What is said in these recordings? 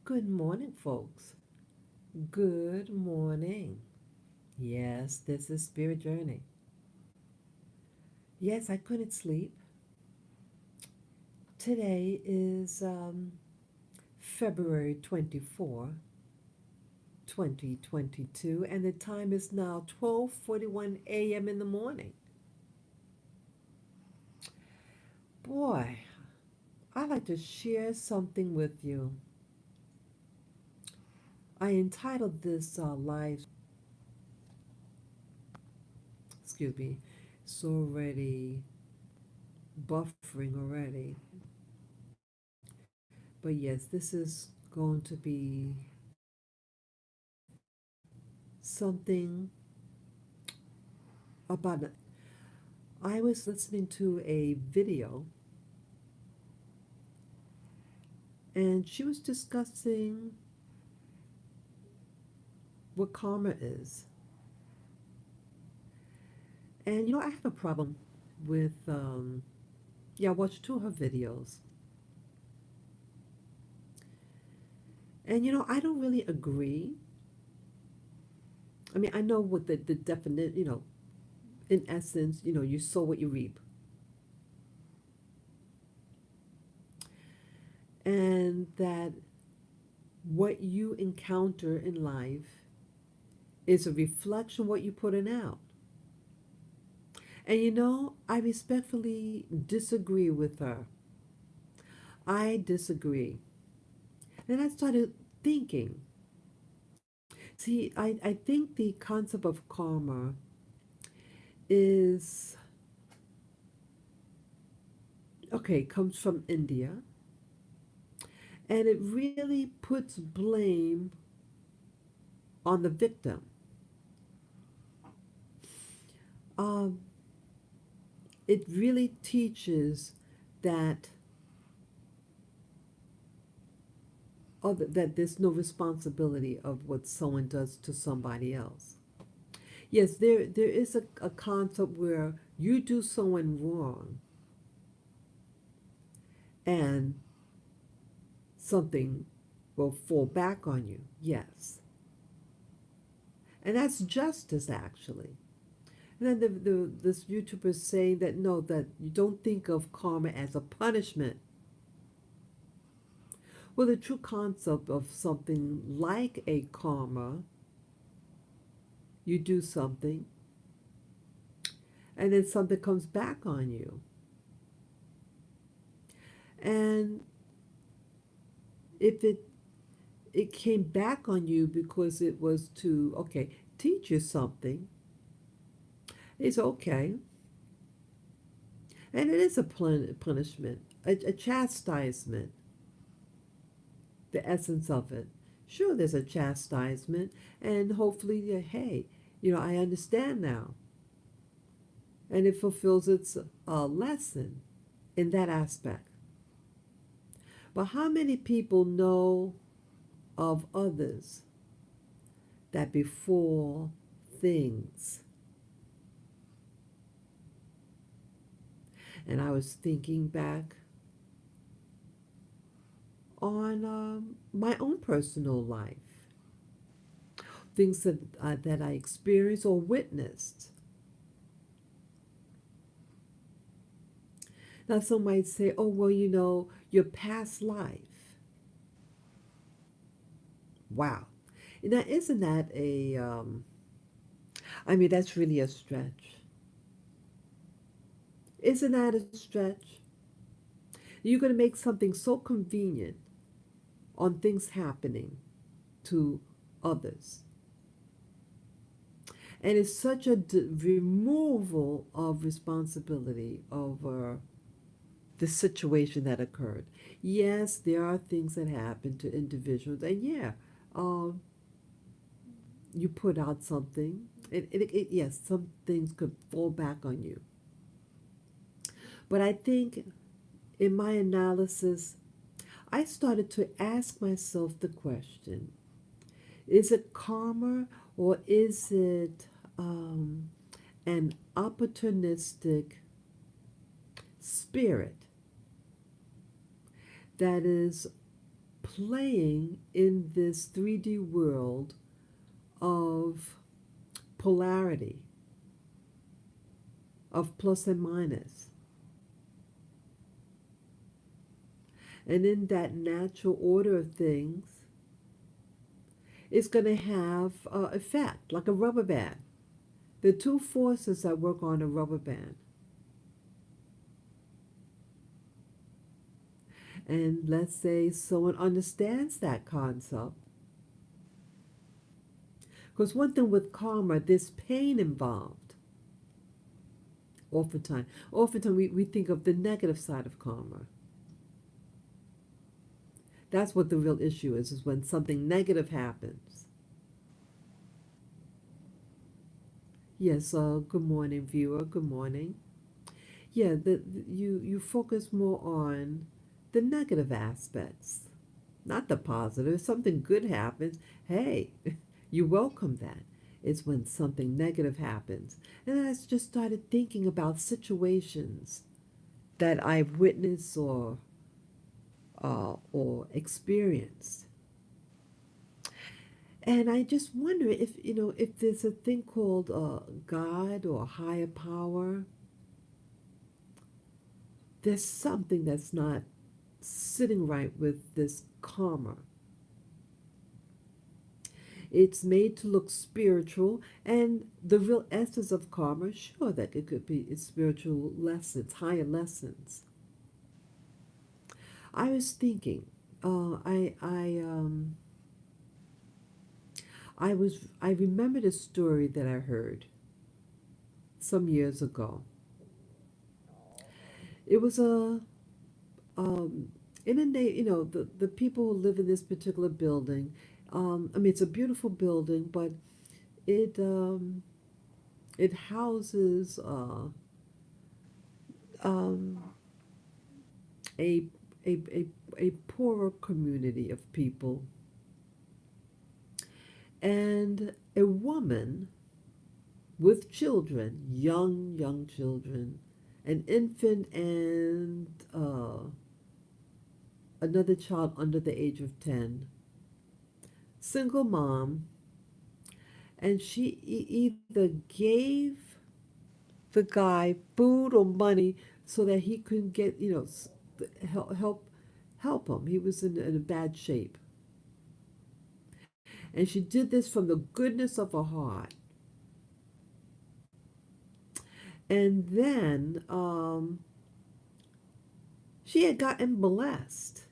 Good morning, folks. Good morning. Yes, this is Spirit Journey. Yes, I couldn't sleep. Today is February 24, 2022, and the time is now 12:41 a.m. in the morning. Boy, I'd like to share something with you. I entitled this excuse me, it's already buffering already. But yes, this is going to be something about. I was listening to a video and she was discussing what karma is. And I have a problem with, yeah, I watched two of her videos. And I don't really agree. I mean, I know what the definite, in essence, you sow what you reap. And that what you encounter in life is a reflection of what you put in out. And I respectfully disagree with her. I disagree. Then I started thinking. See, I think the concept of karma is, okay, comes from India. And it really puts blame on the victim. Um, it really teaches that that there's no responsibility of what someone does to somebody else. Yes, there is a concept where you do someone wrong and something will fall back on you. Yes. And that's justice, actually. And then this YouTuber is saying that no, that you don't think of karma as a punishment. Well, the true concept of something like a karma, you do something, and then something comes back on you. And if it came back on you because it was to, okay, teach you something, it's okay. And it is a punishment, a chastisement, the essence of it. Sure, there's a chastisement, and hopefully, yeah, hey, I understand now. And it fulfills its lesson in that aspect. But how many people know of others that before things? And I was thinking back on my own personal life, things that I experienced or witnessed. Now, some might say, "Oh, well, your past life." Wow. Now, isn't that a? I mean, that's really a stretch. Isn't that a stretch? You're going to make something so convenient on things happening to others. And it's such a removal of responsibility over the situation that occurred. Yes, there are things that happen to individuals, and yeah, um, you put out something. Yes, some things could fall back on you. But I think in my analysis, I started to ask myself the question: is it karma or is it an opportunistic spirit that is playing in this 3D world of polarity, of plus and minus. And in that natural order of things, it's going to have effect, like a rubber band. The two forces that work on a rubber band. And let's say someone understands that concept. Because one thing with karma, there's pain involved. Oftentimes we think of the negative side of karma. That's what the real issue is when something negative happens. Yes, good morning, viewer. Good morning. Yeah, you focus more on the negative aspects, not the positive. If something good happens, hey, you welcome that. It's when something negative happens. And I just started thinking about situations that I've witnessed or experienced. And I just wonder if, if there's a thing called God or a higher power. There's something that's not sitting right with this karma. It's made to look spiritual, and the real essence of karma, sure, that it could be spiritual lessons, higher lessons. I was thinking, I remembered a story that I heard some years ago. It was um, in a the people who live in this particular building. I mean, it's a beautiful building, but it it houses um, a, a poorer community of people, and a woman with children, young children, an infant and another child under the age of 10, single mom, and she either gave the guy food or money so that he could get, help him. He was in a bad shape. And she did this from the goodness of her heart. And then she had gotten blessed.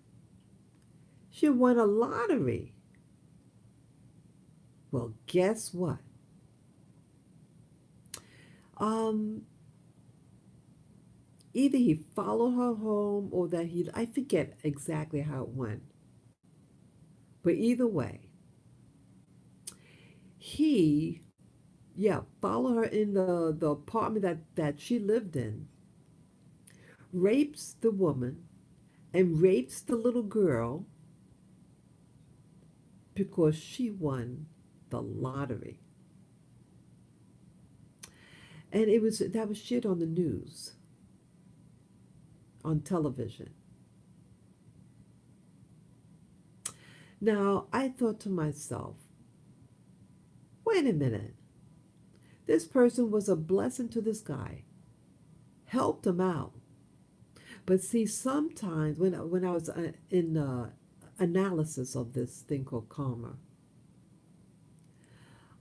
She won a lottery. Well, guess what? Um, Either he followed her home or that I forget exactly how it went. But either way, he, yeah, followed her in the apartment that she lived in, rapes the woman, and rapes the little girl because she won the lottery. And that was shit on the news, on television. Now, I thought to myself, wait a minute. This person was a blessing to this guy, helped him out. But see, sometimes when I was in analysis of this thing called karma,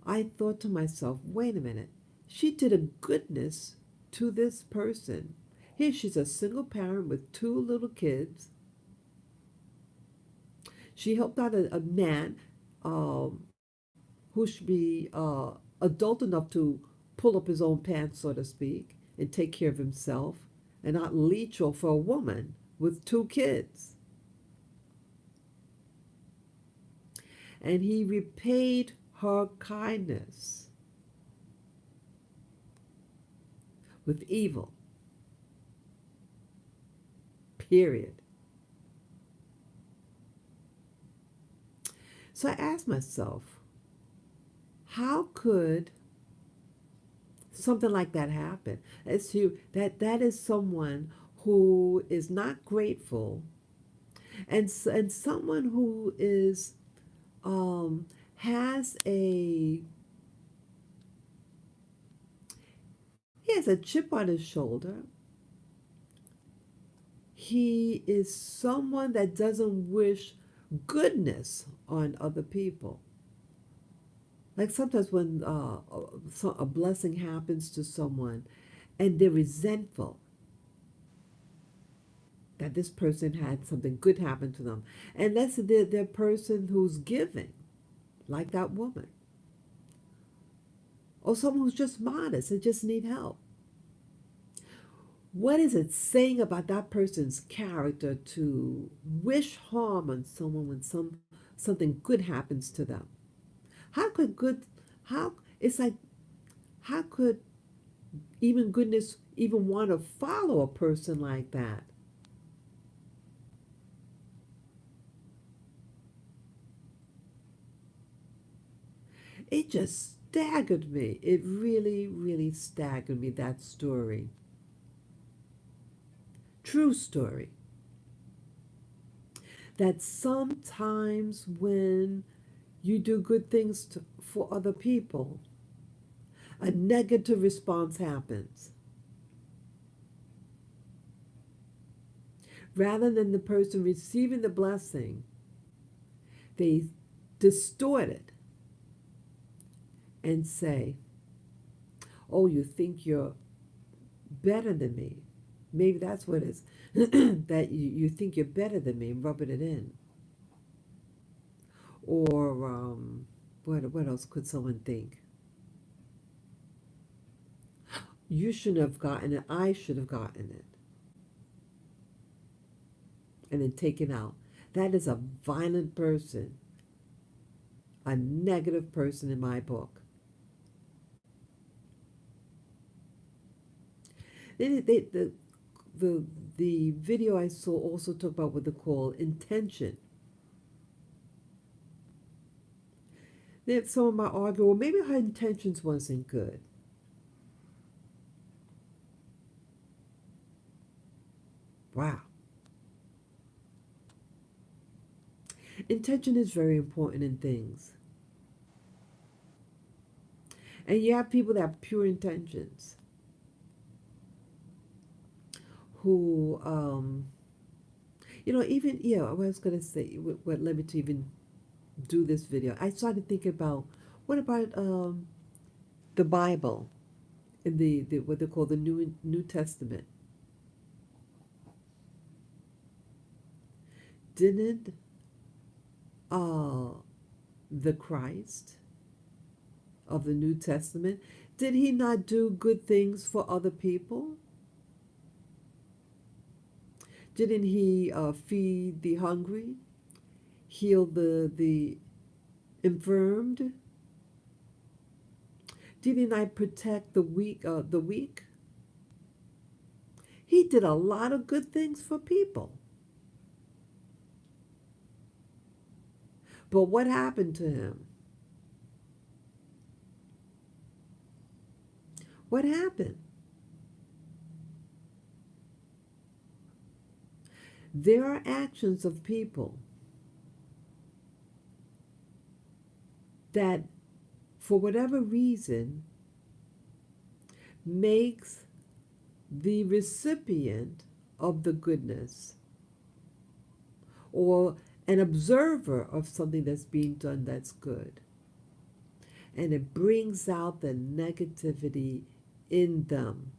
I thought to myself, wait a minute. She did a goodness to this person. Here she's a single parent with two little kids. She helped out a man um, who should be adult enough to pull up his own pants, so to speak, and take care of himself, and not leech off a woman with two kids. And he repaid her kindness with evil. Period. So I asked myself, how could something like that happen? That is someone who is not grateful, And someone who is um, has a he has a chip on his shoulder. He is someone that doesn't wish goodness on other people. Like sometimes when a blessing happens to someone and they're resentful that this person had something good happen to them. And let's say they're a person who's giving, like that woman, or someone who's just modest and just need help. What is it saying about that person's character to wish harm on someone when something good happens to them? How could good how it's like how could even goodness even want to follow a person like that? It just staggered me. It really, really staggered me, that story. True story. That sometimes when you do good things for other people, a negative response happens. Rather than the person receiving the blessing, they distort it and say, oh, you think you're better than me. Maybe that's what it is. That you think you're better than me and rubbing it in. Or what else could someone think? You shouldn't have gotten it. I should have gotten it. And then taken out. That is a violent person, a negative person in my book. The, the video I saw also talked about what they call intention. Then someone might argue, well, maybe her intentions wasn't good. Wow. Intention is very important in things. And you have people that have pure intentions who, even, yeah, I was going to say, what led me to even do this video. I started thinking about, what about the Bible in the what they call the New Testament? Didn't uh, the Christ of the New Testament, did he not do good things for other people? Didn't he feed the hungry, heal the infirmed? Did he not protect the weak? The weak. He did a lot of good things for people. But what happened to him? What happened? There are actions of people that, for whatever reason, makes the recipient of the goodness or an observer of something that's being done that's good. And it brings out the negativity in them.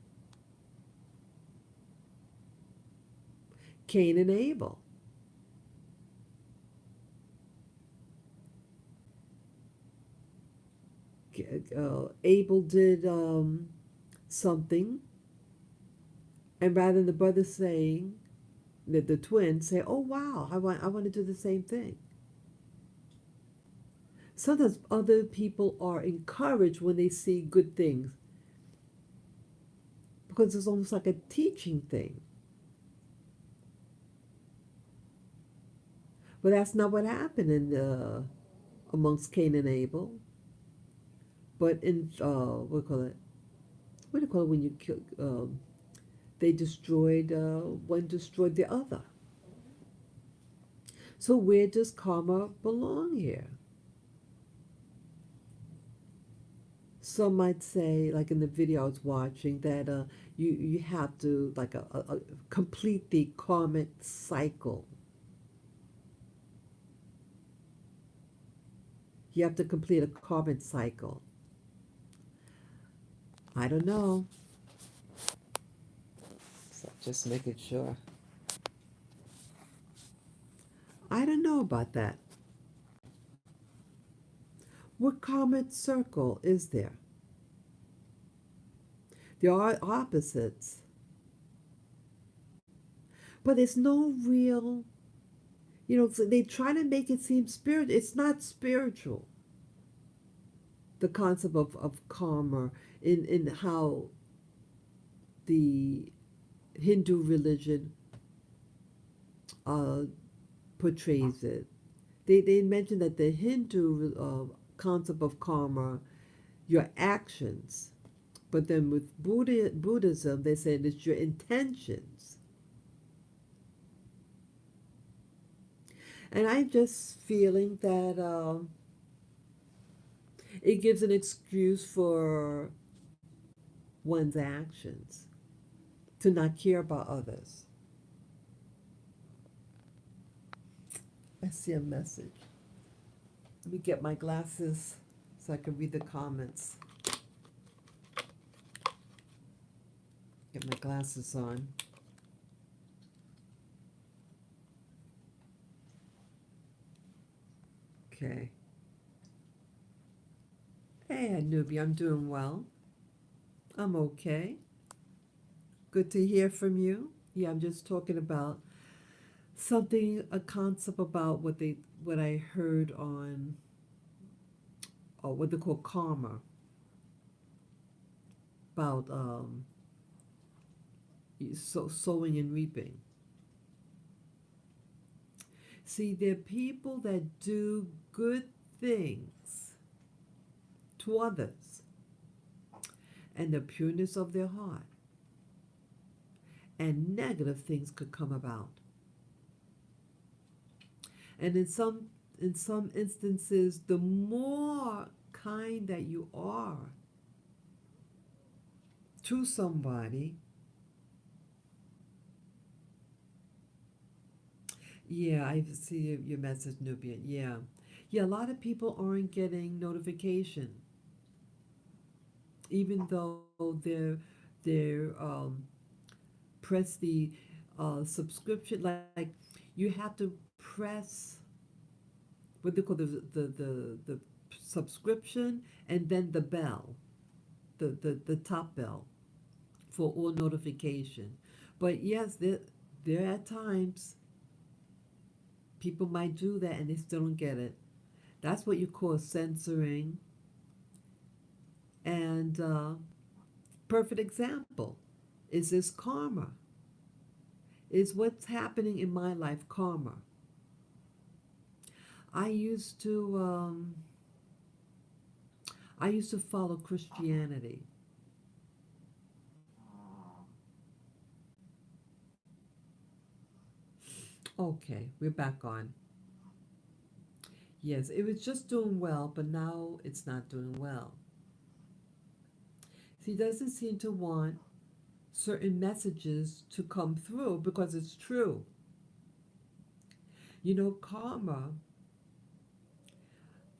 Cain and Abel. Abel did something, and rather than the brother saying, the twins say, "Oh wow, I want to do the same thing." Sometimes other people are encouraged when they see good things because it's almost like a teaching thing. But that's not what happened in amongst Cain and Abel. But in what do you call it? What do you call it when you kill? They destroyed one destroyed the other. So where does karma belong here? Some might say, like in the video I was watching, that you have to like complete the karmic cycle. You have to complete a karmic cycle. I don't know. So just making sure. I don't know about that. What karmic circle is there? There are opposites, but there's no real, so they try to make it seem spiritual. It's not spiritual. The concept of karma in how the Hindu religion uh, portrays it. They mention that the Hindu concept of karma, your actions, but then with Buddhism, they say it's your intentions. And I'm just feeling that it gives an excuse for one's actions to not care about others. I see a message. Let me get my glasses so I can read the comments. Get my glasses on. Okay. Hey, Anubia, I'm doing well. I'm okay. Good to hear from you. Yeah, I'm just talking about something, a concept about what I heard on, or what they call karma, about sowing and reaping. See, there are people that do good things to others and the pureness of their heart, and negative things could come about. And in some instances, the more kind that you are to somebody, yeah, I see your message, Nubian. Yeah. Yeah, a lot of people aren't getting notification, even though they're press the subscription. Like you have to press what they call the subscription, and then the bell, the top bell for all notification. But yes, there are times people might do that and they still don't get it. That's what you call censoring. And perfect example is this karma. Is what's happening in my life karma? I used to um, I used to follow Christianity. Okay, we're back on. Yes, it was just doing well, but now it's not doing well. So he doesn't seem to want certain messages to come through because it's true. Karma,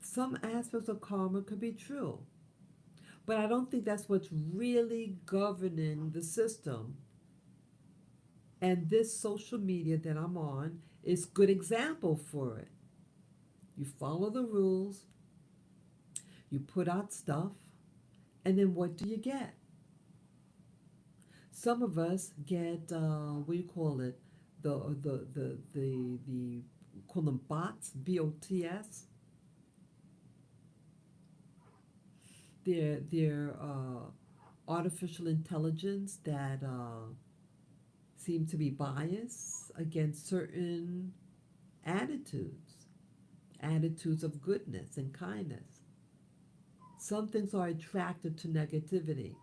some aspects of karma could be true, but I don't think that's what's really governing the system. And this social media that I'm on is good example for it. You follow the rules, you put out stuff, and then what do you get? Some of us get what do you call it? The call them bots, BOTS. They're artificial intelligence that seem to be biased against certain attitudes, attitudes of goodness and kindness. Some things are attracted to negativity.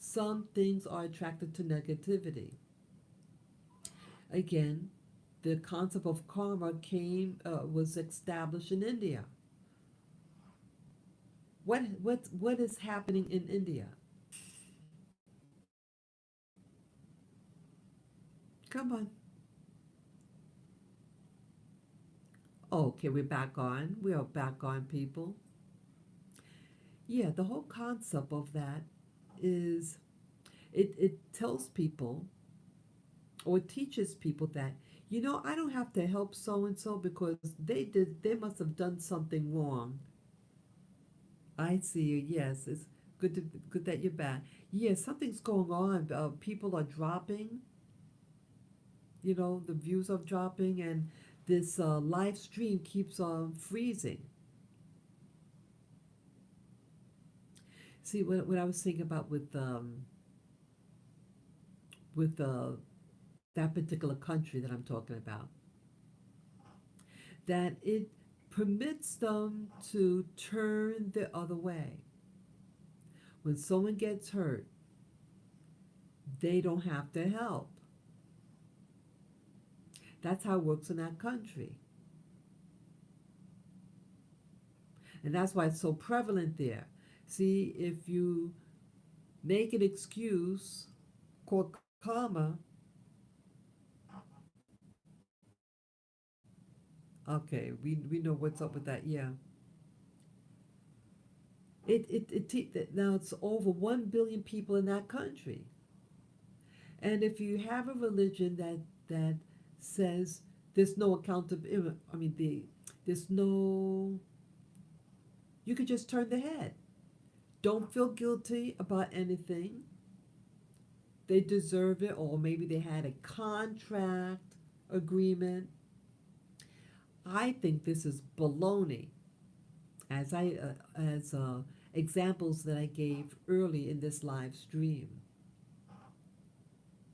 Some things are attracted to negativity. Again, the concept of karma was established in India. What is happening in India? Come on. Okay, we're back on. We are back on, people. Yeah, the whole concept of that is it tells people or teaches people that, I don't have to help so and so because they must have done something wrong. I see you. Yes, it's good that you're back. Yes, something's going on. People are dropping. The views are dropping, and this live stream keeps on freezing. See what I was thinking about with that particular country that I'm talking about, that it permits them to turn the other way. When someone gets hurt, they don't have to help. That's how it works in that country. And that's why it's so prevalent there. See, if you make an excuse called karma, okay, we know what's up with that, yeah. Now it's over 1 billion people in that country. And if you have a religion that says there's no accountability, I mean, there's no, you could just turn the head. Don't feel guilty about anything. They deserve it, or maybe they had a contract agreement. I think this is baloney. As examples that I gave early in this live stream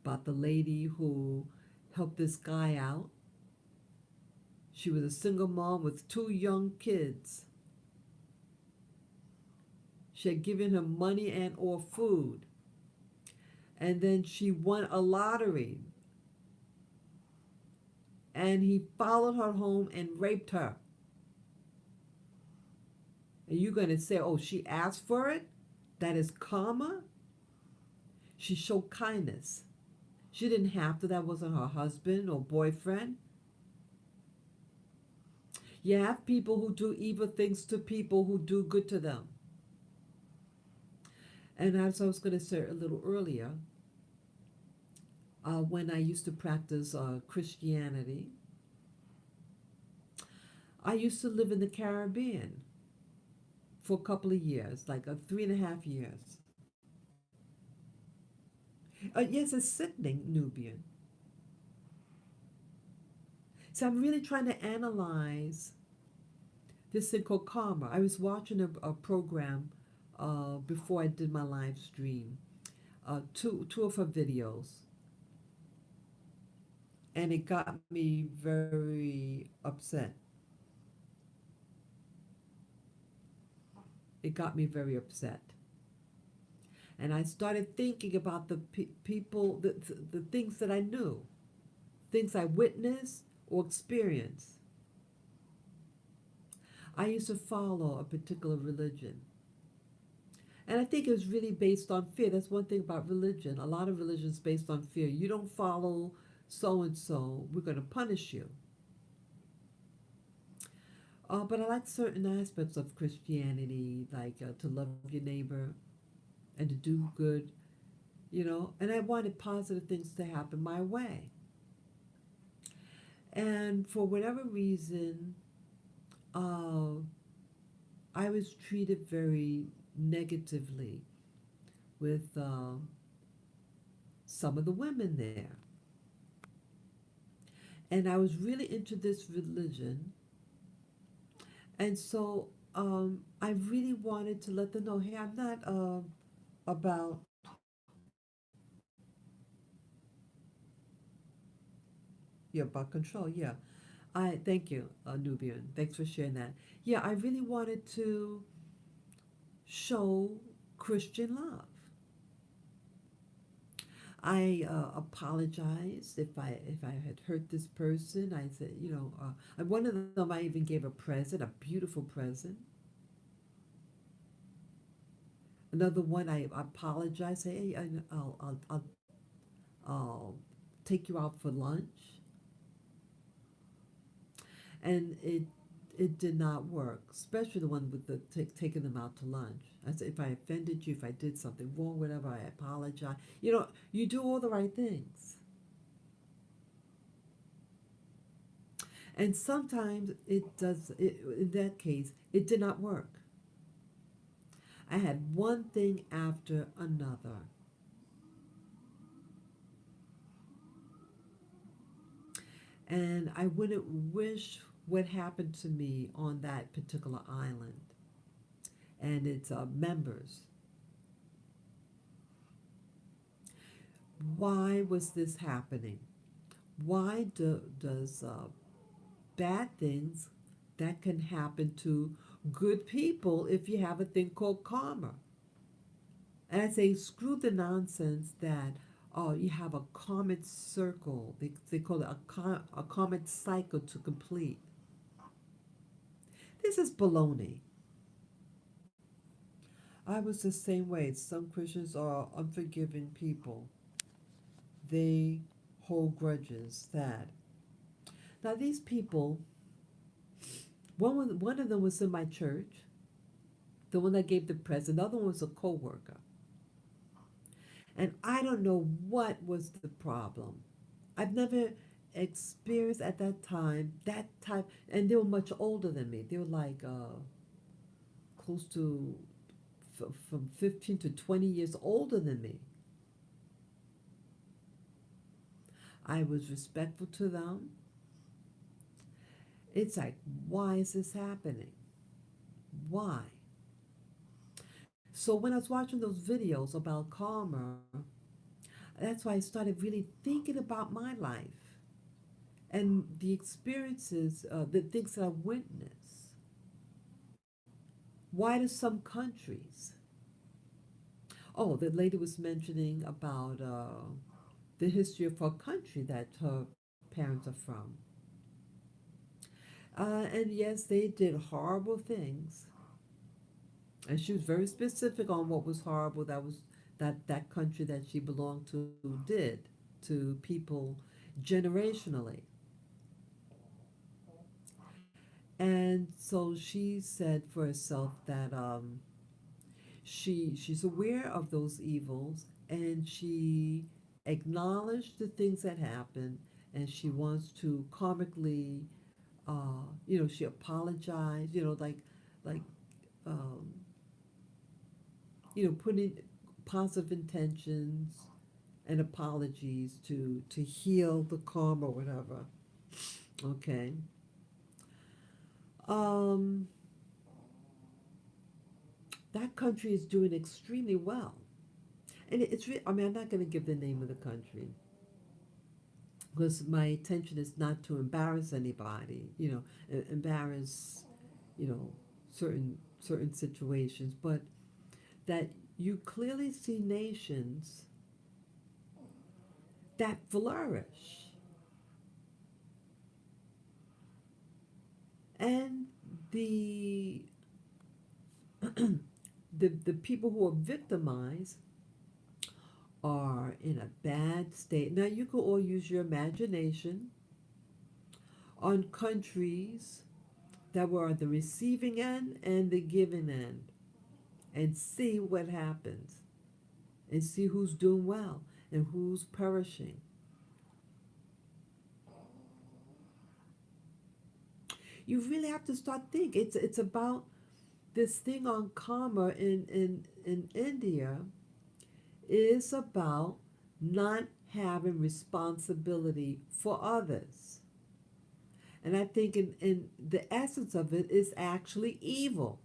about the lady who helped this guy out. She was a single mom with 2 young kids. She had given him money and or food. And then she won a lottery. And he followed her home and raped her. And you're going to say, oh, she asked for it? That is karma? She showed kindness. She didn't have to. That wasn't her husband or boyfriend. You have people who do evil things to people who do good to them. And as I was going to say a little earlier, when I used to practice Christianity, I used to live in the Caribbean for a couple of years, like 3.5 years. Yes, it's sickening, Nubian. So I'm really trying to analyze this thing called karma. I was watching a program before I did my live stream, two of her videos, and it got me very upset. It got me very upset. And I started thinking about the people, the things that I knew, things I witnessed or experienced. I used to follow a particular religion. And I think it was really based on fear. That's one thing about religion. A lot of religion is based on fear. You don't follow so and so, we're going to punish you. But I like certain aspects of Christianity, like to love your neighbor and to do good, and I wanted positive things to happen my way. And for whatever reason, uh, I was treated very negatively with some of the women there. And I was really into this religion. And so I really wanted to let them know, hey, I'm not about, yeah, about control. Yeah. I thank you, Nubian. Thanks for sharing that. Yeah, I really wanted to show Christian love. I apologized if I had hurt this person. I said, and one of them I even gave a present, a beautiful present. Another one I apologized, say, hey, I'll take you out for lunch, and it did not work. Especially the one with the taking them out to lunch. I said, if I offended you, if I did something wrong, whatever, I apologize. You do all the right things. And sometimes it does, in that case, it did not work. I had one thing after another. And I wouldn't wish what happened to me on that particular island and its members. Why was this happening? Why does bad things that can happen to good people if you have a thing called karma? And I say, screw the nonsense that, oh, you have a karmic circle. They call it a karmic cycle to complete. This is baloney. I was the same way. Some Christians are unforgiving people. They hold grudges that. Now, these people, one of them was in my church, the one that gave the present, the other one was a co worker. And I don't know what was the problem. I've never experienced at that time that type, and they were much older than me. They were like close to from 15 to 20 years older than me. I was respectful to them. It's like, why is this happening? Why? So when I was watching those videos about karma, that's why I started really thinking about my life and the experiences, the things that I witnessed. Why do some countries? Oh, the lady was mentioning about the history of her country that her parents are from. And yes, they did horrible things. And she was very specific on what was horrible that country that she belonged to did to people generationally. And so she said for herself that she's aware of those evils and she acknowledged the things that happened and she wants to karmically she apologized, like um, putting positive intentions and apologies to heal the karma or whatever. Okay. Um, that country is doing extremely well. And I mean, I'm not going to give the name of the country because my intention is not to embarrass anybody, embarrass, you know, certain situations, but that you clearly see nations that flourish. And the the people who are victimized are in a bad state. Now you can all use your imagination on countries that were on the receiving end and the giving end and see what happens and see who's doing well and who's perishing. You really have to start thinking. It's about this thing on karma in India is about not having responsibility for others. And I think in the essence of it is actually evil.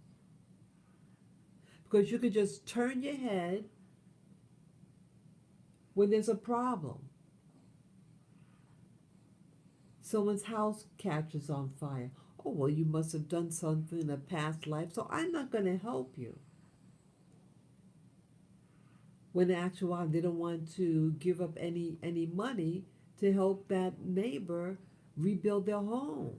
Because you could just turn your head when there's a problem. Someone's house catches on fire. Oh, well, you must have done something in a past life, so I'm not going to help you. when in actuality they don't want to give up any money to help that neighbor rebuild their home.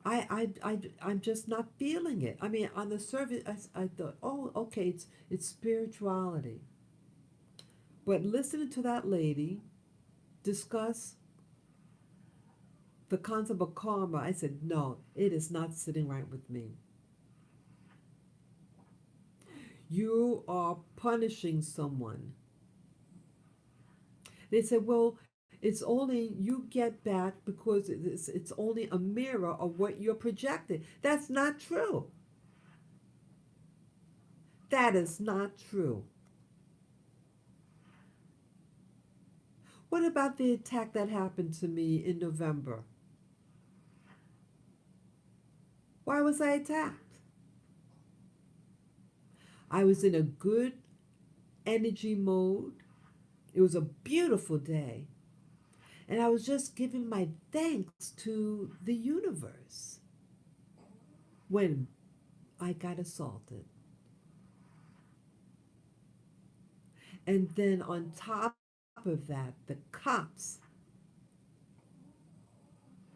I'm just not feeling it. I mean, on the surface, I thought, oh, okay, it's spirituality. But listening to that lady discuss the concept of karma, I said, no, it is not sitting right with me. You are punishing someone. They said, well, it's only you get back because it's only a mirror of what you're projecting. That's not true. That is not true. What about the attack that happened to me in November? Why was I attacked? I was in a good energy mode. It was a beautiful day. And I was just giving my thanks to the universe when I got assaulted. And then on top of that, the cops,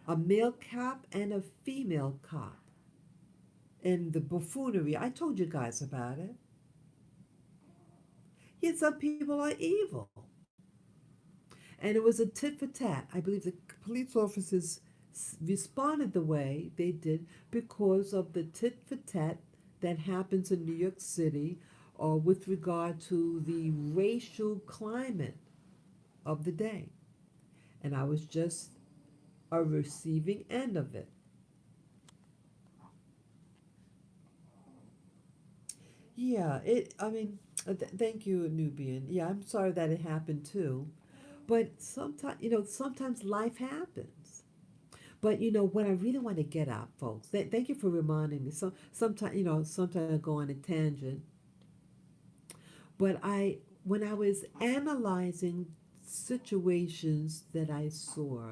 a male cop and a female cop, and the buffoonery. I told you guys about it. Yet some people are evil. And it was a tit for tat. I believe the police officers responded the way they did because of the tit for tat that happens in New York City with regard to the racial climate of the day. And I was just a receiving end of it. Yeah, I mean, thank you, Nubian. Yeah, I'm sorry that it happened too. But sometimes, sometimes life happens. But what I really want to get at, folks, thank you for reminding me. Sometimes, sometimes I go on a tangent. But when I was analyzing situations that I saw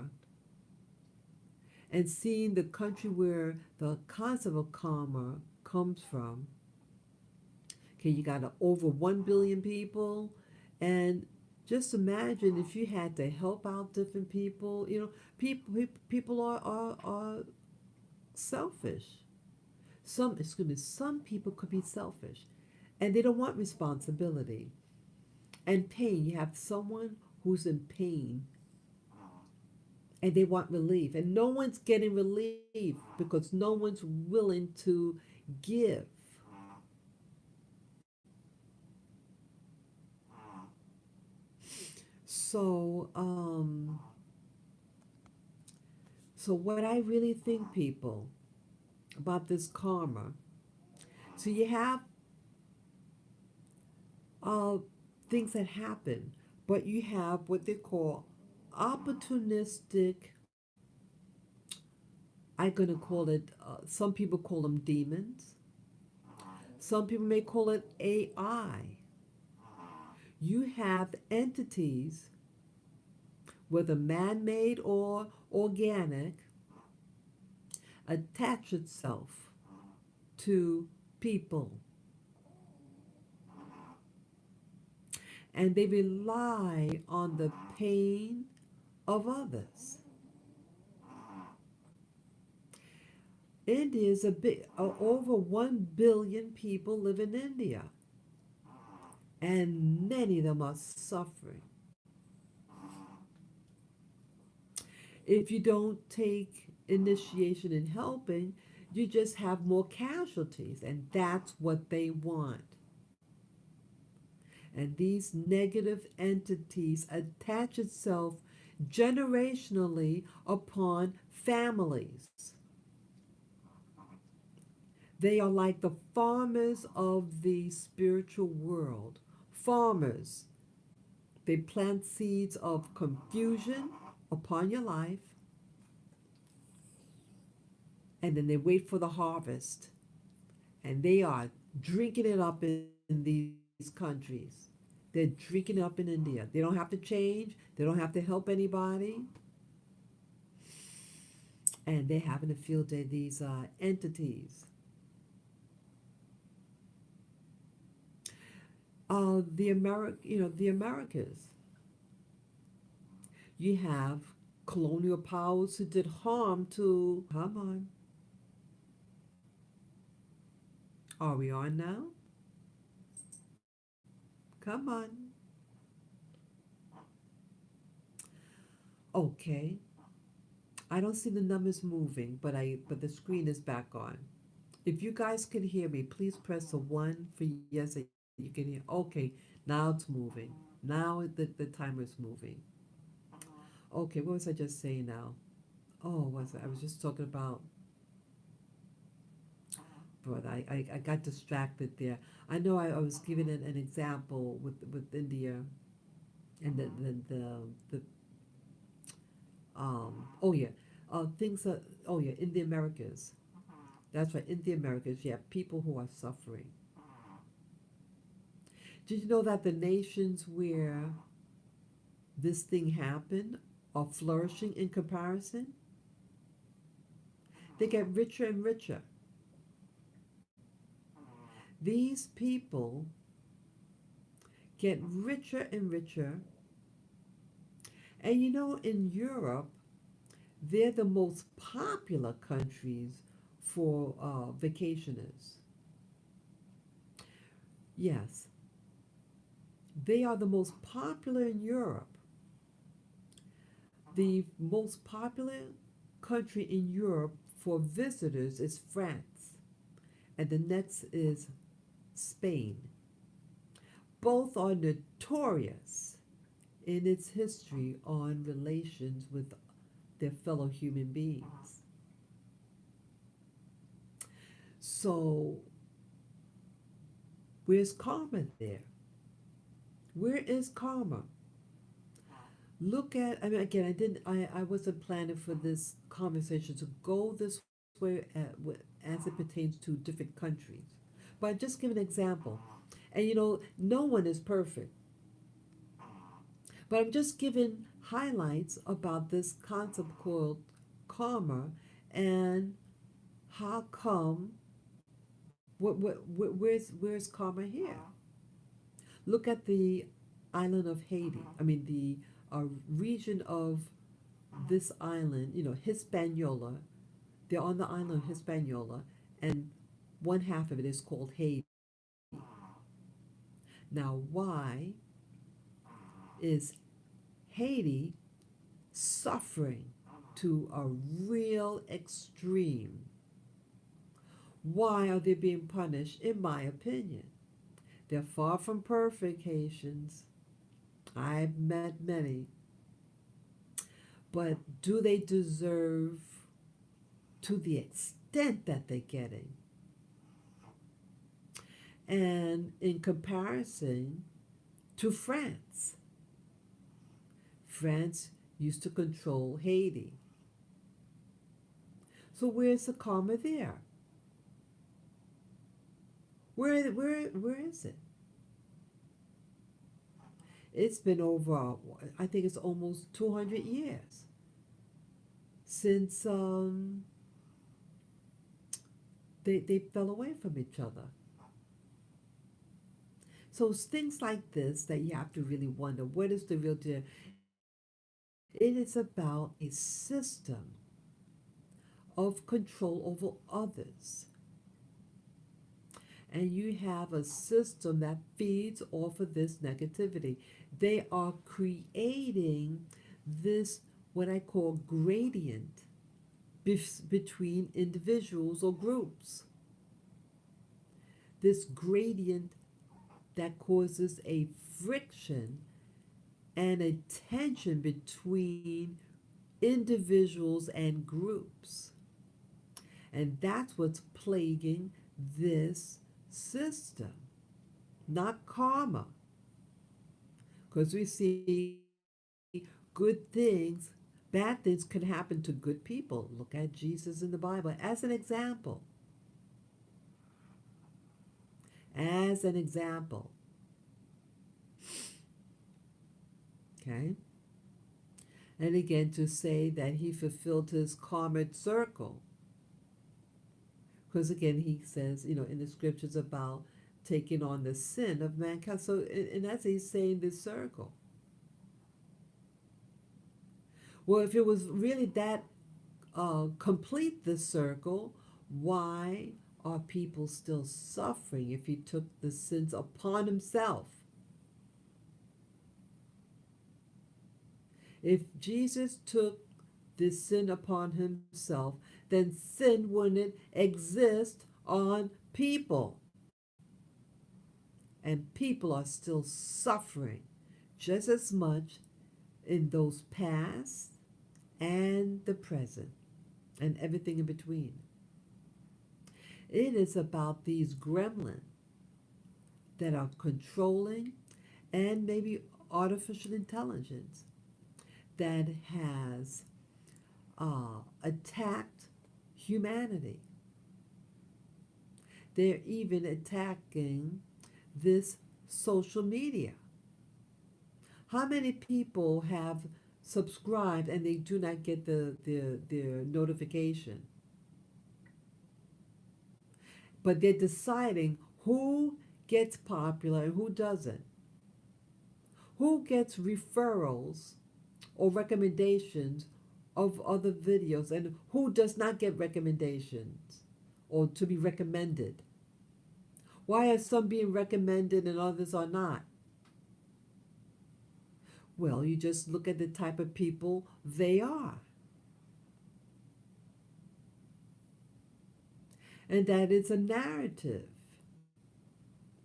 and seeing the country where the concept of karma comes from, okay, you got over 1 billion people, and just imagine if you had to help out different people. People are selfish. Some people could be selfish, and they don't want responsibility and pain. You have someone who's in pain, and they want relief, and no one's getting relief because no one's willing to give. So, so what I really think, people, about this karma. So you have uh, things that happen, but you have what they call opportunistic. I'm going to call it, some people call them demons. Some people may call it AI. You have entities, whether man made or organic, attach itself to people. And they rely on the pain of others. India is a big, over 1 billion people live in India, and many of them are suffering. If you don't take initiation in helping, you just have more casualties, and that's what they want. And these negative entities attach itself generationally upon families. They are like the farmers of the spiritual world. Farmers, they plant seeds of confusion upon your life, and then they wait for the harvest. And they are drinking it up in these countries. They're drinking it up in India. They don't have to change, they don't have to help anybody. And they're having a field day, these entities. the Americas. You have colonial powers who did harm to. Come on, are we on now? Come on. Okay. I don't see the numbers moving, but the screen is back on. If you guys can hear me, please press a one for yes that you can hear. Okay, now it's moving. Now the timer's moving. Okay, what was I just saying now? Oh, I was just talking about, but I got distracted there. I know I was giving an example with India and the oh yeah, things that, oh yeah, in the Americas. That's right, in the Americas, you have people who are suffering. Did you know that the nations where this thing happened are flourishing in comparison? They get richer and richer. These people get richer and richer. And you know, in Europe, they're the most popular countries for vacationers. Yes, they are the most popular in Europe. The most popular country in Europe for visitors is France, and the next is Spain. Both are notorious in its history on relations with their fellow human beings. So, where's karma there? Where is karma? Look at, I mean, again, I wasn't planning for this conversation to go this way as it pertains to different countries. But just give an example. And you know, no one is perfect. But I'm just giving highlights about this concept called karma and how come, where's karma here? Look at the island of Haiti. I mean, the region of this island, you know, Hispaniola. They're on the island of Hispaniola, and one half of it is called Haiti. Now, why is Haiti suffering to a real extreme? Why are they being punished? In my opinion, they're far from perfect Haitians. I've met many. But do they deserve to the extent that they're getting? And in comparison to France, France used to control Haiti. So where's the karma there? Where is it? It's been over, I think it's almost 200 years since they fell away from each other. So it's things like this that you have to really wonder, what is the real deal? It is about a system of control over others. And you have a system that feeds off of this negativity. They are creating this, what I call gradient between individuals or groups. This gradient that causes a friction and a tension between individuals and groups. And that's what's plaguing this system, not karma. Because we see good things, bad things can happen to good people. Look at Jesus in the Bible as an example. As an example. Okay? And again, to say that he fulfilled his karmic circle. Because again, he says, you know, in the scriptures about taking on the sin of mankind. So, and that's he's saying this circle. Well, if it was really that complete, the circle, why are people still suffering if he took the sins upon himself? If Jesus took this sin upon himself, then sin wouldn't exist on people. And people are still suffering just as much in those past and the present and everything in between. It is about these gremlins that are controlling and maybe artificial intelligence that has attacked humanity. They're even attacking this social media. How many people have subscribed and they do not get the notification? But they're deciding who gets popular and who doesn't. Who gets referrals or recommendations of other videos and who does not get recommendations or to be recommended? Why are some being recommended and others are not? Well, you just look at the type of people they are. And that is a narrative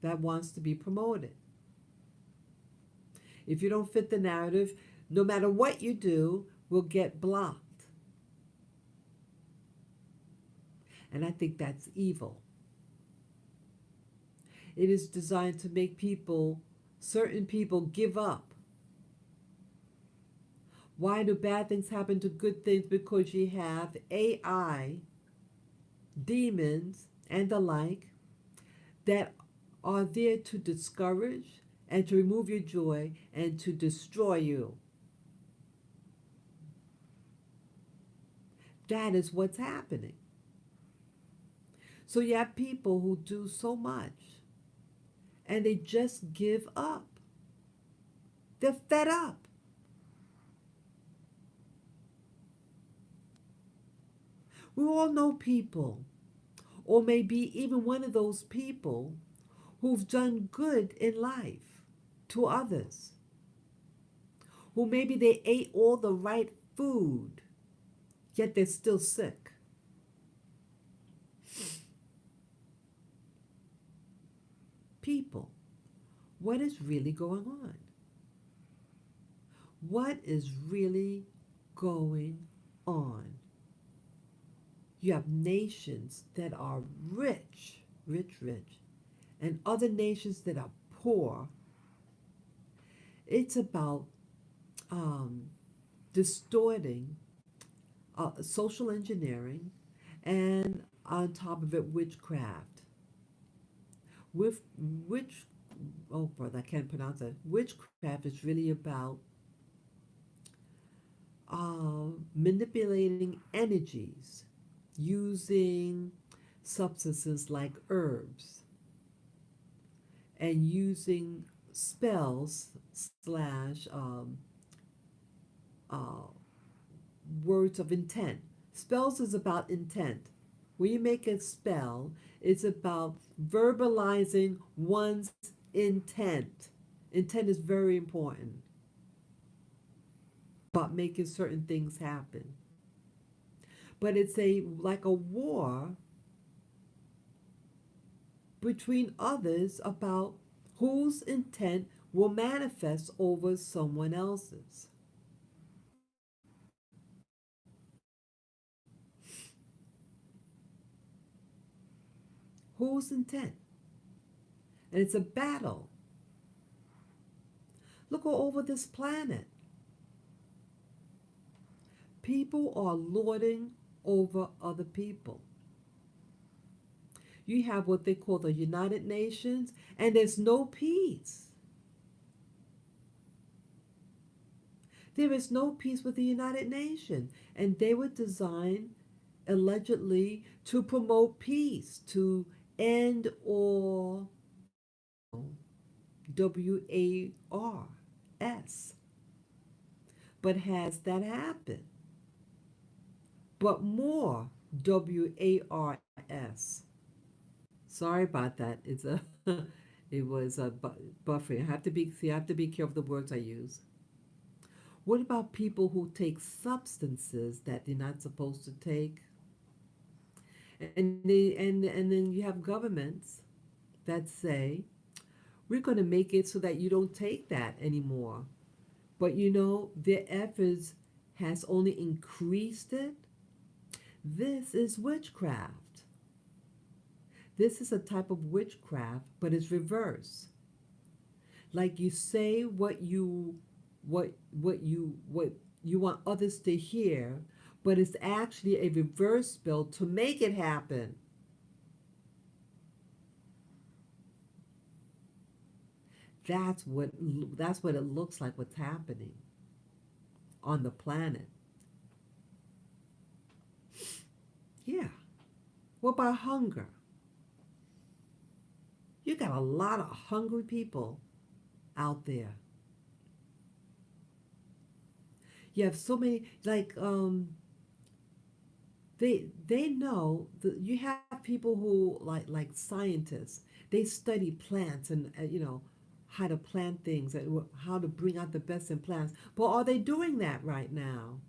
that wants to be promoted. If you don't fit the narrative, no matter what you do, will get blocked. And I think that's evil. It is designed to make people, certain people, give up. Why do bad things happen to good things? Because you have AI, demons, and the like that are there to discourage and to remove your joy and to destroy you. That is what's happening. So you have people who do so much and they just give up. They're fed up. We all know people, or maybe even one of those people who've done good in life to others, who maybe they ate all the right food, yet they're still sick. People, what is really going on? What is really going on? You have nations that are rich, rich, and other nations that are poor. It's about distorting social engineering and on top of it, witchcraft. With which, oh brother, I can't pronounce that. Witchcraft is really about manipulating energies using substances like herbs and using spells slash uh, words of intent. Spells is about intent. When you make a spell, it's about verbalizing one's intent. Intent is very important about making certain things happen. But it's like a war between others about whose intent will manifest over someone else's. Whose intent? And it's a battle. Look all over this planet. People are lording over other people. You have what they call the United Nations, and there's no peace. There is no peace with the United Nations, and they were designed allegedly to promote peace, to end all WARS. But has that happened? But more WARS. Sorry about that. It's a it was a buffering. I have to be careful of the words I use. What about people who take substances that they're not supposed to take? And then you have governments that say, we're going to make it so that you don't take that anymore. But their efforts has only increased it. This is witchcraft. This is a type of witchcraft, but it's reverse. Like you say what you want others to hear, but it's actually a reverse spell to make it happen. That's what that's what it looks like what's happening on the planet. Yeah. What about hunger? You got a lot of hungry people out there. You have so many they know that you have people who like scientists. They study plants and how to plant things and how to bring out the best in plants. But are they doing that right now?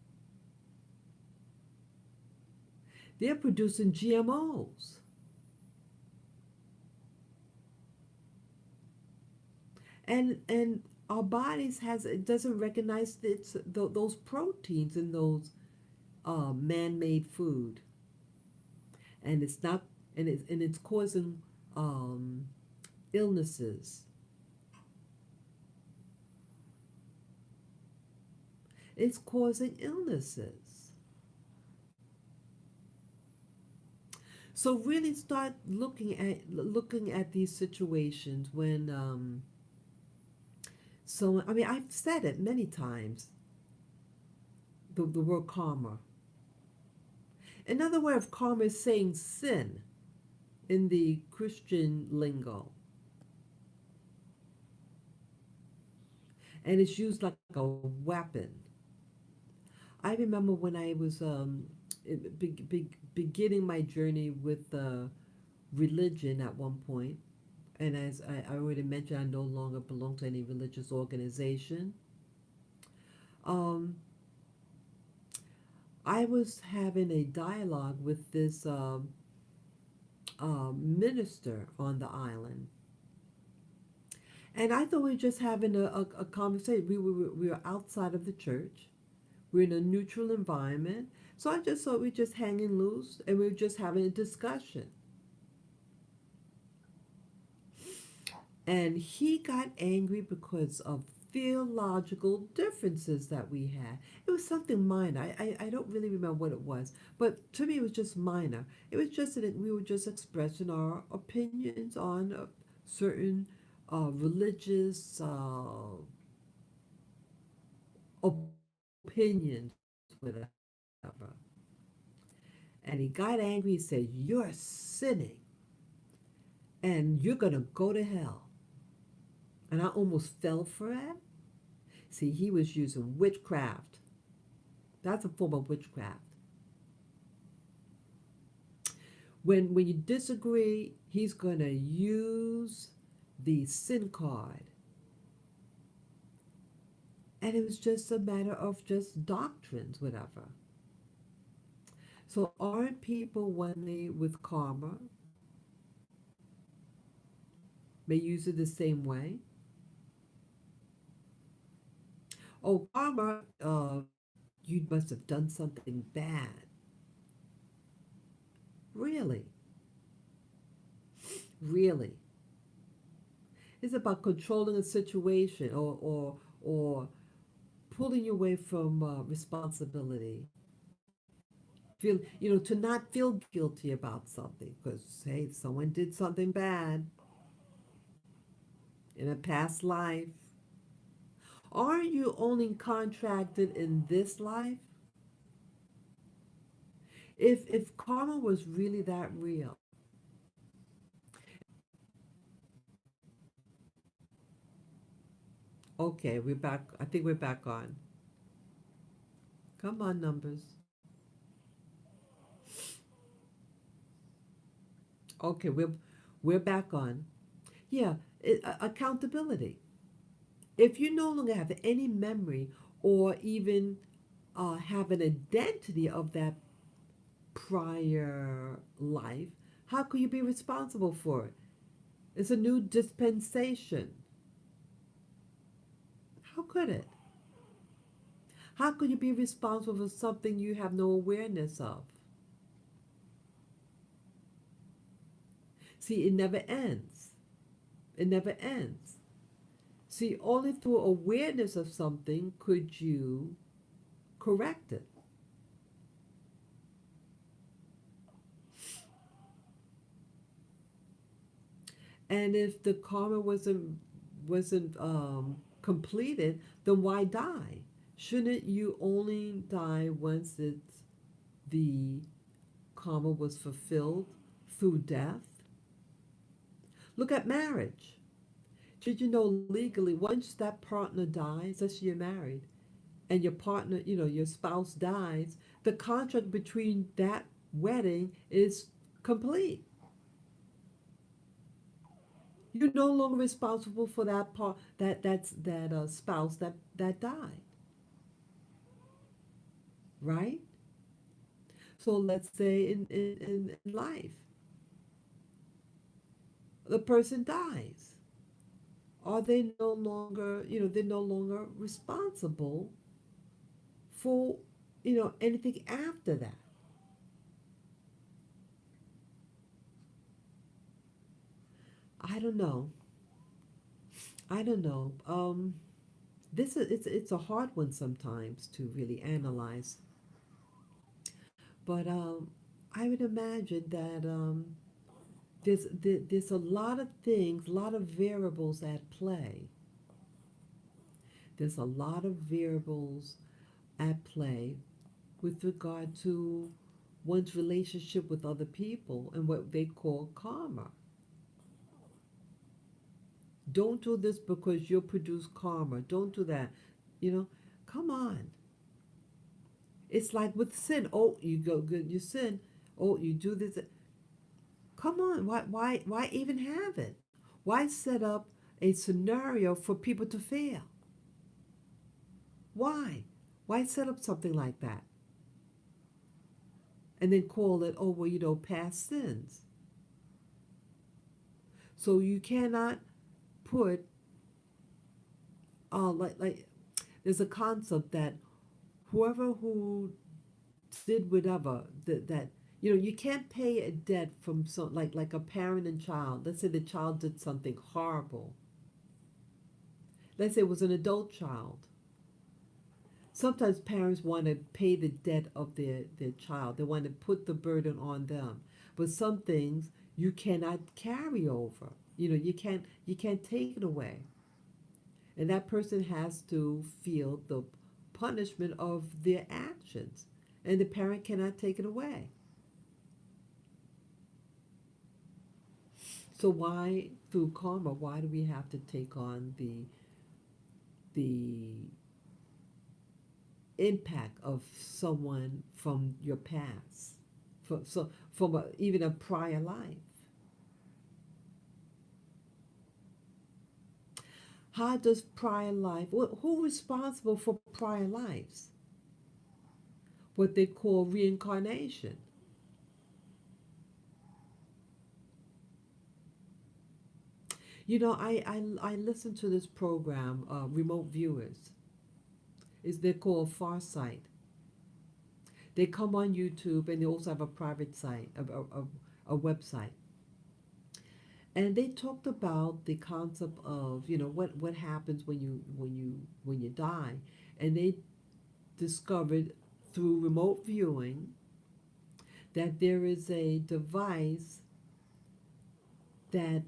They're producing GMOs. And our bodies has it doesn't recognize those proteins in those man-made food, and it's not and it's causing um, illnesses. It's causing illnesses. So really start looking at these situations when so I mean I've said it many times, the word karma. Another way of karma is saying sin in the Christian lingo, and it's used like a weapon. I remember when I was beginning my journey with religion at one point, and as I already mentioned, I no longer belong to any religious organization. Um, I was having a dialogue with this minister on the island, and I thought we were just having a conversation. We were outside of the church. We're in a neutral environment. So I just thought we were just hanging loose and we were just having a discussion. And he got angry because of theological differences that we had. It was something minor. I don't really remember what it was. But to me, it was just minor. It was just that we were just expressing our opinions on certain religious opinions, whatever. And he got angry. He said, "You're sinning and you're going to go to hell." And I almost fell for it. See, he was using witchcraft. That's a form of witchcraft. When you disagree, he's going to use the sin card. And it was just a matter of just doctrines, whatever. So aren't people when they with karma may use it the same way? Oh, karma, you must have done something bad. Really? Really? It's about controlling a situation or pulling you away from responsibility. Feel to not feel guilty about something because hey, someone did something bad in a past life. Are you only contracted in this life? If karma was really that real, Okay, we're back. I think we're back on. Come on, numbers. Okay, we're back on. Yeah, accountability. If you no longer have any memory or even have an identity of that prior life, how could you be responsible for it? It's a new dispensation. How could it? How could you be responsible for something you have no awareness of? See, it never ends. It never ends. See, only through awareness of something could you correct it. And if the karma wasn't completed, then why die? Shouldn't you only die once the karma was fulfilled through death? Look at marriage. Did you know legally once that partner dies, let's say you're married, and your partner, your spouse dies, the contract between that wedding is complete. You're no longer responsible for that part that spouse that died, right? So let's say in life, the person dies. Are they no longer, they're no longer responsible for, anything after that? I don't know. I don't know. This is it's a hard one sometimes to really analyze, but I would imagine that there's a lot of things, a lot of variables at play. There's a lot of variables at play with regard to one's relationship with other people and what they call karma. Don't do this because you'll produce karma. Don't do that. You know, come on. It's like with sin. Oh, you go good, you sin. Oh, you do this. Come on. Why even have it? Why set up a scenario for people to fail? Why? Why set up something like that? And then call it, oh, well, past sins. So you cannot put, like there's a concept that whoever who did whatever that you can't pay a debt from some like a parent and child. Let's say the child did something horrible. Let's say it was an adult child. Sometimes parents want to pay the debt of their child. They want to put the burden on them. But some things you cannot carry over. You can't take it away. And that person has to feel the punishment of their actions. And the parent cannot take it away. So why, through karma, why do we have to take on the impact of someone from your past, from even a prior life? How does prior life? Who responsible for prior lives? What they call reincarnation. I listen to this program, Remote Viewers. Is They're called Farsight. They come on YouTube and they also have a private site, a website. And they talked about the concept of what happens when you die, and they discovered through remote viewing that there is a device that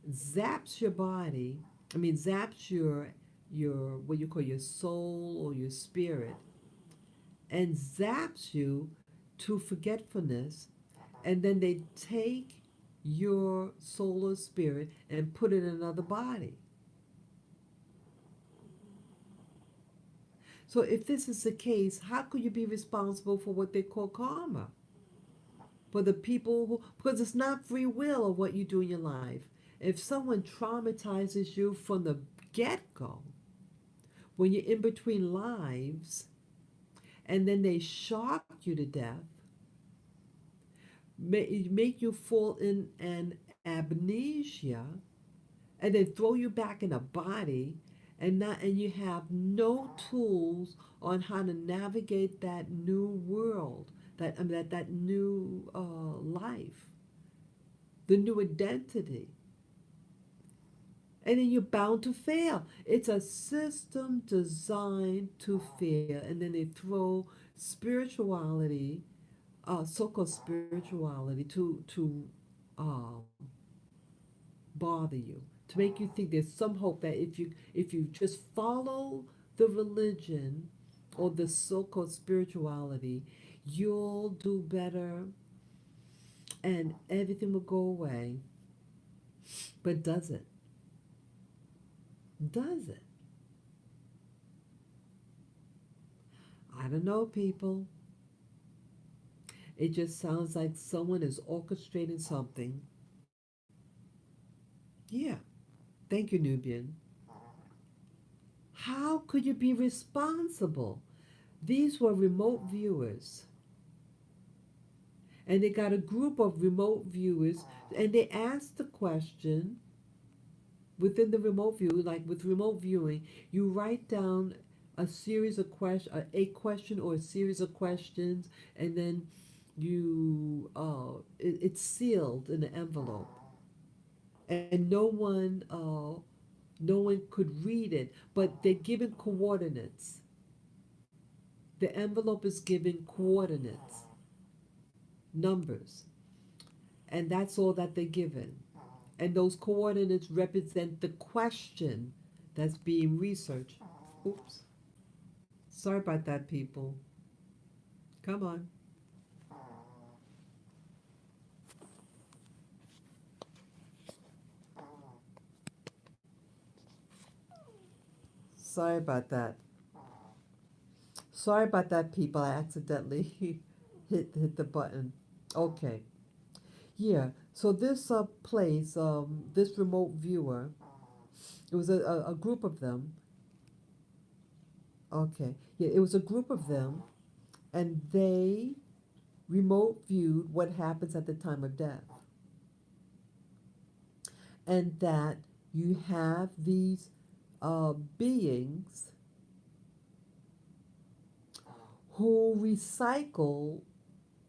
zaps your body. I mean, zaps your what you call your soul or your spirit, and zaps you to forgetfulness, and then they take your soul or spirit and put it in another body. So if this is the case, how could you be responsible for what they call karma? For the people who, because it's not free will of what you do in your life. If someone traumatizes you from the get-go, when you're in between lives, and then they shock you to death, make you fall in an amnesia, and then throw you back in a body, and you have no tools on how to navigate that new world, that new life, the new identity, and then you're bound to fail. It's a system designed to fail, and then they throw spirituality, so-called spirituality, to um, bother you, to make you think there's some hope that if you just follow the religion or the so-called spirituality, you'll do better and everything will go away. But does it? Does it? I don't know, people. It just sounds like someone is orchestrating something. Yeah. Thank you, Nubian. How could you be responsible? These were remote viewers, and they got a group of remote viewers, and they asked the question within the remote view, like with remote viewing, you write down a series of a question or a series of questions, and then it's sealed in an envelope, and no one could read it, but they're given coordinates. The envelope is given coordinates, numbers, and that's all that they're given. And those coordinates represent the question that's being researched. Oops. Sorry about that, people. Come on. Sorry about that. Sorry about that, people. I accidentally hit the button. Okay. Yeah. So this place, this remote viewer, it was a group of them. Okay. Yeah, it was a group of them, and they remote viewed what happens at the time of death. And that you have these beings who recycle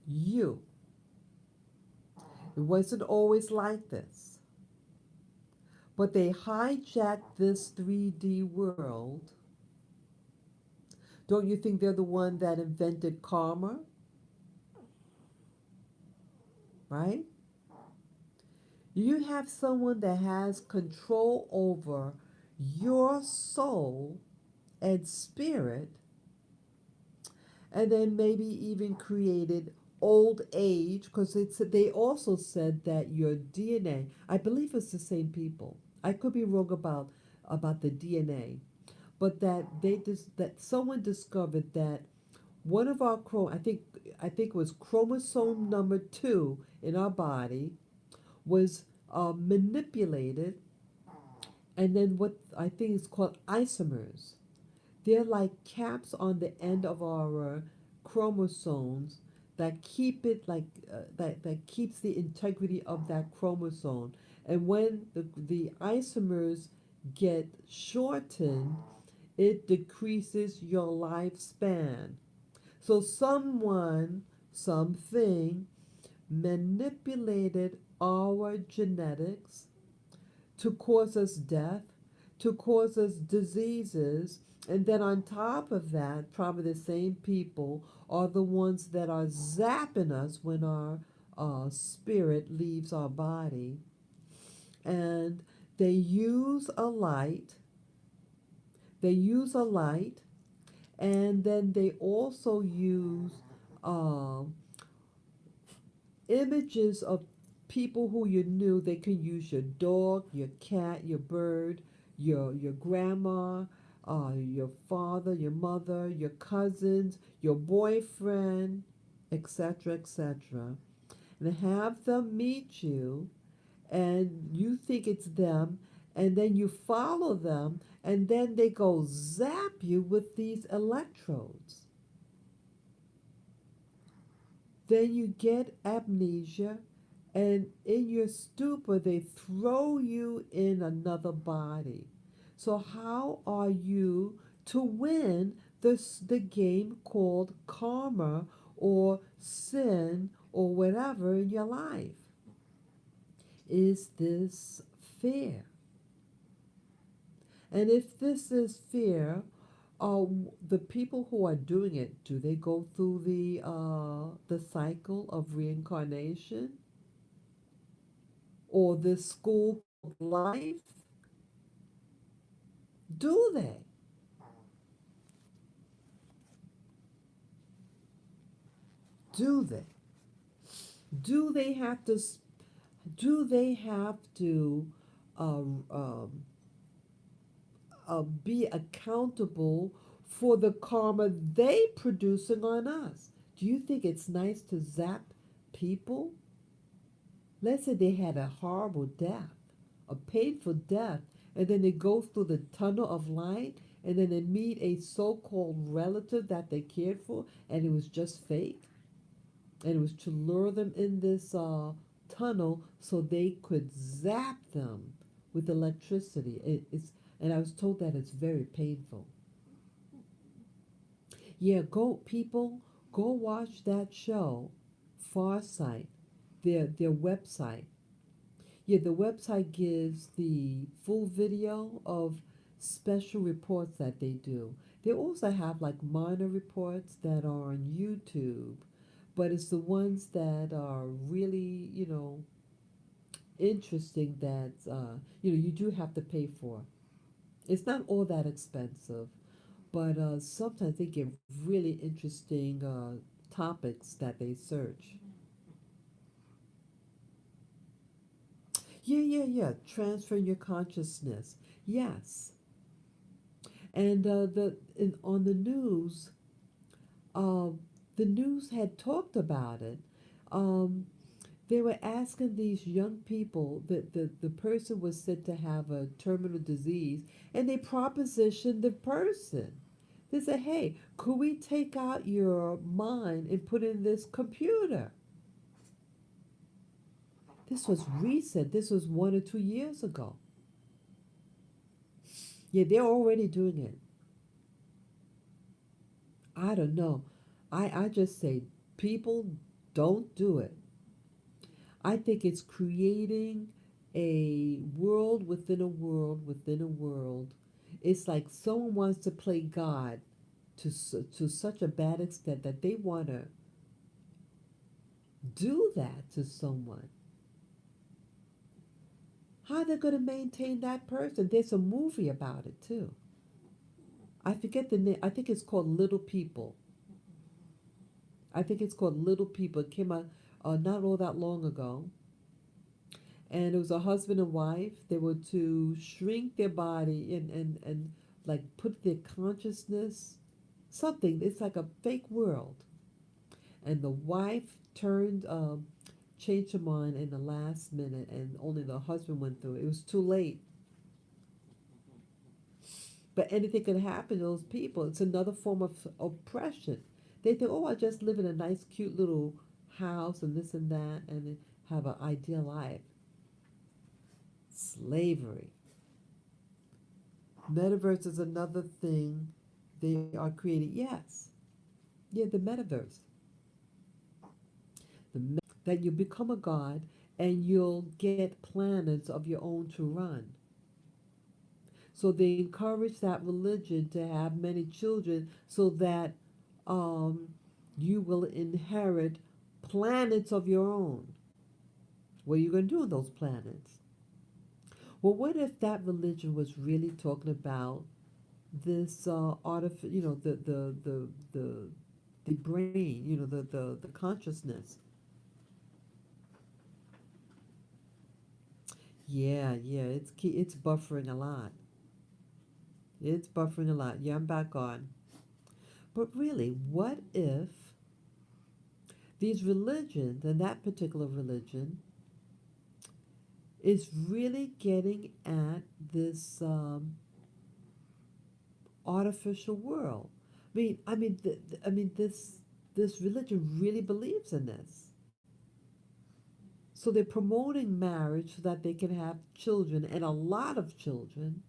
you. It wasn't always like this, but they hijacked this 3D world. Don't you think they're the one that invented karma, right? You have someone that has control over your soul and spirit, and then maybe even created old age, because they also said that your DNA, I believe it's the same people. I could be wrong about the DNA, but that someone discovered that one of our I think it was chromosome number 2 in our body was manipulated, and then what I think is called isomers. They're like caps on the end of our chromosomes that keep it that keeps the integrity of that chromosome. And when the isomers get shortened, it decreases your lifespan. So something manipulated our genetics to cause us death, to cause us diseases, and then on top of that, probably the same people are the ones that are zapping us when our spirit leaves our body. And they use a light, they use a light, and then they also use um, images of people who you knew. They can use your dog, your cat, your bird, your grandma. your father, your mother, your cousins, your boyfriend, etc., etc., and have them meet you, and you think it's them, and then you follow them, and then they go zap you with these electrodes. Then you get amnesia, and in your stupor, they throw you in another body. So, how are you to win the game called karma or sin or whatever in your life? Is this fair? And if this is fair, uh, the people who are doing it, do they go through the cycle of reincarnation or this school of life? Do they? Do they? Do they have to? Do they have to uh, um, be accountable for the karma they producing on us? Do you think it's nice to zap people? Let's say they had a horrible death, a painful death, and then they go through the tunnel of light, and then they meet a so called relative that they cared for, and it was just fake. And it was to lure them in this tunnel so they could zap them with electricity. And I was told that it's very painful. Yeah, go people, go watch that show, Farsight, their website. Yeah, the website gives the full video of special reports that they do. They also have like minor reports that are on YouTube, but it's the ones that are really, interesting that, you do have to pay for. It's not all that expensive, but sometimes they give really interesting topics that they search. Yeah, yeah, yeah. Transferring your consciousness. Yes. And on uh, the news had talked about it. Um, they were asking these young people that the person was said to have a terminal disease, and they propositioned the person. They said, "Hey, could we take out your mind and put in this computer?" This was recent. This was 1 or 2 years ago. Yeah, they're already doing it. I don't know. I just say people don't do it. I think it's creating a world within a world within a world. It's like someone wants to play God to such a bad extent that they want to do that to someone. How are they going to maintain that person? There's a movie about it too. I forget the name. I think it's called Little People. I think it's called Little People. It came out not all that long ago. And it was a husband and wife. They were to shrink their body and like put their consciousness, something. It's like a fake world. And the wife changed her mind in the last minute, and only the husband went through it. It was too late. But anything could happen to those people. It's another form of oppression. They think, oh, I just live in a nice, cute little house and this and that, and have an ideal life. Slavery. Metaverse is another thing they are creating. Yes, yeah, the metaverse. That you become a god and you'll get planets of your own to run. So they encourage that religion to have many children so that um, you will inherit planets of your own. What are you going to do with those planets? Well, what if that religion was really talking about this the brain, the consciousness. Yeah, yeah, it's buffering a lot. It's buffering a lot. Yeah, I'm back on. But really, what if these religions, and that particular religion, is really getting at this artificial world? This religion really believes in this. So they're promoting marriage so that they can have children and a lot of children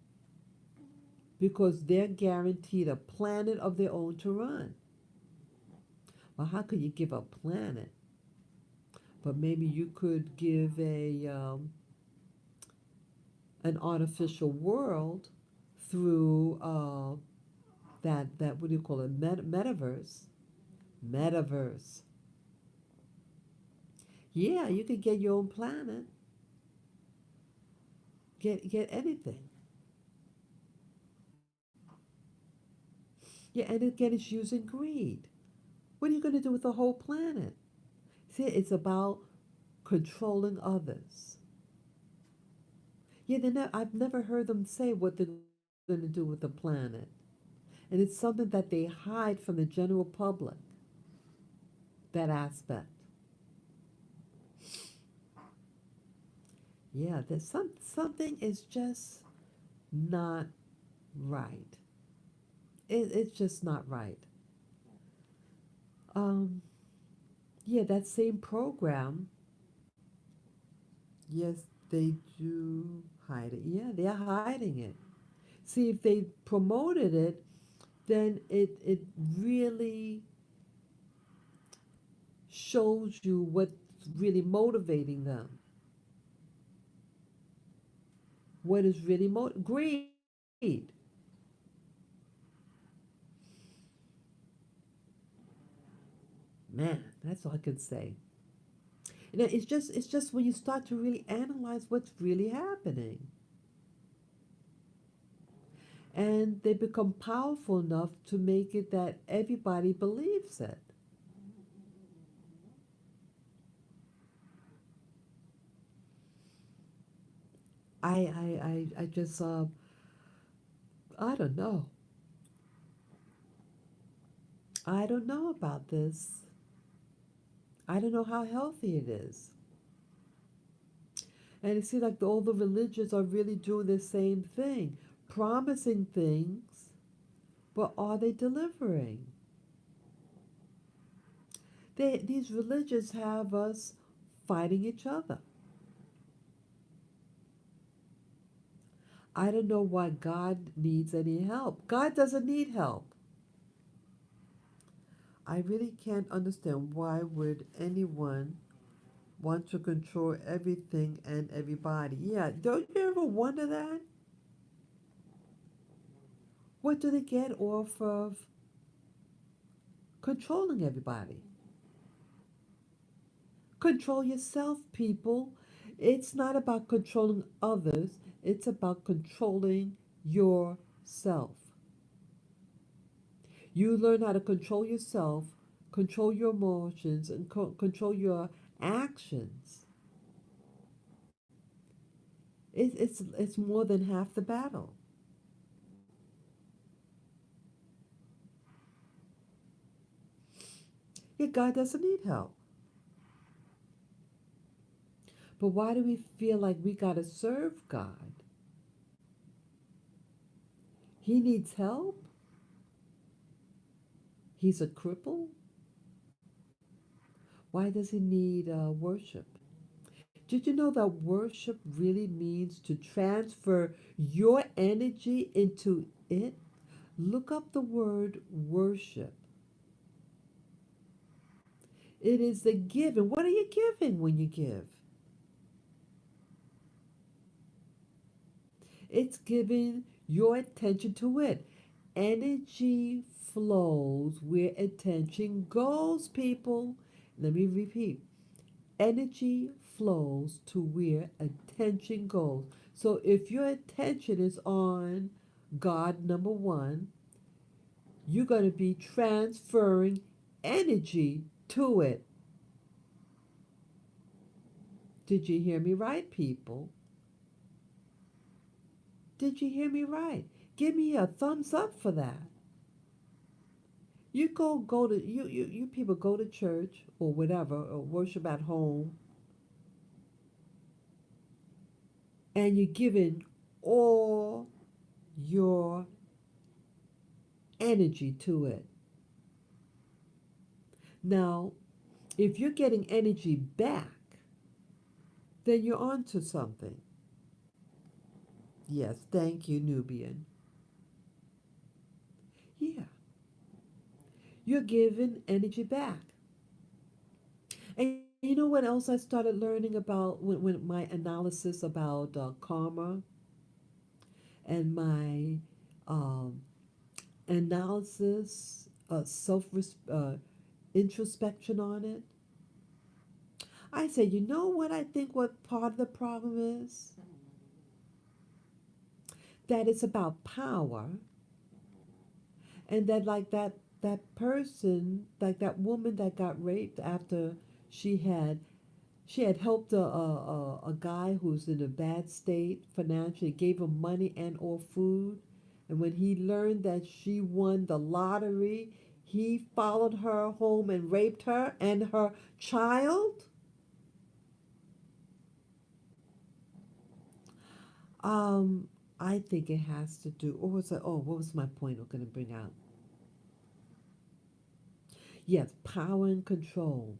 because they're guaranteed a planet of their own to run. Well, how could you give a planet? But maybe you could give a an artificial world through that what do you call it, metaverse? Metaverse. Yeah, you could get your own planet. Get anything. Yeah, and again, it's using greed. What are you going to do with the whole planet? See, it's about controlling others. Yeah, I've never heard them say what they're going to do with the planet. And it's something that they hide from the general public, that aspect. Yeah, something is just not right. It's just not right. Um, yeah, that same program, yes, they do hide it. Yeah, they're hiding it. See, if they promoted it, then it really shows you what's really motivating them. What is really greed. Man, that's all I can say. You know, it's just when you start to really analyze what's really happening, and they become powerful enough to make it that everybody believes it. I just I don't know. I don't know about this. I don't know how healthy it is. And it seems like all the religions are really doing the same thing, promising things, but are they delivering? These religions have us fighting each other. I don't know why God needs any help. God doesn't need help. I really can't understand why would anyone want to control everything and everybody. Yeah, don't you ever wonder that? What do they get off of controlling everybody? Control yourself, people. It's not about controlling others, it's about controlling yourself. You learn how to control yourself, control your emotions, and control your actions. It's more than half the battle. Yeah, God doesn't need help. But why do we feel like we got to serve God? He needs help? He's a cripple? Why does he need worship? Did you know that worship really means to transfer your energy into it? Look up the word worship. It is the giving. What are you giving when you give? It's giving your attention to it. Energy flows where attention goes, people. Let me repeat. Energy flows to where attention goes. So if your attention is on God, number one, you're going to be transferring energy to it. Did you hear me right, people? Did you hear me right? Give me a thumbs up for that. You go to you people go to church or whatever or worship at home and you're giving all your energy to it. Now, if you're getting energy back, then you're on to something. Yes, thank you, Nubian. Yeah, you're giving energy back. And you know what else I started learning about when my analysis about karma and my um, analysis, introspection on it? I said, you know what I think what part of the problem is? That it's about power and that like that person, like that woman that got raped after she had she had helped a guy who's in a bad state financially, gave him money and or food. And when he learned that she won the lottery, he followed her home and raped her and her child. Um, I think it has to do. Or was it? Oh, what was my point? I'm going to bring out. Yes, power and control.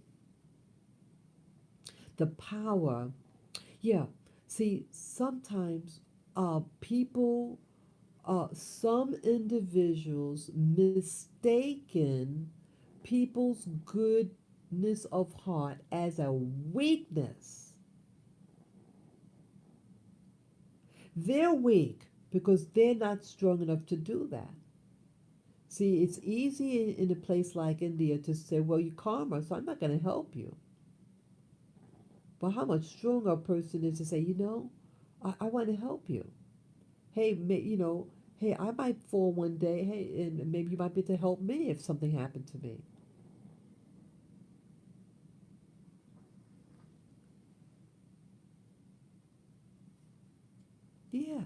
The power. Yeah. See, sometimes people some individuals mistaken people's goodness of heart as a weakness. They're weak because they're not strong enough to do that. See, it's easy in a place like India to say, well, you karma, so I'm not going to help you. But how much stronger a person is to say, I want to help you. Hey, hey, I might fall one day. Hey, and maybe you might be able to help me if something happened to me. Yeah.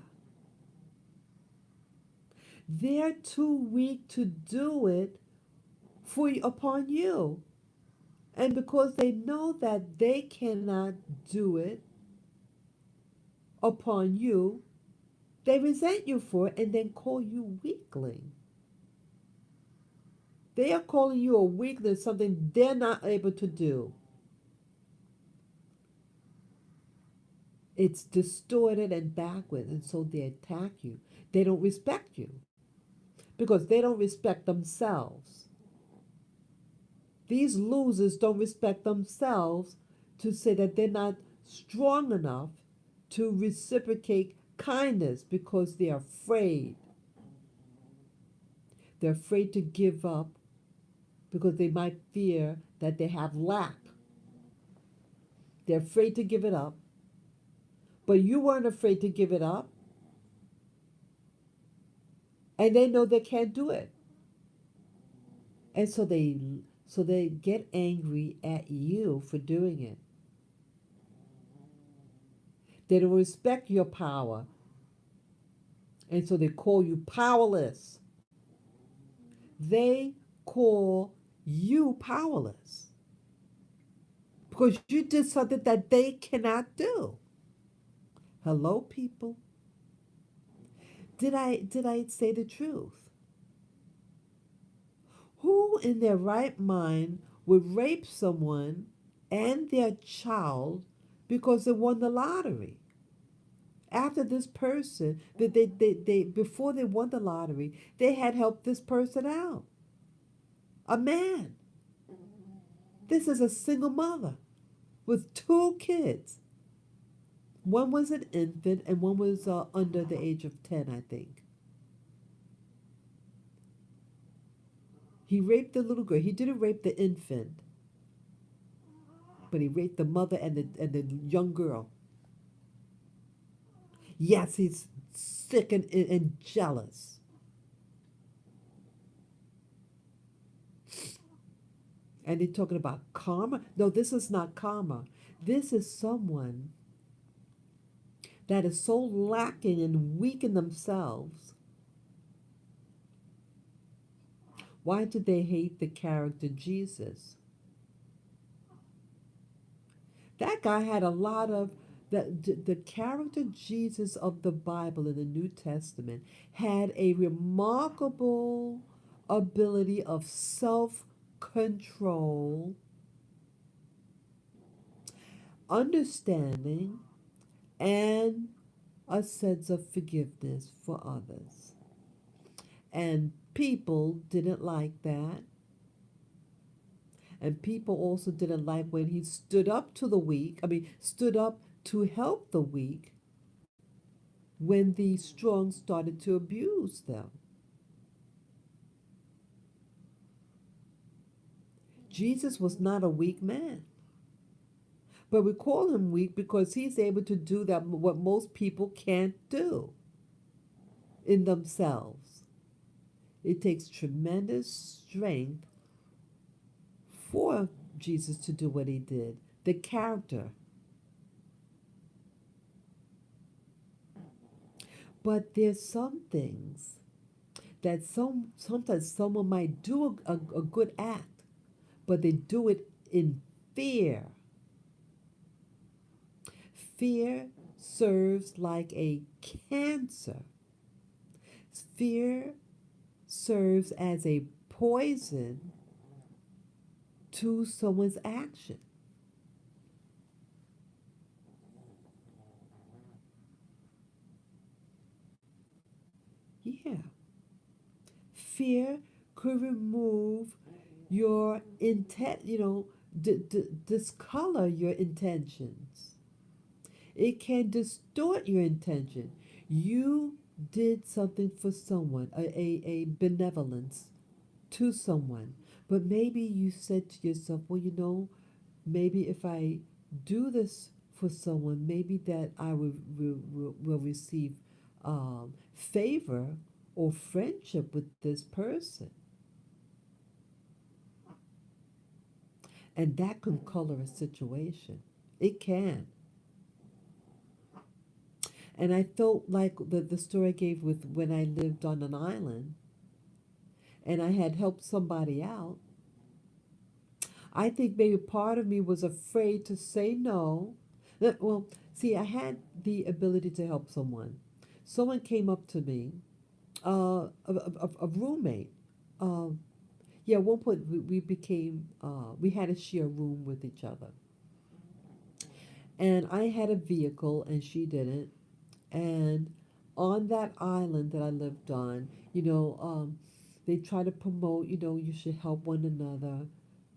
They're too weak to do it upon you. And because they know that they cannot do it upon you, they resent you for it and then call you weakling. They are calling you a weakling, something they're not able to do. It's distorted and backward, and so they attack you. They don't respect you because they don't respect themselves. These losers don't respect themselves to say that they're not strong enough to reciprocate kindness because they're afraid. They're afraid to give up because they might fear that they have lack. They're afraid to give it up. But you weren't afraid to give it up, and they know they can't do it. And so they get angry at you for doing it. They don't respect your power. And so they call you powerless. They call you powerless because you did something that they cannot do. Hello, people. Did I say the truth? Who in their right mind would rape someone and their child because they won the lottery? After this person, that they before they won the lottery, they had helped this person out. A man. This is a single mother with two kids. One was an infant and one was under the age of 10, I think. He raped the little girl. He didn't rape the infant, but he raped the mother and the young girl. Yes, he's sick and jealous. And they're talking about karma. No, this is not karma. This is someone that is so lacking and weak in themselves Why did they hate the character Jesus? That guy had a lot of the character Jesus of the Bible in the New Testament had a remarkable ability of self control, understanding, and a sense of forgiveness for others. And people didn't like that. And people also didn't like when he stood up to the weak, stood up to help the weak when the strong started to abuse them. Jesus was not a weak man. But we call him weak because he's able to do that what most people can't do in themselves. It takes tremendous strength for Jesus to do what he did. The character. But there's some things that sometimes someone might do a good act, but they do it in fear. Fear serves like a cancer. Fear serves as a poison to someone's action. Yeah. Fear could remove your intent, discolor your intentions. It can distort your intention. You did something for someone, a benevolence to someone, but maybe you said to yourself, well, maybe if I do this for someone, maybe that I will receive favor or friendship with this person. And that can color a situation. It can. And I felt like the story I gave with when I lived on an island and I had helped somebody out. I think maybe part of me was afraid to say no. Well, see, I had the ability to help someone. Someone came up to me, a roommate. Um, yeah, at one point we became, we had to share a room with each other. And I had a vehicle and she didn't. And on that island that I lived on, they try to promote, you should help one another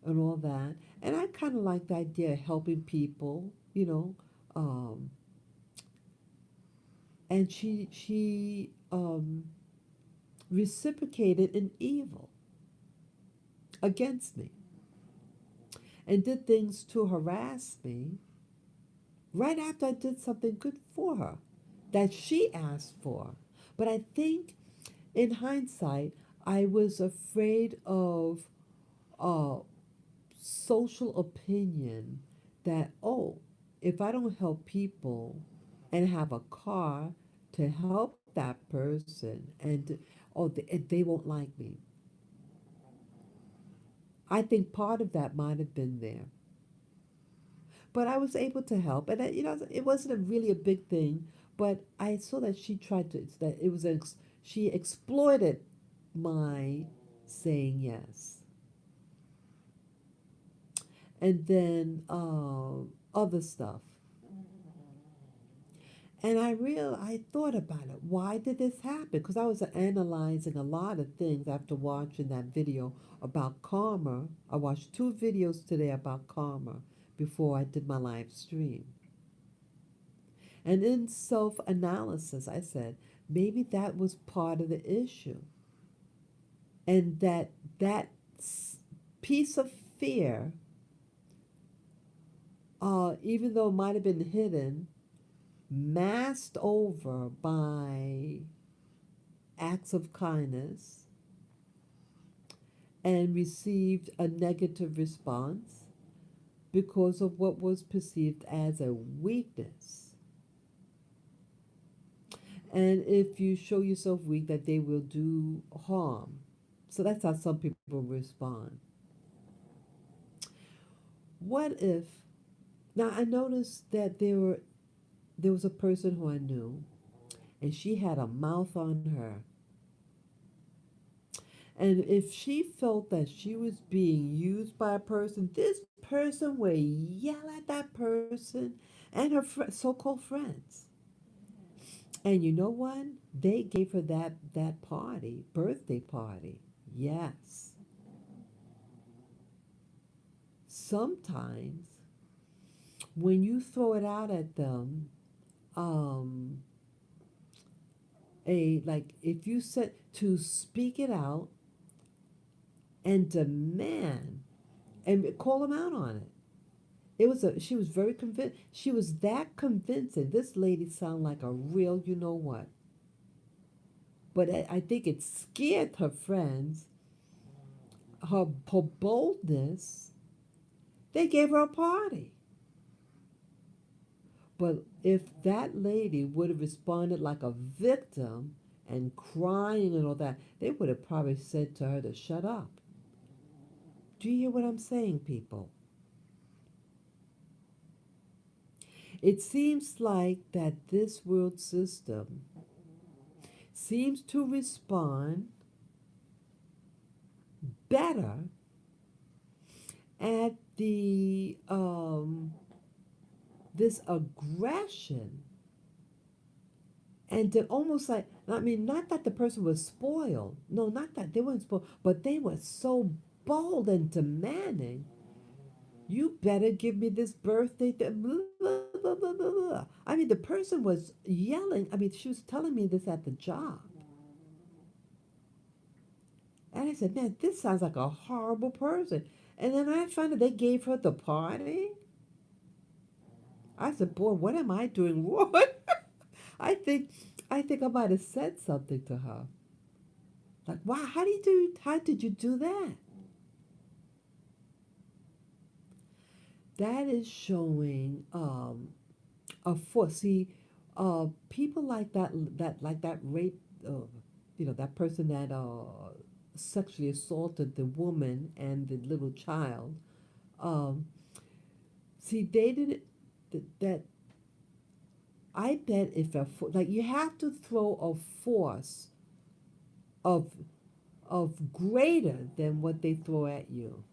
and all that. And I kind of like the idea of helping people, and she reciprocated in evil against me and did things to harass me right after I did something good for her that she asked for. But I think in hindsight, I was afraid of uh, social opinion that, oh, if I don't help people and have a car to help that person, and oh, they won't like me. I think part of that might have been there. But I was able to help, and it wasn't really a big thing. But I saw that she tried to that it was she exploited my saying yes, and then other stuff. And I thought about it. Why did this happen? Because I was analyzing a lot of things after watching that video about karma. I watched two videos today about karma before I did my live stream. And in self analysis, I said, maybe that was part of the issue. And that piece of fear, even though it might have been hidden, masked over by acts of kindness, and received a negative response because of what was perceived as a weakness. And if you show yourself weak, that they will do harm, So that's how some people respond. What if now I noticed that there was a person who I knew and she had a mouth on her. And if she felt that she was being used by a person, this person would yell at that person and her so-called friends. And you know what? They gave her that party, birthday party. Yes. Sometimes when you throw it out at them, um, a like if you said to speak it out and demand and call them out on it. It was a she was very convinced. She was that convincing. This lady sounded like a real you know what. But I think it scared her friends, her boldness. They gave her a party. But if that lady would have responded like a victim and crying and all that, they would have probably said to her to shut up. Do you hear what I'm saying, people? It seems like that this world system seems to respond better at the this aggression and then almost like I mean not that the person was spoiled, no, not that they weren't spoiled, but they were so bold and demanding. You better give me this birthday blah, blah, blah, blah, blah, blah. I mean the person was yelling. I mean she was telling me this at the job. And I said, man, this sounds like a horrible person. And then I found out they gave her the party. I said, boy, what am I doing wrong? I think I think I might have said something to her. Like, wow, how did you do that? That is showing a force. See, people like that rape, that person that sexually assaulted the woman and the little child. Um, see, they didn't that I bet if like you have to throw a force of greater than what they throw at you.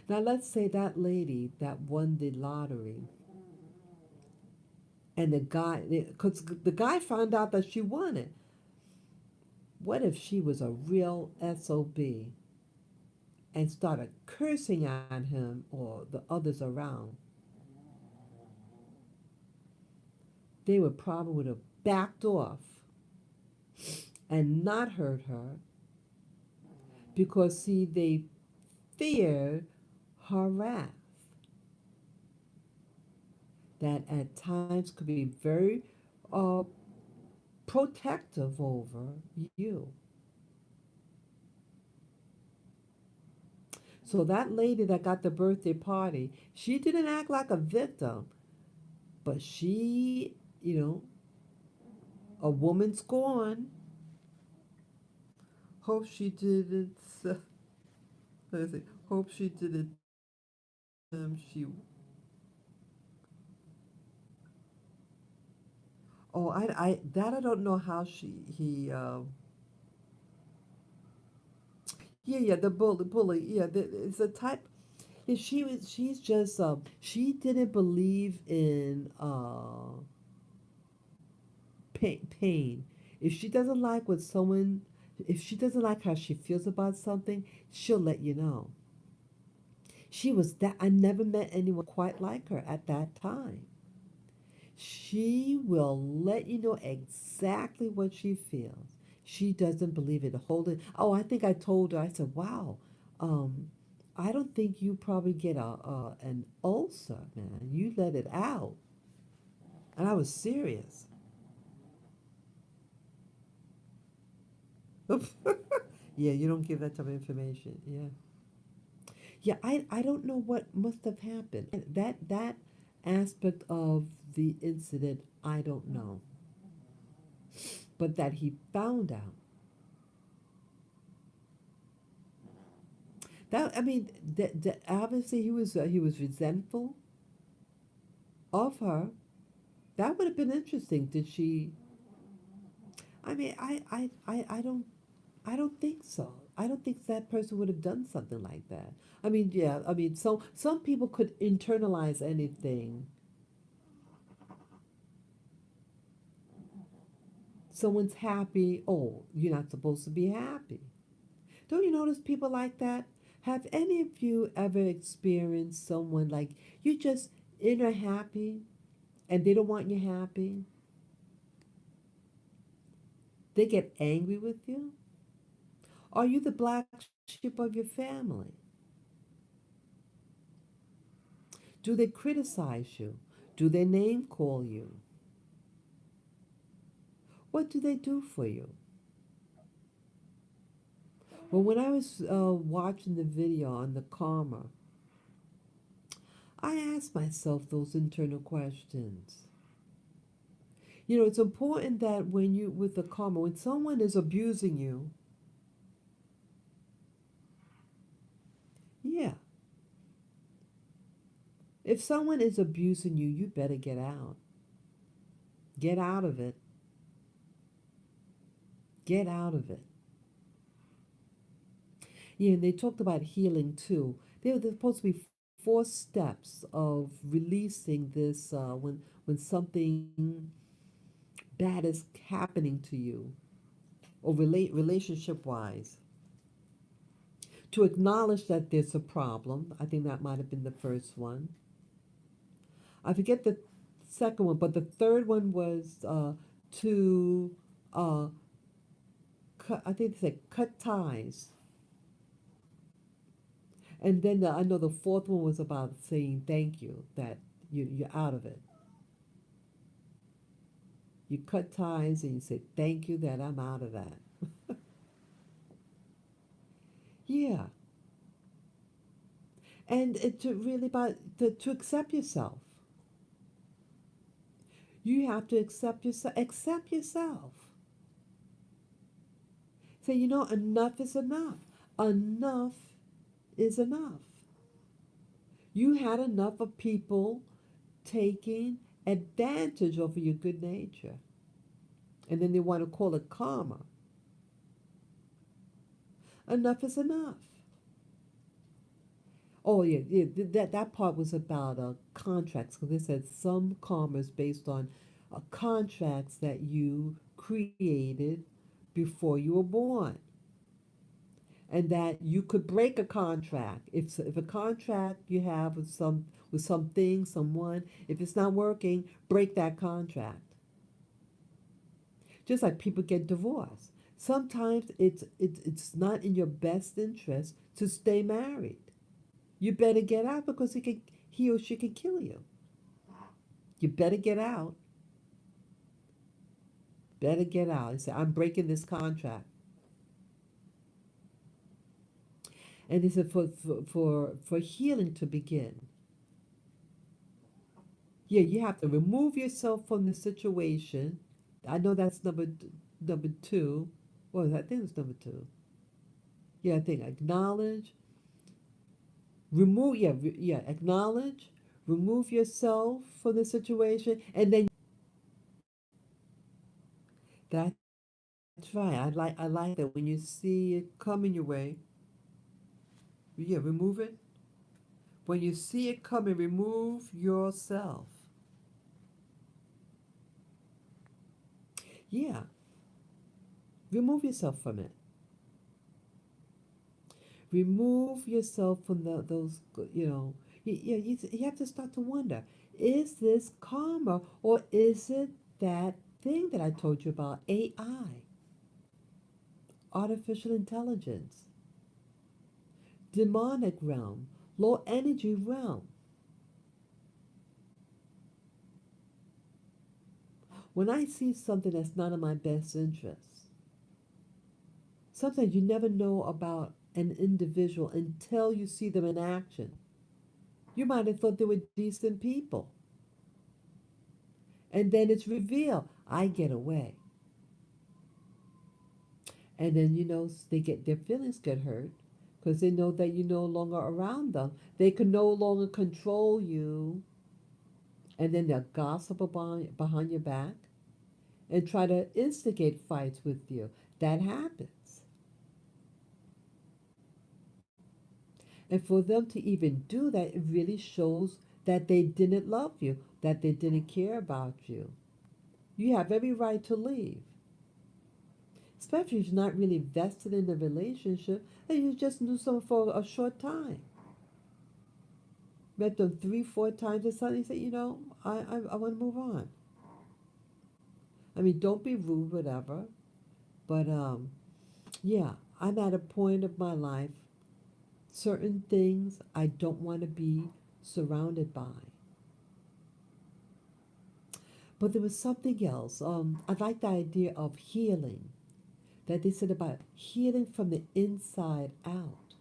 Now let's say that lady that won the lottery and the guy because the guy found out that she won it. What if she was a real SOB and started cursing at him or the others around? They would probably would have backed off and not hurt her because see they feared her wrath that at times could be very uh, protective over you. So that lady that got the birthday party, she didn't act like a victim, but she, a woman scorned. Hope she didn't. Let's see. Hope she didn't. She. Oh, I don't know how he. Yeah, the bully. Yeah, it's a type. Yeah, she's just she didn't believe in pain. If she doesn't like what someone, if she doesn't like how she feels about something, she'll let you know. She was that I never met anyone quite like her at that time. She will let you know exactly what she feels. She doesn't believe it. Hold it. Oh, I think I told her. I said, "Wow, um, I don't think you probably get a an ulcer, man. You let it out." And I was serious. Yeah, you don't give that type of information. Yeah, yeah. I don't know what must have happened. That aspect of the incident, I don't know. But that he found out. That I mean, obviously he was resentful of her. That would have been interesting. Did she? I mean, I don't think so. I don't think that person would have done something like that. I mean, yeah. I mean, so some people could internalize anything. Someone's happy. Oh, you're not supposed to be happy. Don't you notice people like that? Have any of you ever experienced someone like you just inner happy and they don't want you happy? They get angry with you? Are you the black sheep of your family? Do they criticize you? Do they name call you? What do they do for you? Well, when I was watching the video on the karma, I asked myself those internal questions. You know, it's important that when you, with the karma, when someone is abusing you, yeah, if someone is abusing you, you better get out. Get out of it. Get out of it. Yeah, and they talked about healing too. There's supposed to be four steps of releasing this when something bad is happening to you or relationship wise. To acknowledge that there's a problem. I think that might have been the first one. I forget the second one, but the third one was to uh, I think they said cut ties. And then I know the fourth one was about saying thank you, that you're out of it. You cut ties and you say thank you that I'm out of that. Yeah, and it to really about to accept yourself. You have to accept yourself. Accept yourself. Say, you know, enough is enough. Enough is enough. You had enough of people taking advantage of your good nature. And then they want to call it karma. Enough is enough. Oh yeah, yeah. That part was about contracts because they said some karma is based on contracts that you created before you were born, and that you could break a contract if a contract you have with something someone, if it's not working, break that contract. Just like people get divorced. Sometimes it's not in your best interest to stay married. You better get out because he or she can kill you. You better get out. Better get out. And say, I'm breaking this contract. And he said for healing to begin. Yeah, you have to remove yourself from the situation. I know that's number two. Well, I think it's number two. Yeah, I think acknowledge, remove. Yeah, yeah, acknowledge, remove yourself from the situation, and then that's right. I like that when you see it coming your way. Yeah, remove it. When you see it coming, remove yourself. Yeah, remove yourself from it. Remove yourself from those, you know, you have to start to wonder, is this karma or is it that thing that I told you about, AI, artificial intelligence, demonic realm, low energy realm? When I see something that's not in my best interest, sometimes you never know about an individual until you see them in action. You might have thought they were decent people. And then it's revealed, I get away. And then, you know, they get their feelings get hurt. because they know that you're no longer around them. They can no longer control you, and then they'll gossip behind your back and try to instigate fights with you. That happens. And for them to even do that, it really shows that they didn't love you, that they didn't care about you. You have every right to leave, especially if you're not really vested in the relationship and you just knew someone for a short time. Met them three, four times, and suddenly say, I want to move on. I mean, don't be rude, whatever. But yeah, I'm at a point of my life, certain things I don't want to be surrounded by. But there was something else. I like the idea of healing, that they said about healing from the inside out.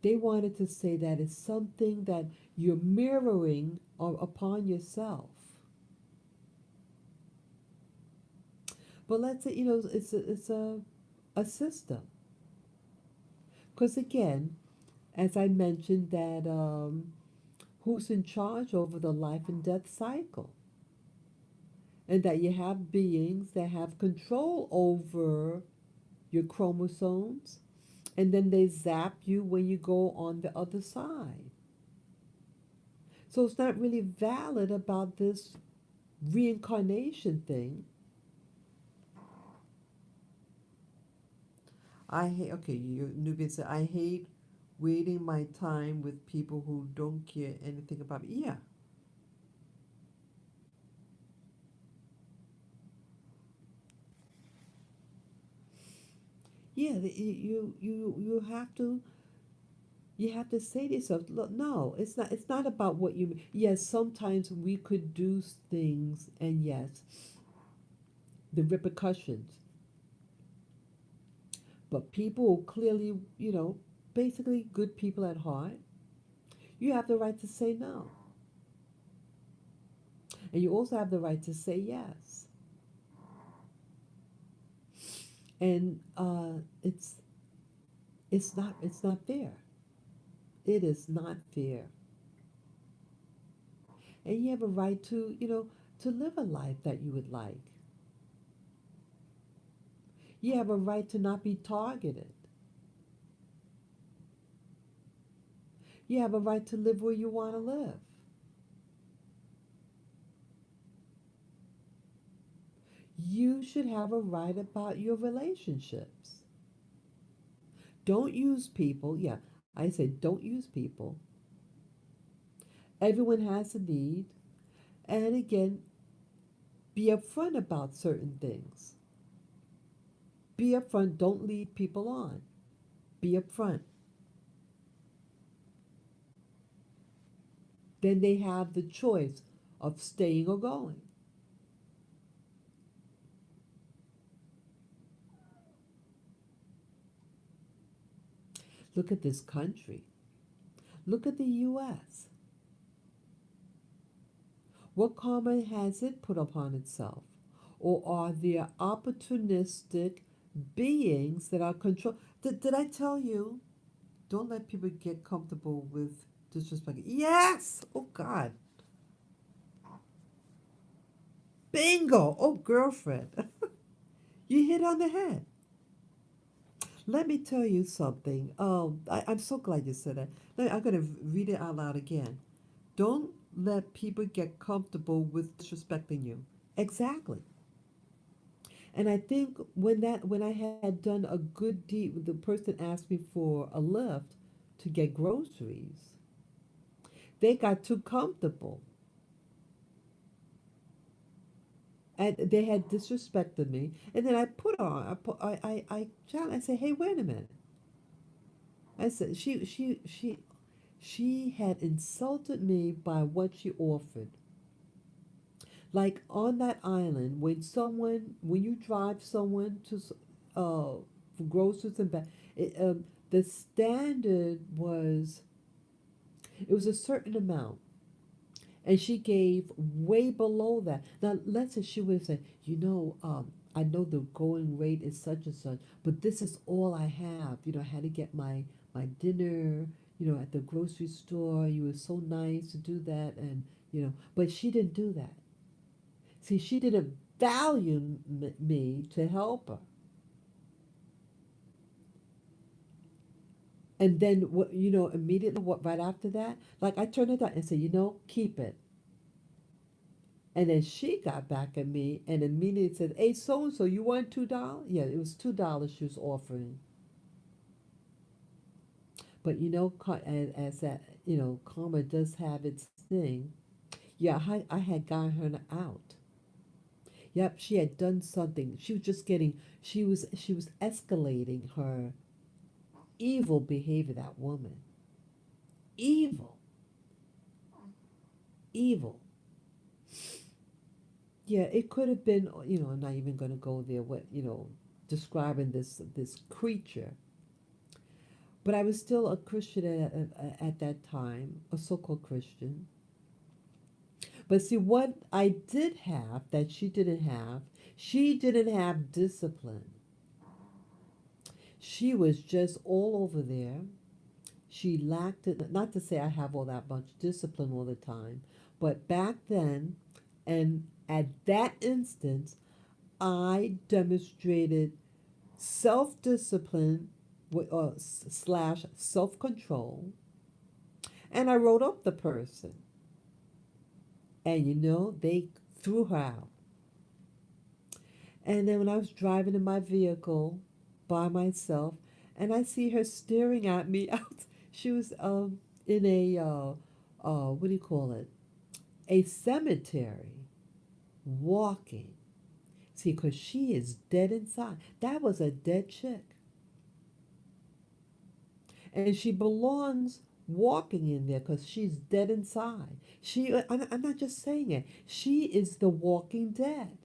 They wanted to say that it's something that you're mirroring upon yourself. But let's say, it's a system. Because again, as I mentioned, that who's in charge over the life and death cycle? And that you have beings that have control over your chromosomes, and then they zap you when you go on the other side. So it's not really valid about this reincarnation thing. I hate, okay, you Nubian said, I hate waiting my time with people who don't care anything about me. Yeah. Yeah, you have to say to yourself, look, no, it's not about what you, yes, sometimes we could do things, and yes, the repercussions, but people who clearly, basically good people at heart, you have the right to say no, and you also have the right to say yes. And it's not fair. It is not fair. And you have a right to, to live a life that you would like. You have a right to not be targeted. You have a right to live where you want to live. You should have a right about your relationships. Don't use people. Yeah, I say don't use people. Everyone has a need. And again, be upfront about certain things. Be upfront. Don't lead people on. Be upfront. Then they have the choice of staying or going. Look at this country. Look at the US. What karma has it put upon itself? Or are there opportunistic beings that are control? Did I tell you? Don't let people get comfortable with disrespect. Yes! Oh, God. Bingo! Oh, girlfriend. You hit on the head. Let me tell you something. I'm so glad you said that. I'm going to read it out loud again. Don't let people get comfortable with disrespecting you. Exactly. And I think when I had done a good deed, the person asked me for a lift to get groceries. They got too comfortable, and they had disrespected me. And then I put on, I said, hey, wait a minute. I said she had insulted me by what she offered. Like on that island, when you drive someone to for groceries and back, the standard was, it was a certain amount, and she gave way below that. Now let's say she would have said, I know the going rate is such and such, but this is all I have. I had to get my dinner, at the grocery store. You were so nice to do that, and but she didn't do that. See, she didn't value me to help her. And then what? Immediately, what? Right after that, like I turned it down and said, keep it. And then she got back at me and immediately said, "Hey, so and so, you want $2?" Yeah, it was $2 she was offering. But as that, karma does have its thing. Yeah, I had gotten her out. Yep, she had done something. She was escalating her evil behavior. That woman, evil, evil. Yeah, it could have been. I'm not even going to go there. What describing this creature. But I was still a Christian at that time, a so-called Christian. But see, what I did have that she didn't have discipline. She was just all over there. She lacked it. Not to say I have all that much discipline all the time, but back then, and at that instance, I demonstrated self-discipline slash self-control, and I wrote up the person. And they threw her out. And then when I was driving in my vehicle by myself, and I see her staring at me out, she was in a what do you call it? A cemetery, walking. See, because she is dead inside. That was a dead chick, and she belongs walking in there because she's dead inside. I'm not just saying it. She is the walking dead.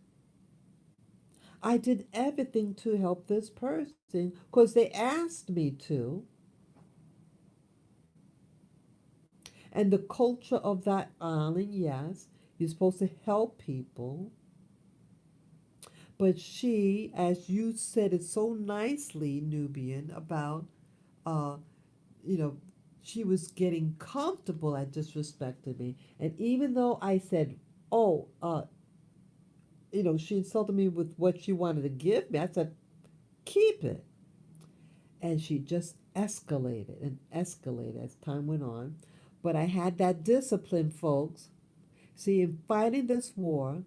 I did everything to help this person because they asked me to. And the culture of that island, yes, you're supposed to help people. But she, as you said it so nicely, Nubian, about, uh, you know, she was getting comfortable at disrespecting me. And even though I said, oh, she insulted me with what she wanted to give me, I said, keep it. And she just escalated and escalated as time went on. But I had that discipline, folks. See, in fighting this war,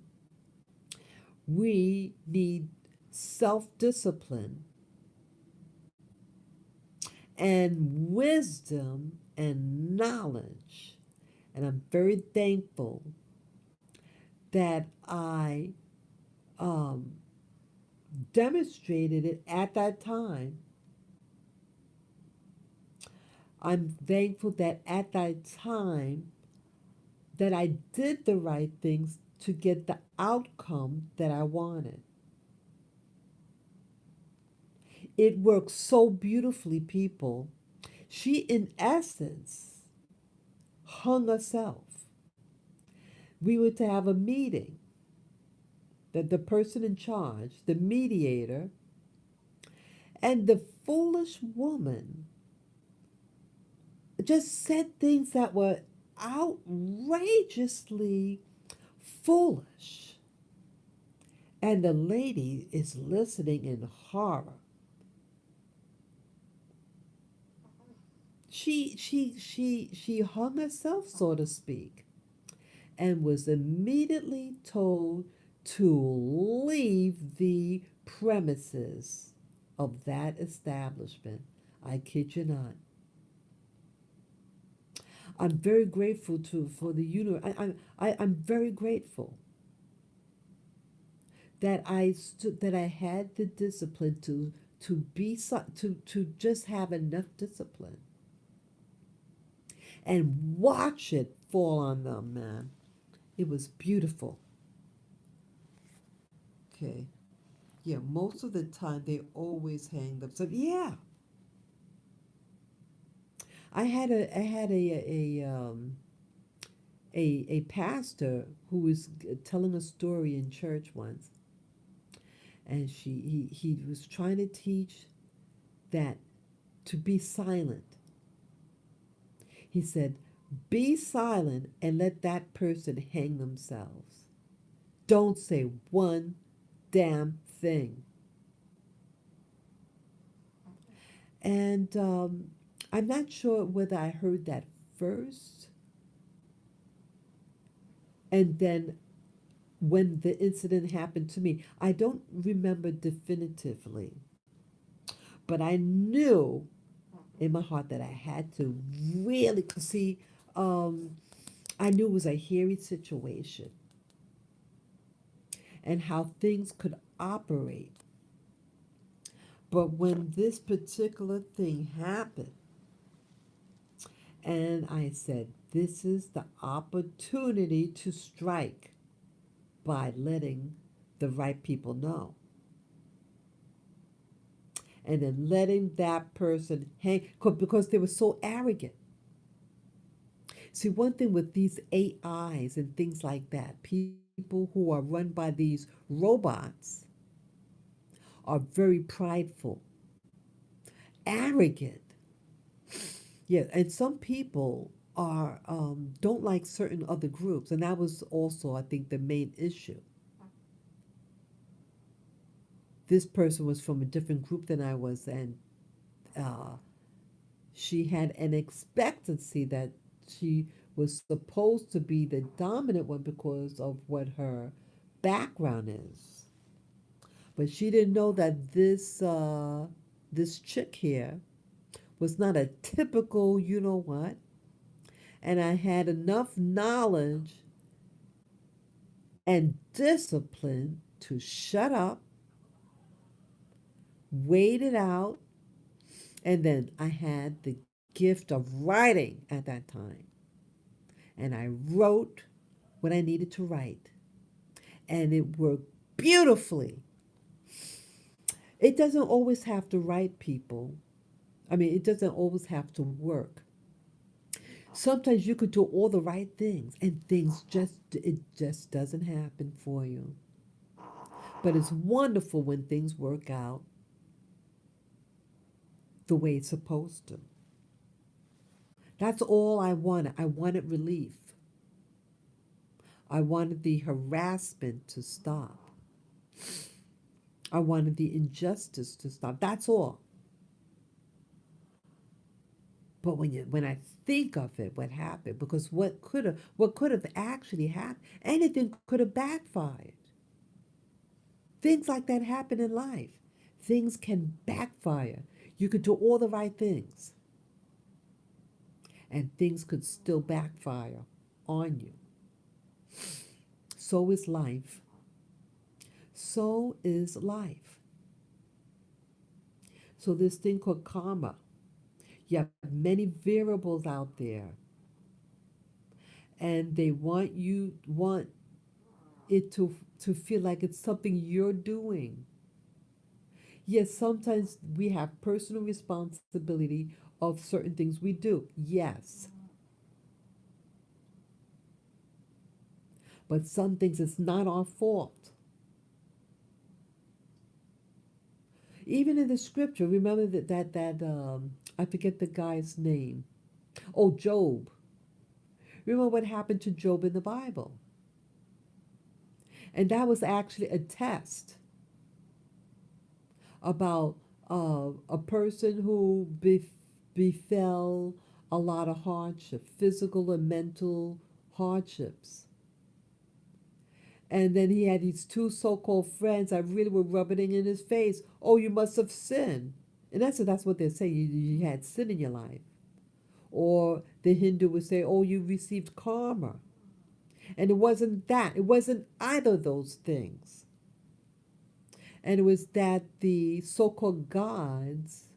we need self discipline and wisdom and knowledge. And I'm very thankful that I um, demonstrated it at that time. I'm thankful that at that time that I did the right things to get the outcome that I wanted. It worked so beautifully, people. She, in essence, hung herself. We were to have a meeting that the person in charge, the mediator, and the foolish woman just said things that were outrageously foolish. And the lady is listening in horror. She hung herself, so to speak, and was immediately told to leave the premises of that establishment. I kid you not. I'm very grateful to for the universe. I'm very grateful that I had the discipline to just have enough discipline and watch it fall on them, man. It was beautiful. Okay. Yeah, most of the time they always hang themselves. Yeah. I had a pastor who was telling a story in church once. and he was trying to teach that to be silent. He said, be silent and let that person hang themselves. Don't say one damn thing. And I'm not sure whether I heard that first, and then when the incident happened to me, I don't remember definitively, but I knew in my heart that I had to really, 'cause see, um, I knew it was a hairy situation and how things could operate. But when this particular thing happened, and I said, this is the opportunity to strike by letting the right people know. And then letting that person hang, because they were so arrogant. See, one thing with these AIs and things like that, people who are run by these robots are very prideful, arrogant. Yeah, and some people are don't like certain other groups, and that was also, I think, the main issue. This person was from a different group than I was, and uh, she had an expectancy that she was supposed to be the dominant one because of what her background is. But she didn't know that this chick here was not a typical, you know what? And I had enough knowledge and discipline to shut up, wait it out, and then I had the gift of writing at that time. And I wrote what I needed to write, and it worked beautifully. It doesn't always have to write, people. I mean, it doesn't always have to work. Sometimes you could do all the right things and it just doesn't happen for you. But it's wonderful when things work out the way it's supposed to. That's all I wanted. I wanted relief. I wanted the harassment to stop. I wanted the injustice to stop. That's all. But when I think of it, what happened? Because what could have actually happened? Anything could have backfired. Things like that happen in life. Things can backfire. You could do all the right things, and things could still backfire on you. So is life. So is life. So this thing called karma. You have many variables out there, and they want it to feel like it's something you're doing. Yes, sometimes we have personal responsibility of certain things we do. Yes. But some things it's not our fault. Even in the scripture, remember that I forget the guy's name. Oh, Job. Remember what happened to Job in the Bible? And that was actually a test about a person who befell a lot of hardship, physical and mental hardships. And then he had these two so-called friends that really were rubbing it in his face. Oh, you must have sinned. And that's what they're saying. You had sin in your life. Or the Hindu would say, oh, you received karma. And it wasn't that. It wasn't either of those things. And it was that the so-called gods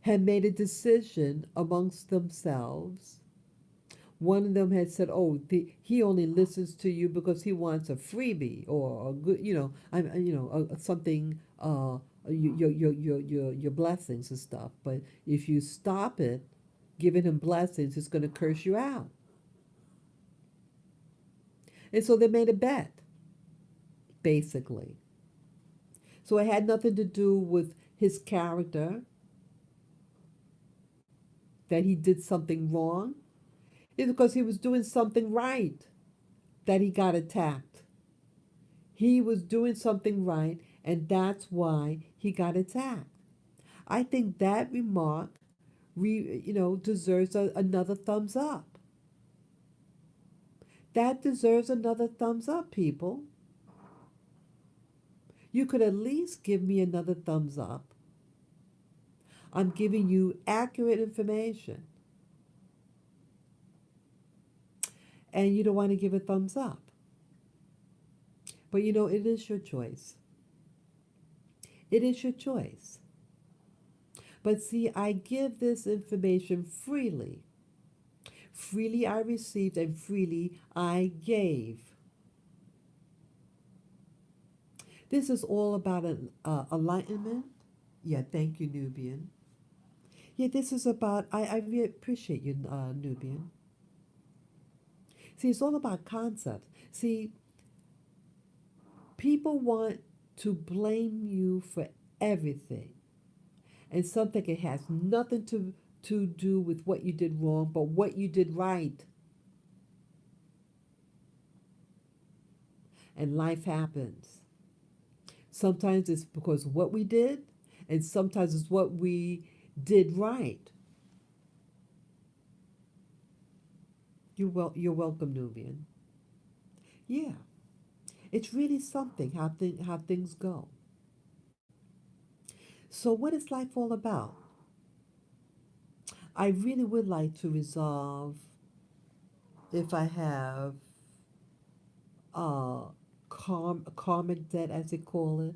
had made a decision amongst themselves. One of them had said, "Oh, he only listens to you because he wants a freebie or a good, something, your blessings and stuff. But if you stop it, giving him blessings, it's going to curse you out." And so they made a bet. basically. So it had nothing to do with his character, that he did something wrong. It's because he was doing something right that he got attacked. He was doing something right, and that's why he got attacked. I think that remark, deserves another thumbs up. That deserves another thumbs up, people. You could at least give me another thumbs up. I'm giving you accurate information, and you don't want to give a thumbs up. But it is your choice. It is your choice. But see, I give this information freely. Freely I received and freely I gave. This is all about an enlightenment. Yeah, thank you, Nubian. Yeah, this is about, I really appreciate you, Nubian. See, it's all about concepts. See, people want to blame you for everything and something that has nothing to do with what you did wrong, but what you did right. And life happens. Sometimes it's because of what we did, and sometimes it's what we did right. You're welcome, Nubian. Yeah, it's really something how things go. So, what is life all about? I really would like to resolve if I have uh, karmic debt, as they call it.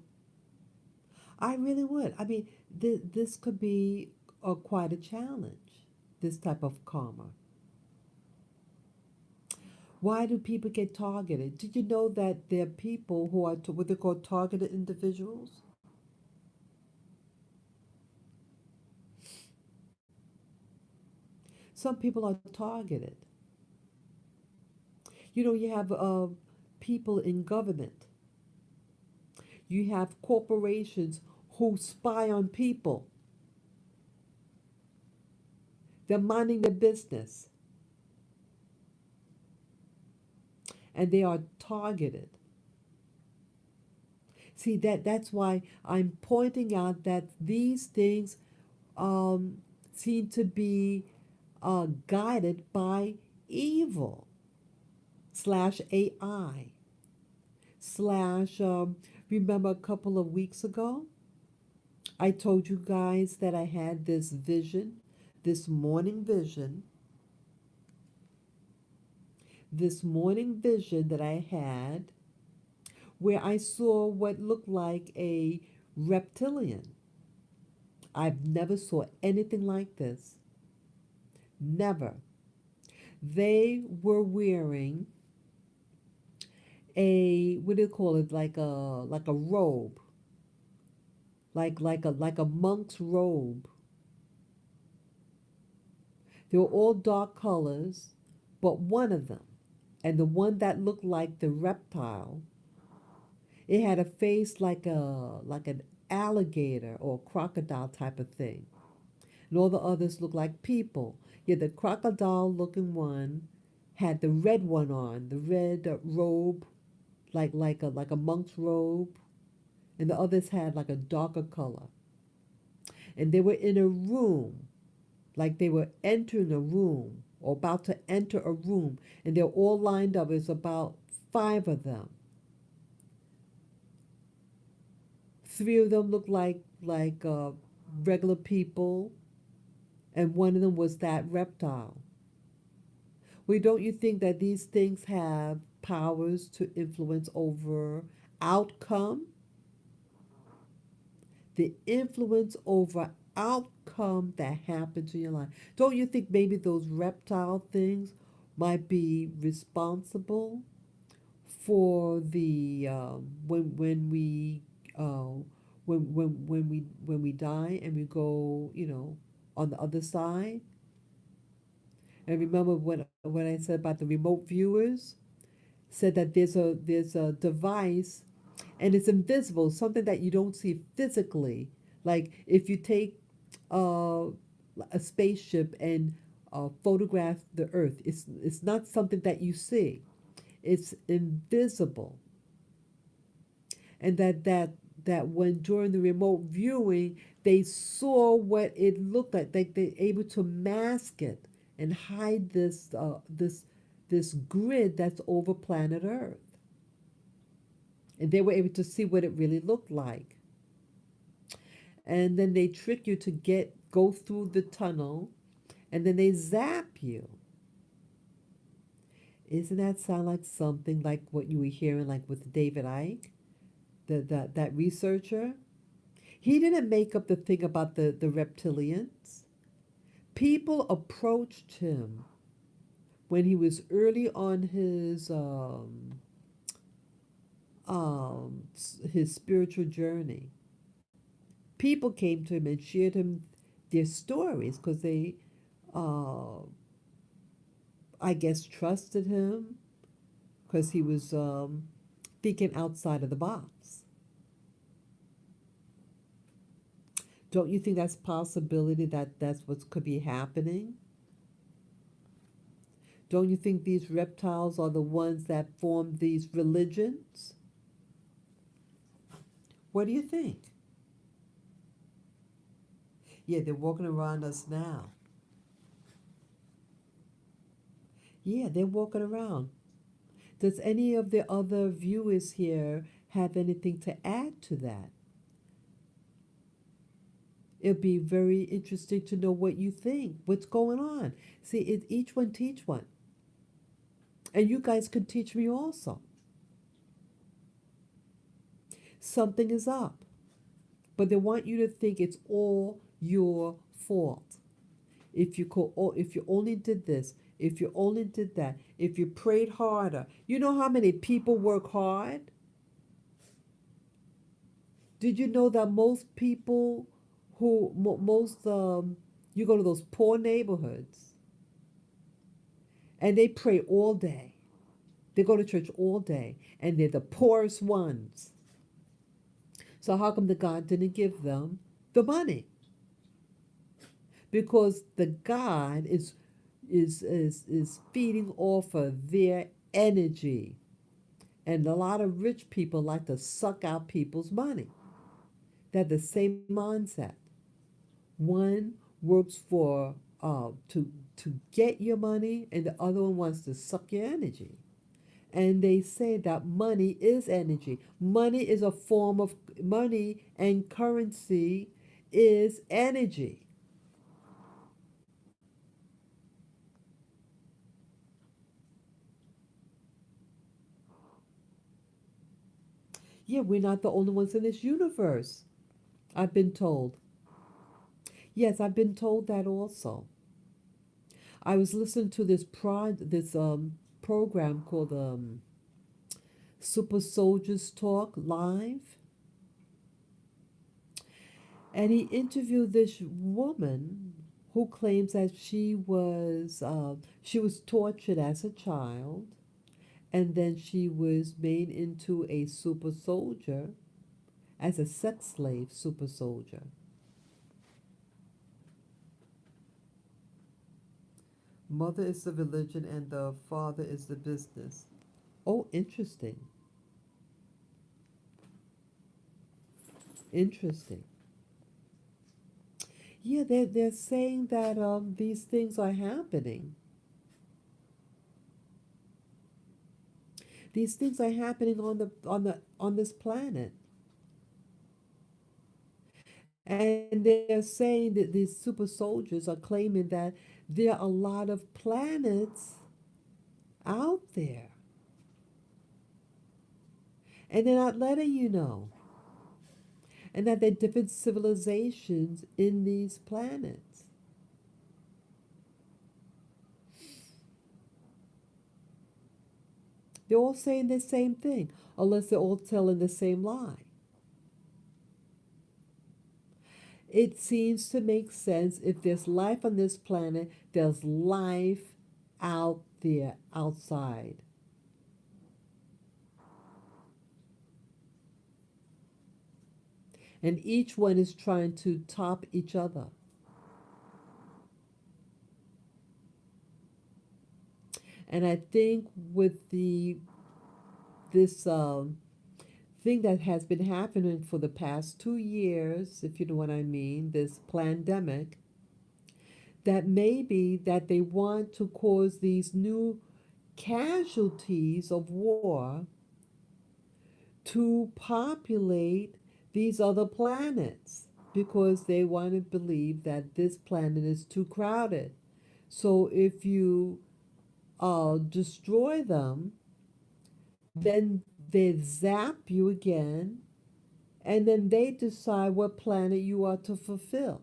I really would. I mean, this could be quite a challenge, this type of karma. Why do people get targeted? Did you know that there are people who are what they call targeted individuals? Some people are targeted. You have people in government. You have corporations who spy on people. They're minding their business and they are targeted. See that's why I'm pointing out that these things um, seem to be guided by evil slash AI slash. Remember a couple of weeks ago, I told you guys that I had this vision, this morning vision, this morning vision that I had where I saw what looked like a reptilian. I've never saw anything like this. Never. They were wearing a what do you call it? Like a robe, like a monk's robe. They were all dark colors, but one of them, and the one that looked like the reptile, it had a face like an alligator or crocodile type of thing. And all the others looked like people. Yeah, the crocodile looking one had the red one on, the red robe, like a monk's robe, and the others had like a darker color. And they were in a room, like they were entering a room or about to enter a room, and they're all lined up. It's about five of them. Three of them looked like regular people, and one of them was that reptile. Well, don't you think that these things have powers to influence over outcome? The influence over outcome that happens in your life. Don't you think maybe those reptile things might be responsible for the uh, when we die and we go on the other side? And remember when I said about the remote viewers, said that there's a device and it's invisible, something that you don't see physically. Like if you take uh, a spaceship and photograph the Earth, it's not something that you see. It's invisible, and that when during the remote viewing they saw what it looked like, they're able to mask it and hide this grid that's over planet Earth, and they were able to see what it really looked like. And then they trick you to go through the tunnel, and then they zap you. Isn't that sound like something like what you were hearing, like with David Icke, that researcher? He didn't make up the thing about the reptilians. People approached him when he was early on his spiritual journey. People came to him and shared him their stories because they, uh, I guess, trusted him because he was thinking outside of the box. Don't you think that's a possibility that that's what could be happening? Don't you think these reptiles are the ones that form these religions? What do you think? Yeah, they're walking around us now. Yeah, they're walking around. Does any of the other viewers here have anything to add to that? It'll be very interesting to know what you think. What's going on? See, each one teach one. And you guys could teach me also. Something is up. But they want you to think it's all your fault. If you only did this, if you only did that, if you prayed harder. You know how many people work hard? Did you know that most people most you go to those poor neighborhoods and they pray all day. They go to church all day and they're the poorest ones. So how come the God didn't give them the money? Because the God is feeding off of their energy. And a lot of rich people like to suck out people's money. They're the same mindset. One works for to get your money, and the other one wants to suck your energy. And they say that money is energy. Money is a form of money, and currency is energy. Yeah, we're not the only ones in this universe. I've been told. Yes, I've been told that also. I was listening to this program called Super Soldiers Talk Live, and he interviewed this woman who claims that she was tortured as a child, and then she was made into a super soldier as a sex slave super soldier. Mother is the religion and the father is the business. Oh, interesting. Interesting. Yeah, they're saying that these things are happening. These things are happening on this planet. And they're saying that these super soldiers are claiming that there are a lot of planets out there. And they're not letting you know. And that there are different civilizations in these planets. They're all saying the same thing, unless they're all telling the same lie. It seems to make sense if there's life on this planet, there's life out there, outside. and each one is trying to top each other. And I think with the this thing that has been happening for the past 2 years, if you know what I mean, this pandemic, that maybe that they want to cause these new casualties of war to populate these other planets because they want to believe that this planet is too crowded. So if you destroy them, then they zap you again, and then they decide what planet you are to fulfill.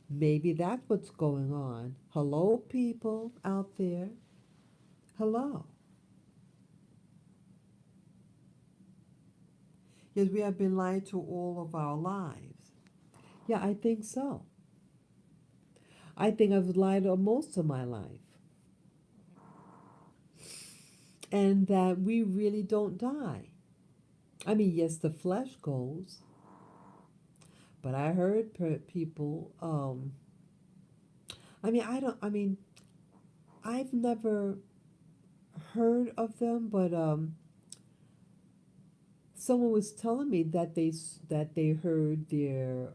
Maybe that's what's going on. Hello, people out there. Hello. Yes, we have been lied to all of our lives. Yeah, I think so. I think I've lied most of my life. And that we really don't die. I mean, yes, the flesh goes, but I heard people, I mean, I've never heard of them, but someone was telling me that they heard their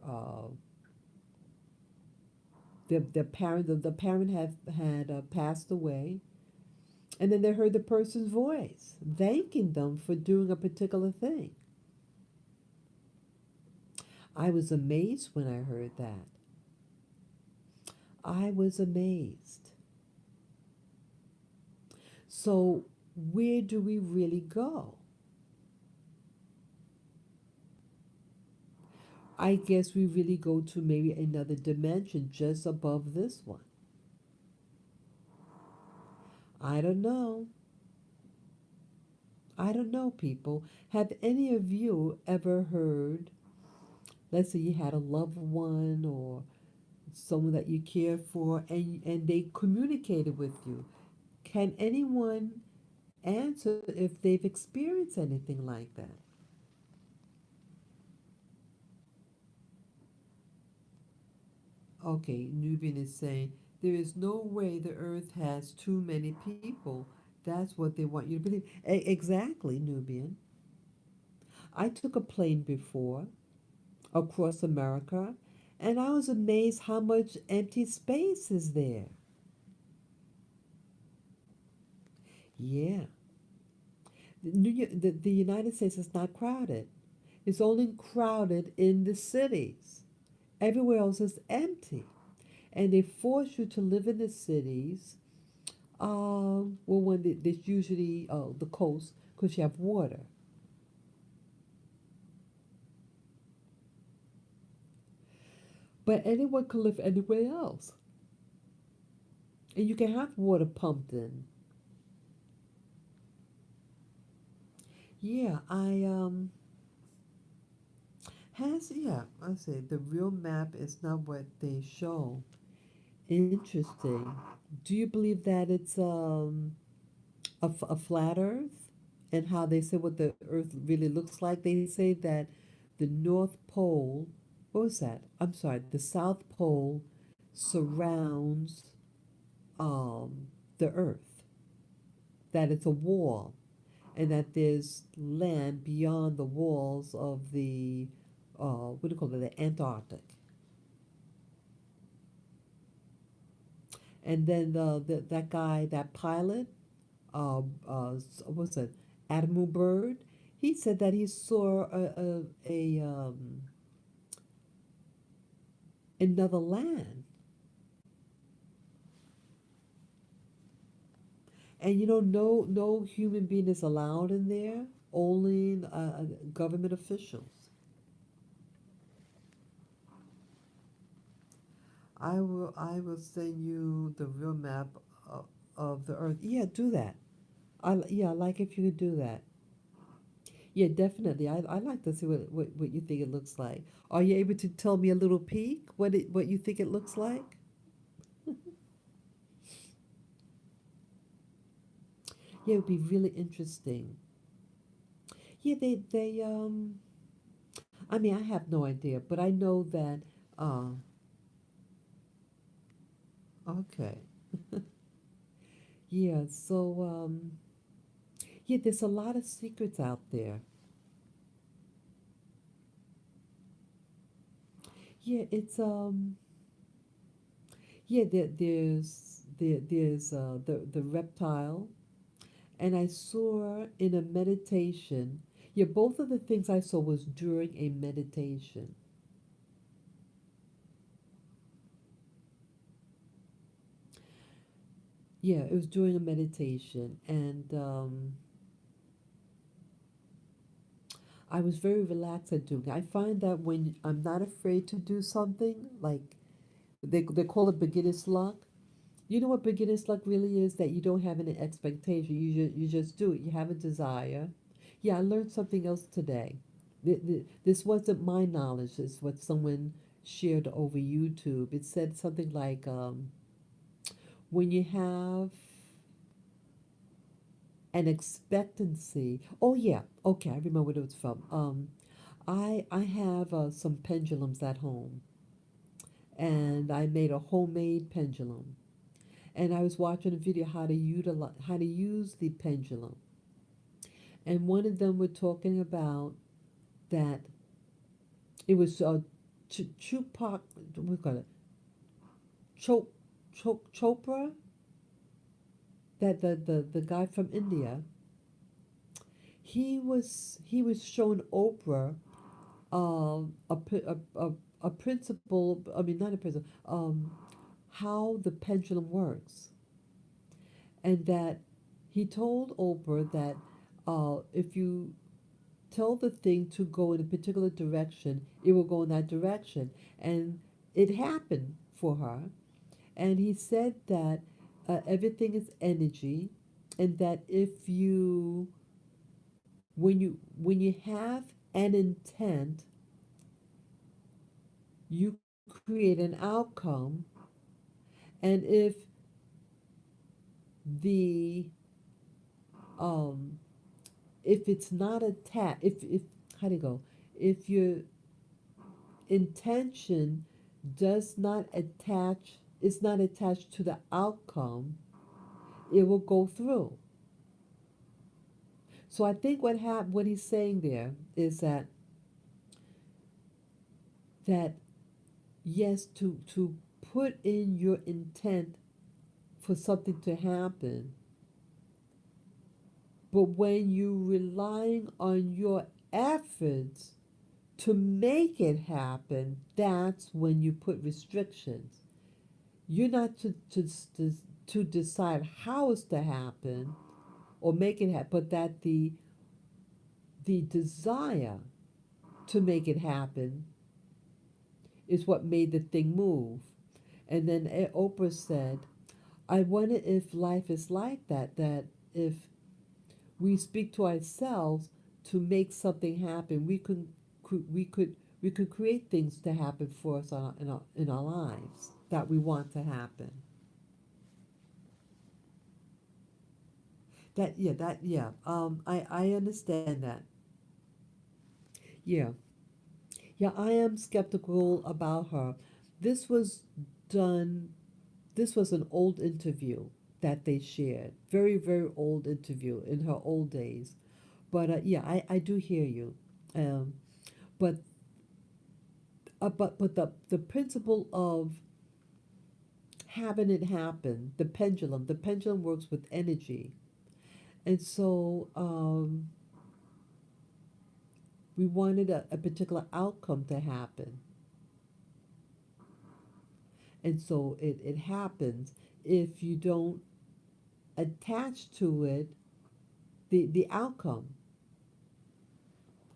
parent the parent had passed away, and then they heard the person's voice thanking them for doing a particular thing. I was amazed when I heard that. I was amazed. So where do we really go? I guess we really go to maybe another dimension just above this one. I don't know. I don't know, people. Have any of you ever heard, let's say you had a loved one or someone that you care for, and they communicated with you? Can anyone answer if they've experienced anything like that? Okay, Nubian is saying there is no way the earth has too many people. That's what they want you to believe. Exactly, Nubian. I took a plane before across America, and I was amazed how much empty space is there. Yeah. The United States is not crowded. It's only crowded in the cities. Everywhere else is empty. And they force you to live in the cities. Well, when there's usually the coast because you have water. But anyone can live anywhere else. And you can have water pumped in. Yeah, I say the real map is not what they show. Interesting. Do you believe that it's a flat Earth, and how they say what the Earth really looks like? They say that the North Pole, what was that? I'm sorry, the South Pole surrounds um, the Earth. That it's a wall, and that there's land beyond the walls of the what do you call it, the Antarctic. And then that guy, that pilot, what's it, Admiral Byrd, he said that he saw another land. And no human being is allowed in there, only government officials. I will send you the real map of the Earth. Yeah, do that. I like if you could do that. Yeah, definitely. I like to see what you think it looks like. Are you able to tell me a little peek what you think it looks like? Yeah, it would be really interesting. Yeah, they I mean, I have no idea, but I know that, uh, okay. Yeah, so, yeah, there's a lot of secrets out there. Yeah, it's, yeah, there's the reptile, and I saw in a meditation. Yeah, both of the things I saw was during a meditation. Yeah, it was during a meditation, and I was very relaxed at doing it. I find that when I'm not afraid to do something, like they call it beginner's luck. You know what beginner's luck really is? That you don't have any expectation. You just do it. You have a desire. Yeah, I learned something else today. This wasn't my knowledge. It's what someone shared over YouTube. It said something like, when you have an expectancy. Oh yeah, okay, I remember what it was from. I have some pendulums at home, and I made a homemade pendulum. And I was watching a video how to use the pendulum, and one of them were talking about that it was Chupak, what we call it, Chop Chopra, that the guy from India. He was showing Oprah, a principle. I mean, not a principle. How the pendulum works, and that he told Oprah that, if you tell the thing to go in a particular direction, it will go in that direction, and it happened for her. And he said that, everything is energy, and that if you when you have an intent, you create an outcome, and the um if it's not attached, if how do you go, if your intention does not attach is not attached to the outcome, it will go through. So I think what he's saying there is that yes, to put in your intent for something to happen, but when you're relying on your efforts to make it happen, that's when you put restrictions. You're not to decide how it's to happen or make it happen, but that the desire to make it happen is what made the thing move. And then Oprah said, I wonder if life is like that, that if we speak to ourselves to make something happen, we could we could create things to happen for us in our lives that we want to happen. I understand that. Yeah. Yeah, I am skeptical about her. This was done, this was an old interview that they shared. Very, very old interview in her old days. But yeah, I do hear you. Um, but but the principle of having it happen, the pendulum works with energy. And so, we wanted a particular outcome to happen. And so it happens. If you don't attach to it the outcome.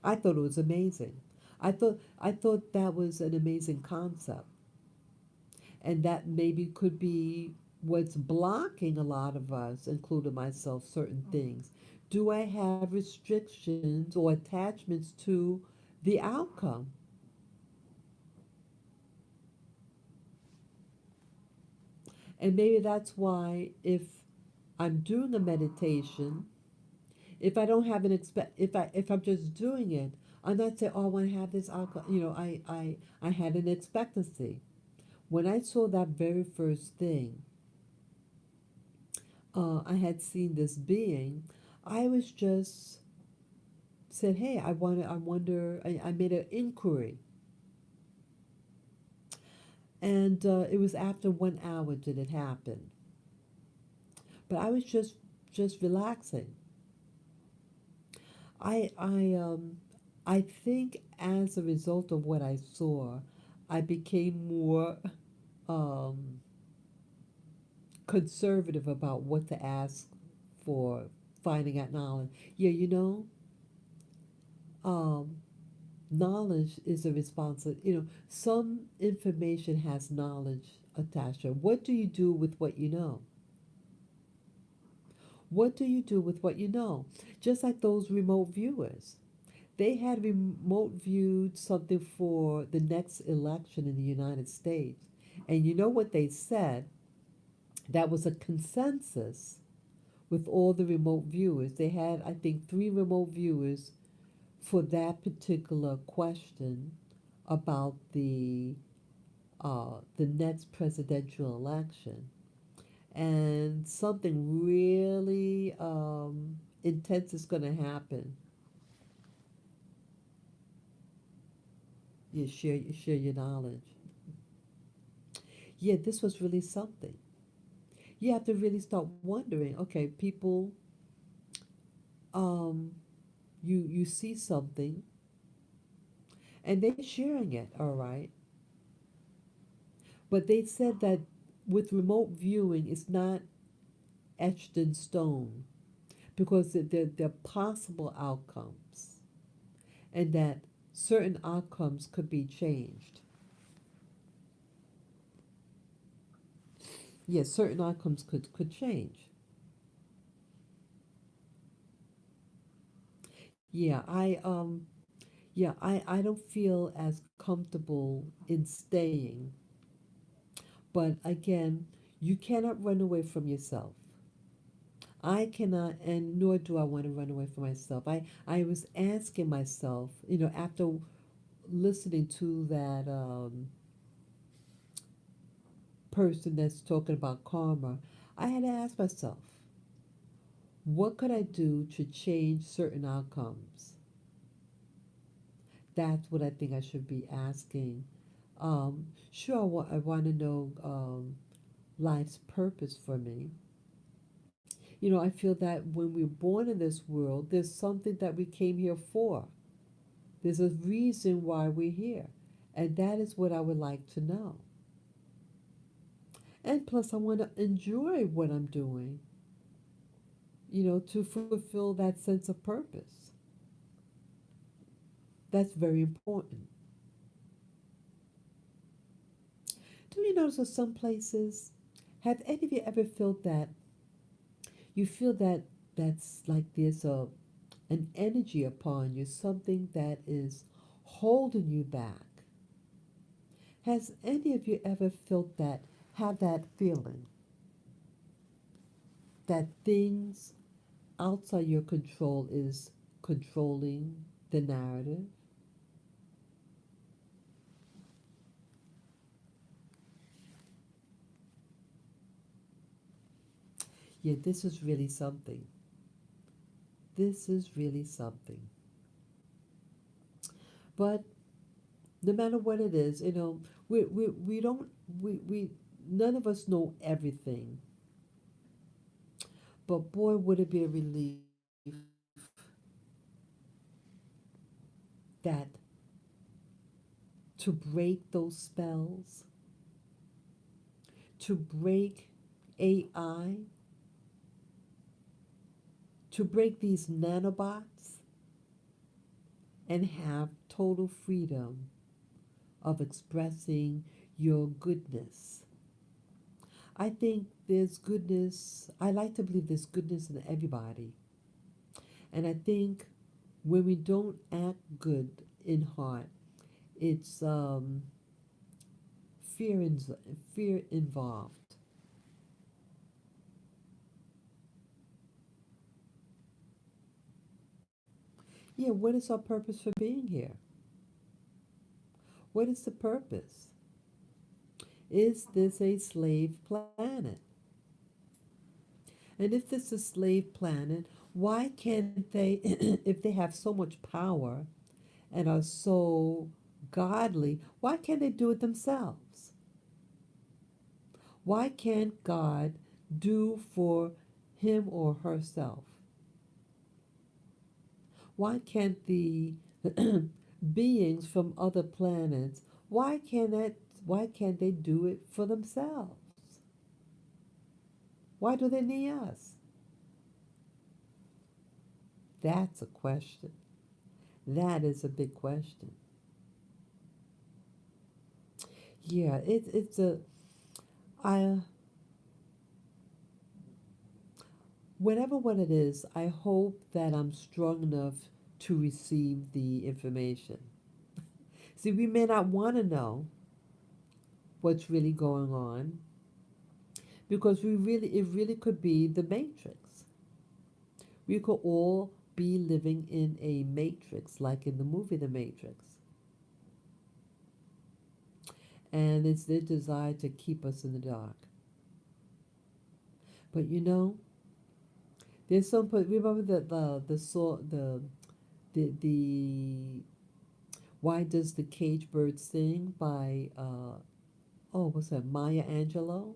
I thought it was amazing. I thought that was an amazing concept. And that maybe could be what's blocking a lot of us, including myself, certain things. Do I have restrictions or attachments to the outcome? And maybe that's why, if I'm doing a meditation, if I don't have an if I'm just doing it, I'm not saying, oh, I want to have this alcohol. I had an expectancy. When I saw that very first thing, I had seen this being. I was just said, hey, I wonder. I made an inquiry, and it was after 1 hour that it happened. But I was just relaxing. I think as a result of what I saw, I became more um, conservative about what to ask for finding out knowledge. Yeah, um, knowledge is a responsibility. Some information has knowledge attached to it. What do you do with what you know? What do you do with what you know? Just like those remote viewers. They had remote viewed something for the next election in the United States. And you know what they said? That was a consensus with all the remote viewers. They had, I think, 3 remote viewers for that particular question about the next presidential election, and something really intense is going to happen. You share your knowledge. Yeah, this was really something. You have to really start wondering. Okay, people, um, you see something, and they're sharing it. All right, but they said that with remote viewing, it's not etched in stone because there are possible outcomes, and that certain outcomes could be changed. Yes, certain outcomes could change. Yeah, I don't feel as comfortable in staying, but again, you cannot run away from yourself. I cannot, and nor do I want to run away from myself. I was asking myself, after listening to that person that's talking about karma, I had to ask myself, what could I do to change certain outcomes? That's what I think I should be asking. Sure, I want to know life's purpose for me. I feel that when we're born in this world, there's something that we came here for. There's a reason why we're here. And that is what I would like to know. And plus, I want to enjoy what I'm doing, to fulfill that sense of purpose. That's very important. Do you notice that some places, have any of you ever felt that you feel that that's like there's an energy upon you, something that is holding you back? Has any of you ever felt that, have that feeling that things outside your control is controlling the narrative? Yeah, this is really something. This is really something. But no matter what it is, we don't, we, none of us know everything. But boy, would it be a relief that to break those spells, to break AI, to break these nanobots, and have total freedom of expressing your goodness. I think there's goodness, I like to believe there's goodness in everybody. And I think when we don't act good in heart, it's fear, fear involved. Yeah, what is our purpose for being here? What is the purpose? Is this a slave planet? And if this is a slave planet, why can't they, if they have so much power and are so godly, why can't they do it themselves? Why can't God do for him or herself? Why can't the beings from other planets, why can't they do it for themselves? Why do they need us? That's a question. That is a big question. Yeah, it's a I whatever what it is, I hope that I'm strong enough to receive the information. See, we may not want to know what's really going on because it really could be the matrix. We could all be living in a matrix like in the movie The Matrix. And it's their desire to keep us in the dark. But there's some remember the saw the Why Does the Cage Bird Sing by what's that, Maya Angelou?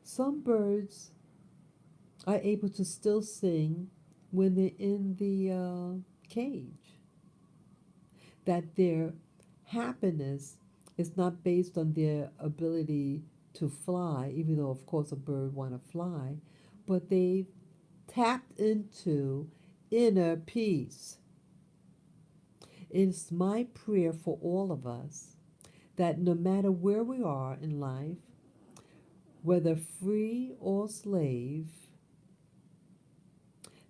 Some birds are able to still sing when they're in the cage. That their happiness is not based on their ability to fly, even though of course a bird want to fly, but they've tapped into inner peace. It's my prayer for all of us that no matter where we are in life, whether free or slave,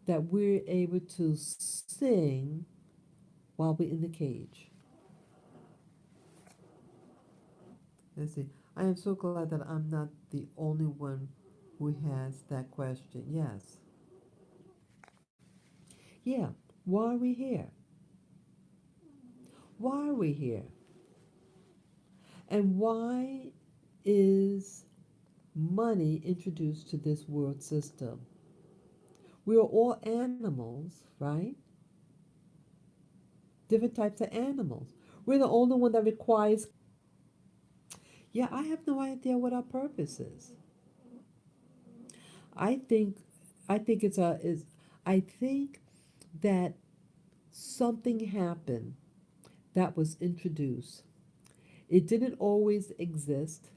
that we're able to sing while we're in the cage. Let's see. I am so glad that I'm not the only one who has that question. Yes. Yeah. Why are we here? Why are we here? And why is money introduced to this world system? We are all animals, right? Different types of animals. We're the only one that requires. Yeah, I have no idea what our purpose is. I think, I think it's a is. I think that something happened that was introduced. It didn't always exist,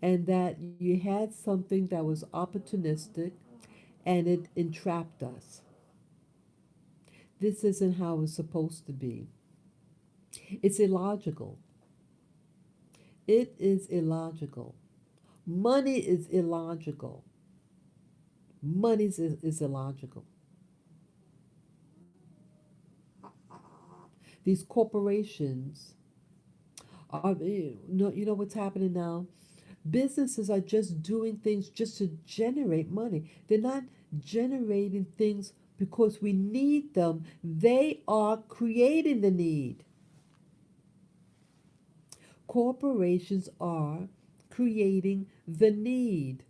and that you had something that was opportunistic and it entrapped us. This isn't how it's supposed to be. It's illogical. It is illogical. Money is illogical. Money is illogical. These corporations are, you know what's happening now? Businesses are just doing things just to generate money. They're not generating things because we need them. They are creating the need. Corporations are creating the need.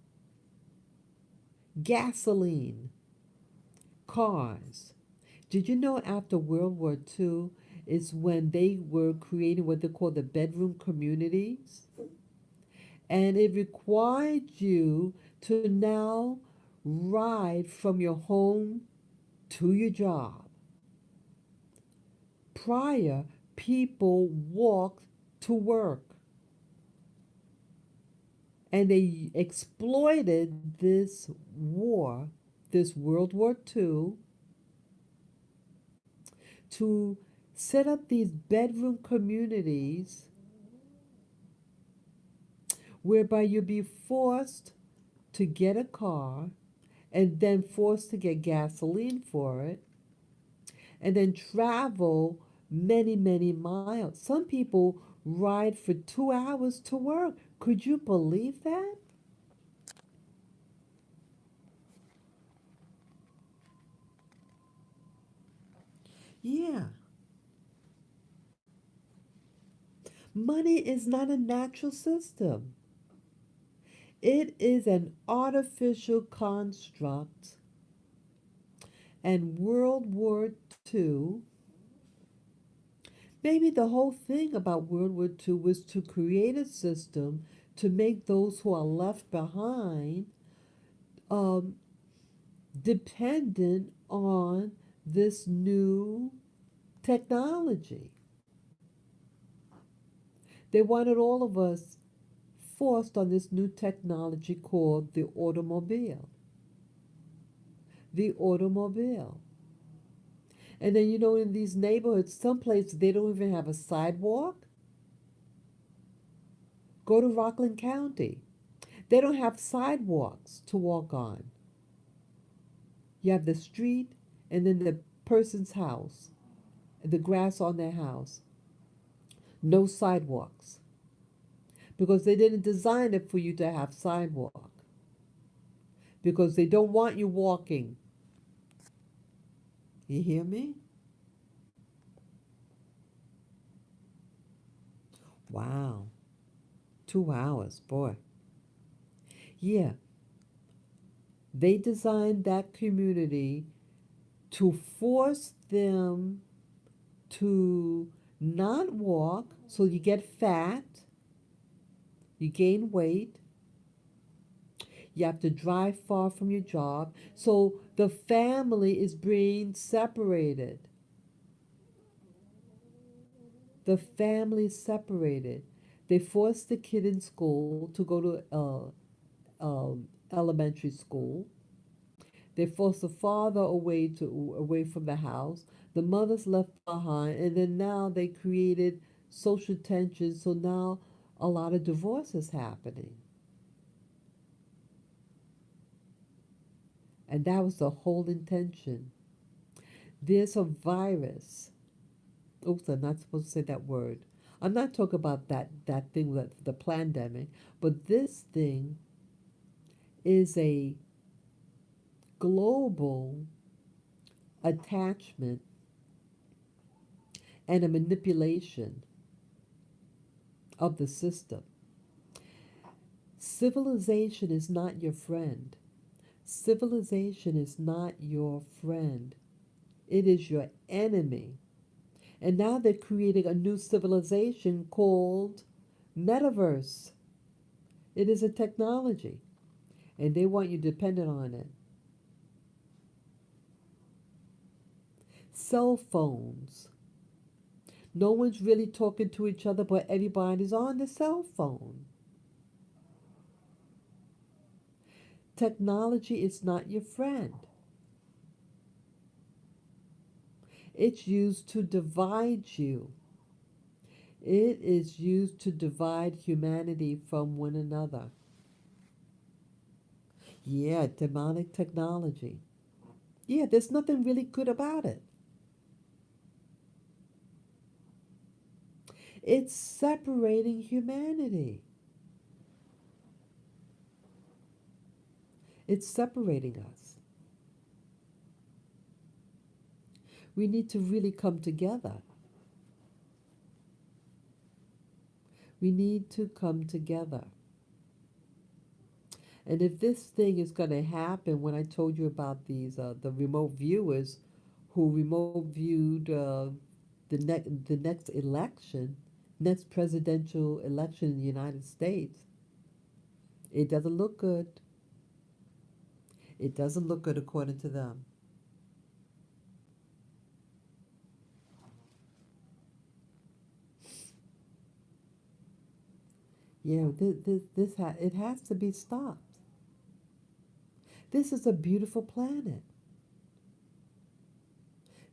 Gasoline, cars. Did you know after World War II is when they were creating what they call the bedroom communities? And it required you to now ride from your home to your job. Prior, people walked to work and they exploited this war, this World War II, to set up these bedroom communities whereby you'd be forced to get a car and then forced to get gasoline for it and then travel many, many miles. Some people ride for 2 hours to work. Could you believe that? Yeah. Money is not a natural system. It is an artificial construct. And World War II, maybe the whole thing about World War II was to create a system to make those who are left behind um, dependent on this new technology. They wanted all of us forced on this new technology called the automobile. The automobile. And then, in these neighborhoods, some places they don't even have a sidewalk. Go to Rockland County. They don't have sidewalks to walk on. You have the street and then the person's house, the grass on their house. No sidewalks because they didn't design it for you to have sidewalk because they don't want you walking. You hear me? Wow. 2 hours, boy. Yeah, they designed that community to force them to not walk, so you get fat, you gain weight, you have to drive far from your job. So the family is being separated. The family is separated. They force the kid in school to go to elementary school. They force the father away from the house. The mother's left behind, and then now they created social tension. So now a lot of divorce is happening, and that was the whole intention. There's a virus. Oops, I'm not supposed to say that word. I'm not talking about that thing that the pandemic, but this thing is a global attachment and a manipulation of the system. Civilization is not your friend. Civilization is not your friend. It is your enemy. And now they're creating a new civilization called metaverse. It is a technology, and they want you dependent on it. Cell phones. No one's really talking to each other, but everybody's on the cell phone. Technology is not your friend. It's used to divide you. It is used to divide humanity from one another. Yeah, demonic technology. Yeah, there's nothing really good about it. It's separating humanity. It's separating us. We need to really come together. We need to come together. And if this thing is going to happen, when I told you about the remote viewers who remote viewed the next election, next presidential election in the United States, it doesn't look good. It doesn't look good according to them. Yeah, it has to be stopped. This is a beautiful planet.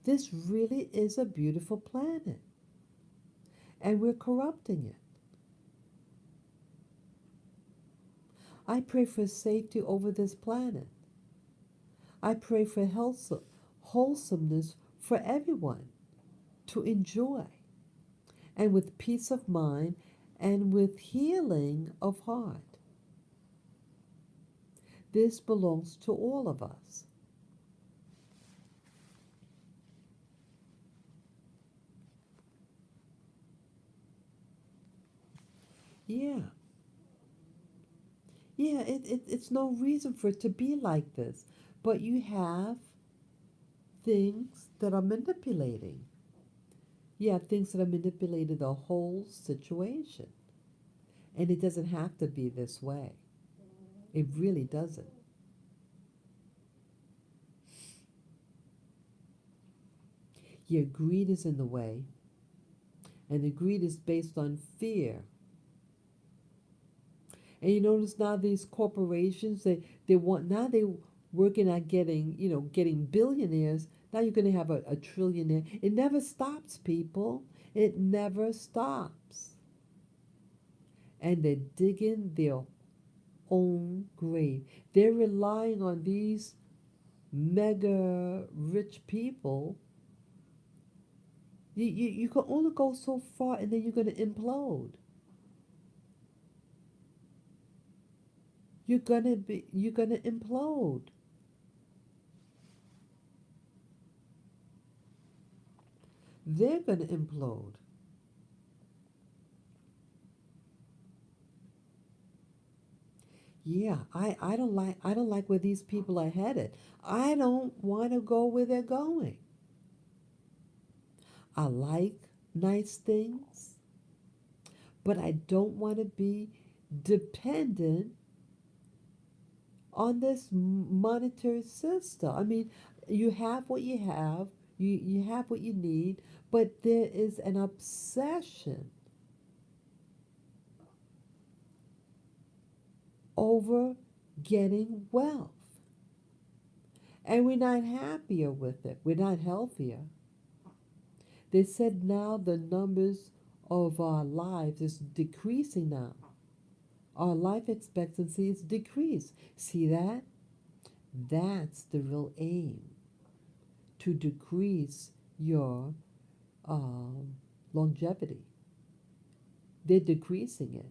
This really is a beautiful planet, and we're corrupting it. I pray for safety over this planet. I pray for wholesomeness for everyone to enjoy, and with peace of mind and with healing of heart. This belongs to all of us. Yeah. Yeah, it's no reason for it to be like this. But you have things that are manipulating. You have things that are manipulating the whole situation. And it doesn't have to be this way. It really doesn't. Your greed is in the way, and the greed is based on fear. And you notice now these corporations, they want now they working at getting, getting billionaires. Now you're gonna have a trillionaire. It never stops, people. It never stops. And they're digging their own grave. They're relying on these mega rich people. You can only go so far and then you're gonna implode. You're gonna implode. They're gonna implode. Yeah, I don't like where these people are headed. I don't want to go where they're going. I like nice things, but I don't want to be dependent on this monetary system. I mean, you have what you have, you have what you need, but there is an obsession over getting wealth. And we're not happier with it. We're not healthier. They said now the numbers of our lives is decreasing now. Our life expectancy is decreased. See that? That's the real aim, to decrease your um, longevity. They're decreasing it.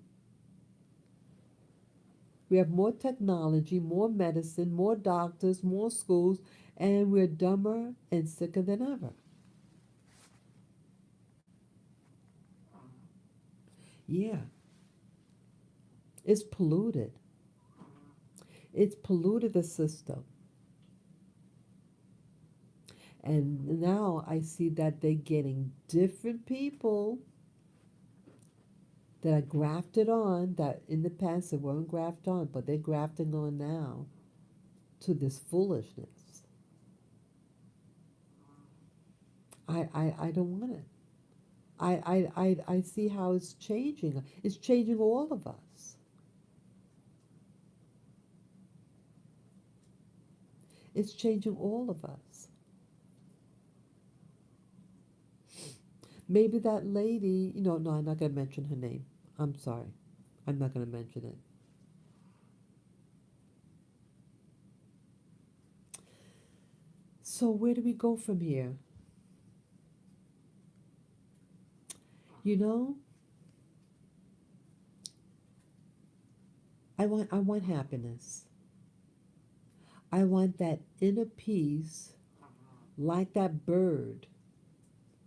We have more technology, more medicine, more doctors, more schools, and we're dumber and sicker than ever. Yeah, it's polluted. It's polluted the system. And now I see that they're getting different people that are grafted on that in the past they weren't grafted on, but they're grafting on now to this foolishness. I don't want it. I see how it's changing. It's changing all of us. It's changing all of us. Maybe that lady, no, I'm not going to mention her name. I'm sorry. I'm not going to mention it. So, where do we go from here? You know, I want happiness. I want that inner peace, like that bird,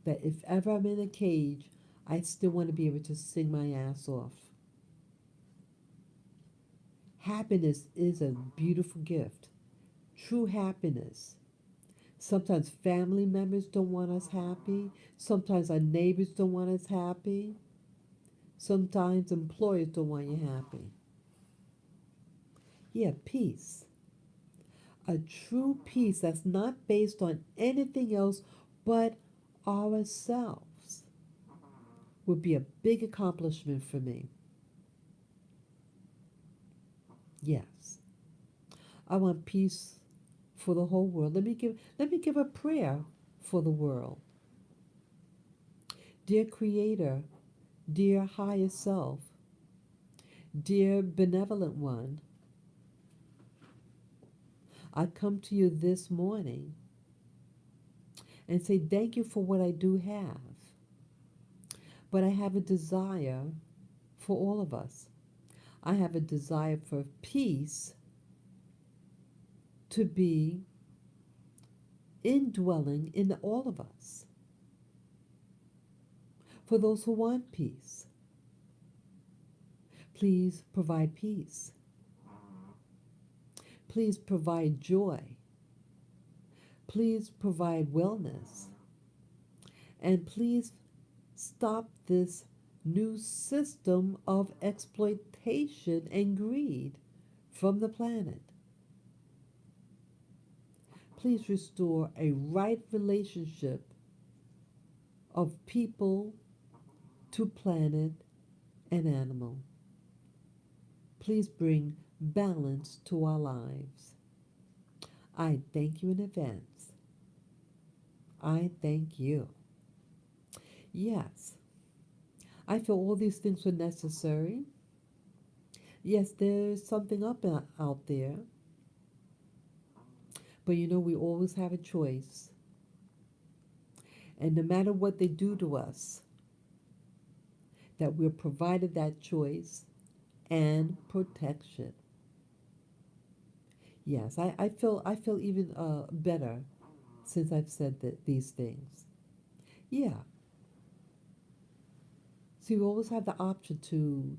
that if ever I'm in a cage, I still want to be able to sing my ass off. Happiness is a beautiful gift. True happiness. Sometimes family members don't want us happy. Sometimes our neighbors don't want us happy. Sometimes employers don't want you happy. Yeah, peace. A true peace that's not based on anything else but ourselves would be a big accomplishment for me. Yes. I want peace for the whole world. Let me give a prayer for the world. Dear Creator, dear higher self, dear benevolent one, I come to you this morning and say thank you for what I do have. But I have a desire for all of us. I have a desire for peace to be indwelling in all of us. For those who want peace, Please provide peace. Please provide joy. Please provide wellness. And please stop this new system of exploitation and greed from the planet. Please restore a right relationship of people to planet and animal. Please bring balance to our lives. I thank you in advance. I thank you. Yes, I feel all these things were necessary. Yes, there's something out there, but we always have a choice. And no matter what they do to us, that we're provided that choice and protection. Yes, I feel even better since I've said these things. Yeah. So you always have the option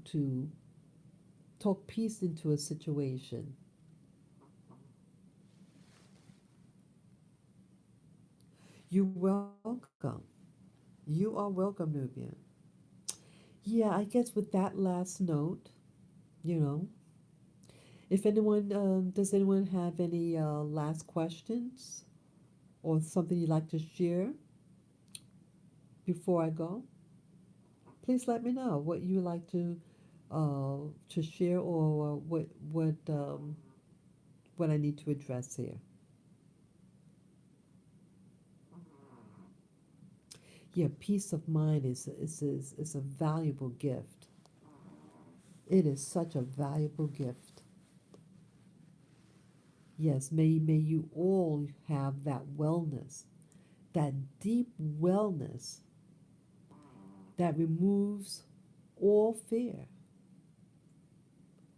to talk peace into a situation. You're welcome. You are welcome, Nubian. Yeah, I guess with that last note, you know, if anyone does anyone have any last questions or something you'd like to share before I go? Please let me know what you would like to share or what I need to address here. Yeah, peace of mind is a valuable gift. It is such a valuable gift. Yes, may you all have that wellness, that deep wellness that removes all fear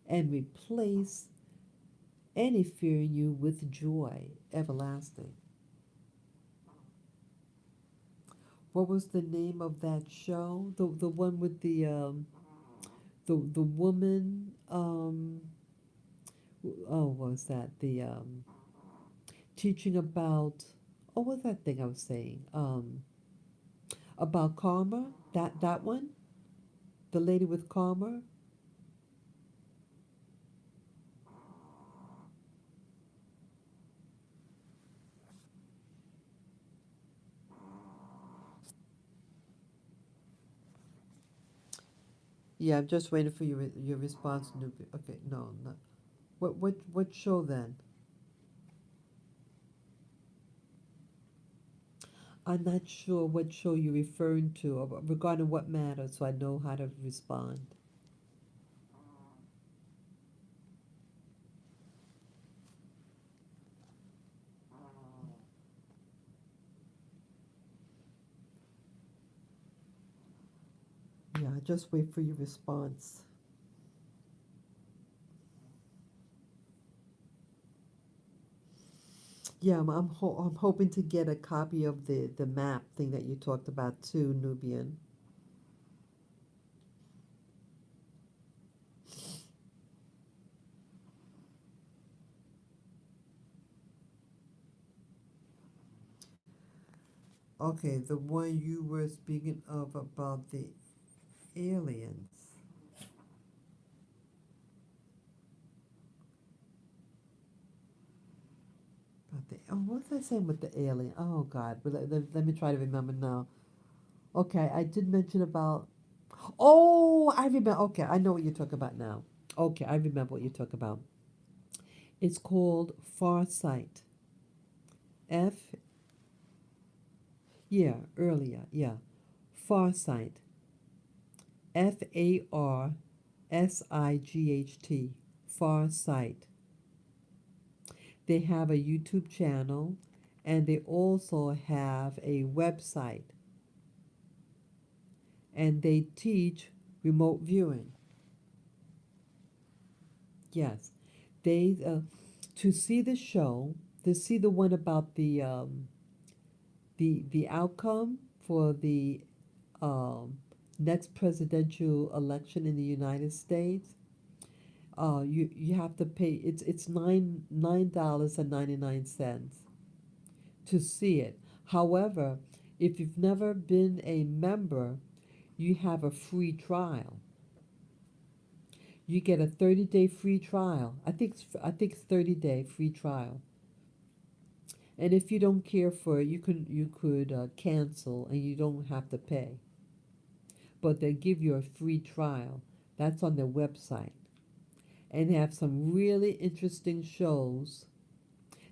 and replace any fear in you with joy everlasting. What was the name of that show? The one with the woman. What was that? The teaching about. Oh, what was that thing I was saying? About karma. That one. The lady with karma. Yeah, I'm just waiting for your response. Okay, no, not what show then? I'm not sure what show you're referring to or regarding what matter, so I know how to respond. Yeah, just wait for your response. Yeah, I'm hoping to get a copy of the map thing that you talked about too, Nubian. Okay, the one you were speaking of about the aliens. About the what was I saying with the alien? Oh God, but let me try to remember now. Okay, I did mention about. Oh, I remember. Okay, I know what you're talking about now. Okay, I remember what you talk about. It's called Farsight. F, yeah, earlier, yeah. Farsight. Farsight. Farsight. They have a YouTube channel and they also have a website and they teach remote viewing. Yes. They to see the show, to see the one about the outcome for the um, next presidential election in the United States, you have to pay. It's $9 and 99 cents to see it. However, if you've never been a member, you have a free trial. You get a 30-day free trial. I think it's 30-day free trial. And if you don't care for it, you could cancel and you don't have to pay. But they give you a free trial. That's on their website. And they have some really interesting shows.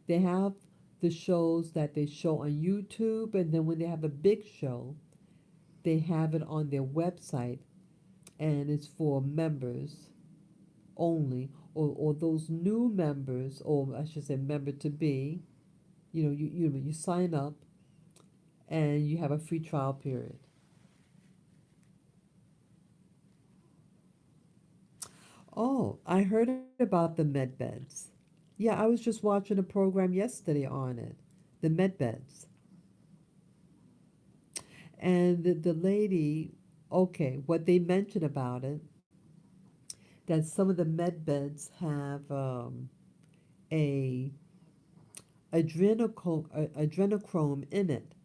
They have the shows that they show on YouTube, and then when they have a big show, they have it on their website, and it's for members only, or those new members, or I should say, member to be. You sign up, and you have a free trial period. Oh, I heard about the med beds. Yeah, I was just watching a program yesterday on it, the med beds. And the lady, okay, what they mentioned about it, that some of the med beds have a adrenochrome in it,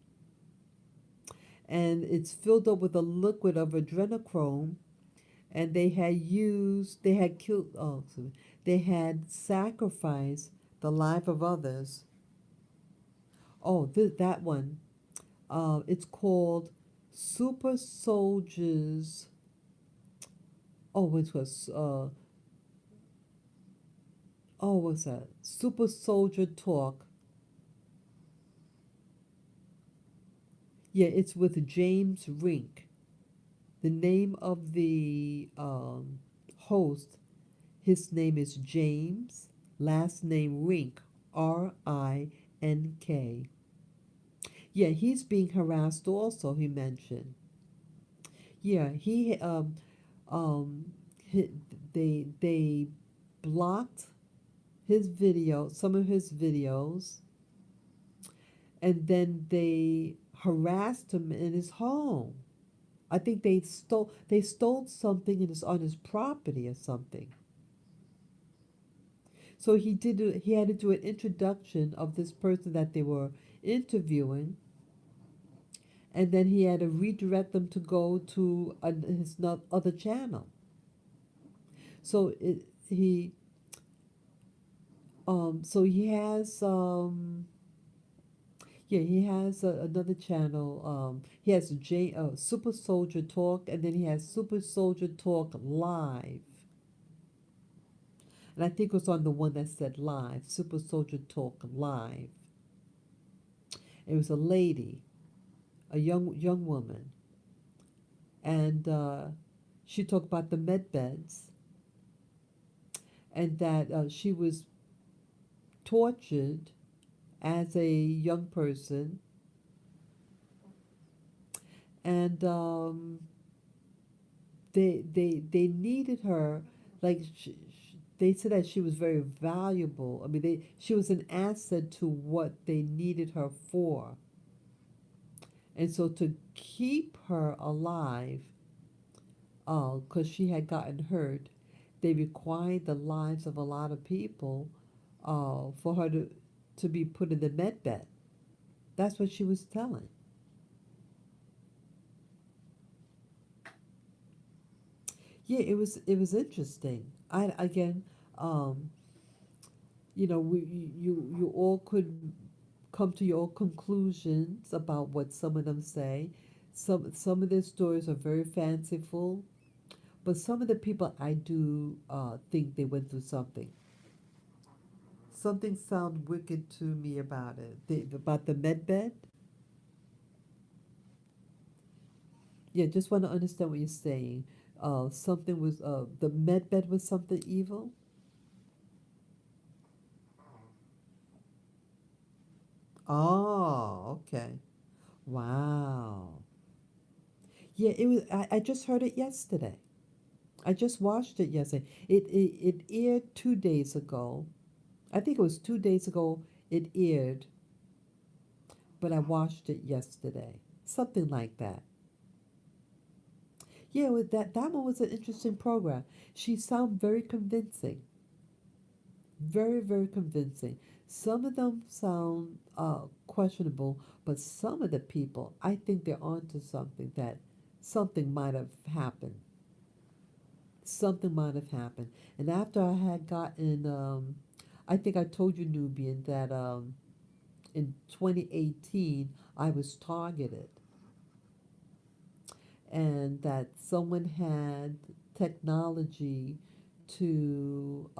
and it's filled up with a liquid of adrenochrome, and they had killed, oh, excuse me, they had sacrificed the life of others. Oh, that one, it's called Super Soldiers. Oh, it was what's that? Super Soldier Talk. Yeah, it's with James Rink. The name of the host, his name is James, last name Rink, Rink. Yeah, he's being harassed also, he mentioned. Yeah, um, he, they blocked his video, some of his videos, and then they harassed him in his home. I think they stole something on his property or something. So he had to do an introduction of this person that they were interviewing, and then he had to redirect them to go to his other channel. So he has yeah, he has another channel. He has Super Soldier Talk, and then he has Super Soldier Talk Live. And I think it was on the one that said live, Super Soldier Talk Live. It was a lady, a young woman, and she talked about the med beds, and that she was tortured as a young person, and they needed her, like they said that she was very valuable. I mean, she was an asset to what they needed her for, and so to keep her alive, because she had gotten hurt, they required the lives of a lot of people, for her to be put in the med bed. That's what she was telling. Yeah, it was interesting. I again, um, you all could come to your own conclusions about what some of them say. Some of their stories are very fanciful, but some of the people I do think they went through something. Something sound wicked to me about it. About the med bed. Yeah, just want to understand what you're saying. Something was the med bed was something evil. Oh, okay. Wow. Yeah, it was. I just heard it yesterday. I just watched it yesterday. It aired 2 days ago. I think it was 2 days ago it aired, but I watched it yesterday. Something like that. Yeah, with that one was an interesting program. She sounded very convincing, very very convincing. Some of them sound questionable, but some of the people, I think they're onto something that something might have happened. Something might have happened. And after I had gotten, I think I told you, Nubian, that in 2018 I was targeted and that someone had technology to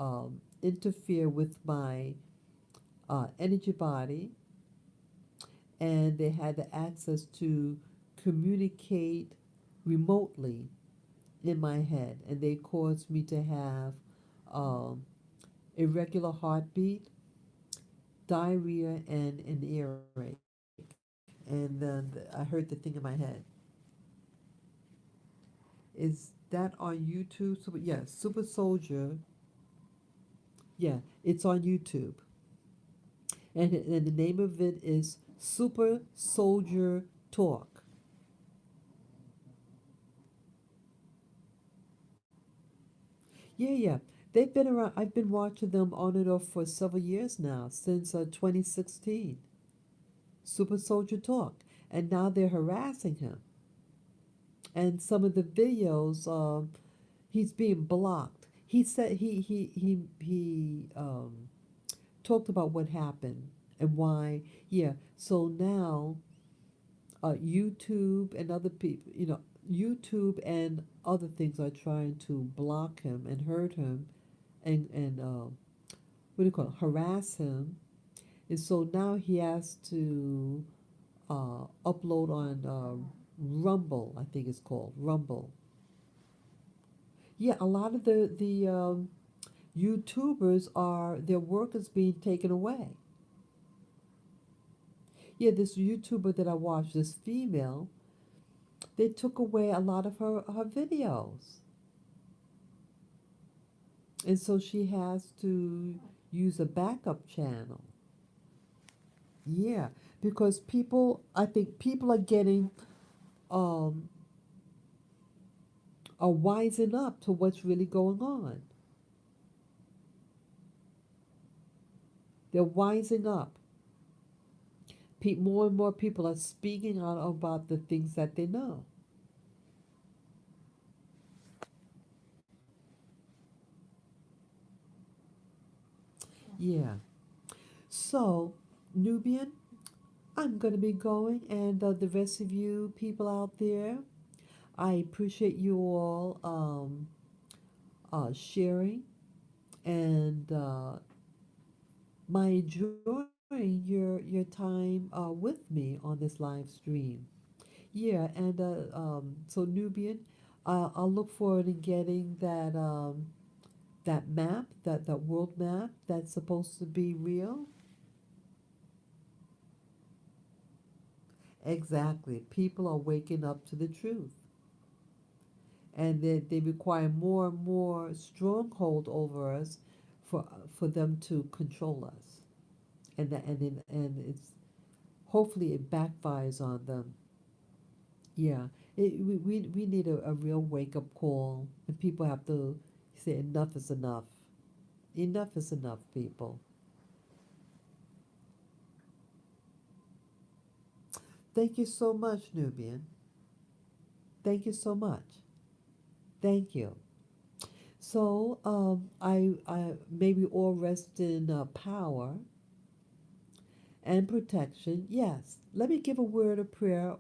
interfere with my energy body, and they had the access to communicate remotely in my head, and they caused me to have um, irregular heartbeat, diarrhea, and an earache. And then I heard the thing in my head. Is that on YouTube? Super, yeah, Super Soldier. Yeah, it's on YouTube. And the name of it is Super Soldier Talk. Yeah, yeah. They've been around. I've been watching them on and off for several years now, since 2016. Super Soldier Talk. And now they're harassing him. And some of the videos, he's being blocked. He said he talked about what happened and why. Yeah. So now YouTube and other people, YouTube and other things are trying to block him and hurt him and what do you call it, harass him. And so now he has to upload on Rumble, I think it's called Rumble. Yeah, a lot of the YouTubers are their work is being taken away. Yeah, this YouTuber that I watched, this female, they took away a lot of her videos. And so she has to use a backup channel. Yeah, because I think people are getting, um, are wising up to what's really going on. They're wising up. More and more people are speaking out about the things that they know. Yeah. So, Nubian, I'm going to be going, and the rest of you people out there, I appreciate you all sharing and my enjoying your time with me on this live stream. Yeah, and so Nubian, I'll look forward to getting that map, that world map that's supposed to be real. Exactly. People are waking up to the truth, and they require more and more stronghold over us for for them to control us, and it's hopefully it backfires on them. Yeah, we need a real wake up call, and people have to say enough is enough. Enough is enough, people. Thank you so much, Nubian. Thank you so much. Thank you. So, I may we all rest in power and protection. Yes. Let me give a word of prayer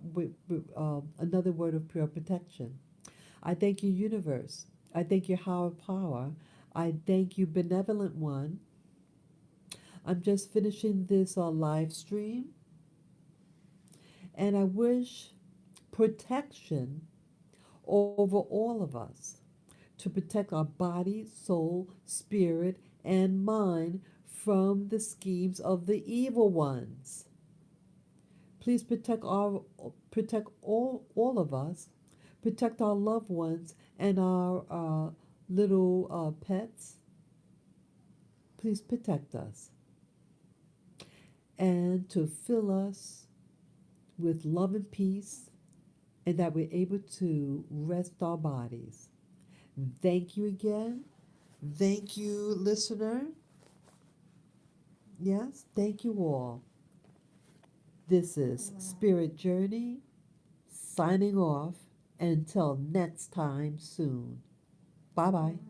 another word of prayer protection. I thank you, universe. I thank you, higher power. I thank you, benevolent one. I'm just finishing this live stream, and I wish protection over all of us to protect our body, soul, spirit, and mind from the schemes of the evil ones. Please protect all of us, protect our loved ones and our little pets. Please protect us and to fill us with love and peace and that we're able to rest our bodies. Thank you again. Thank you, listener. Yes, thank you all. This is Spirit Journey signing off until next time soon. Bye bye.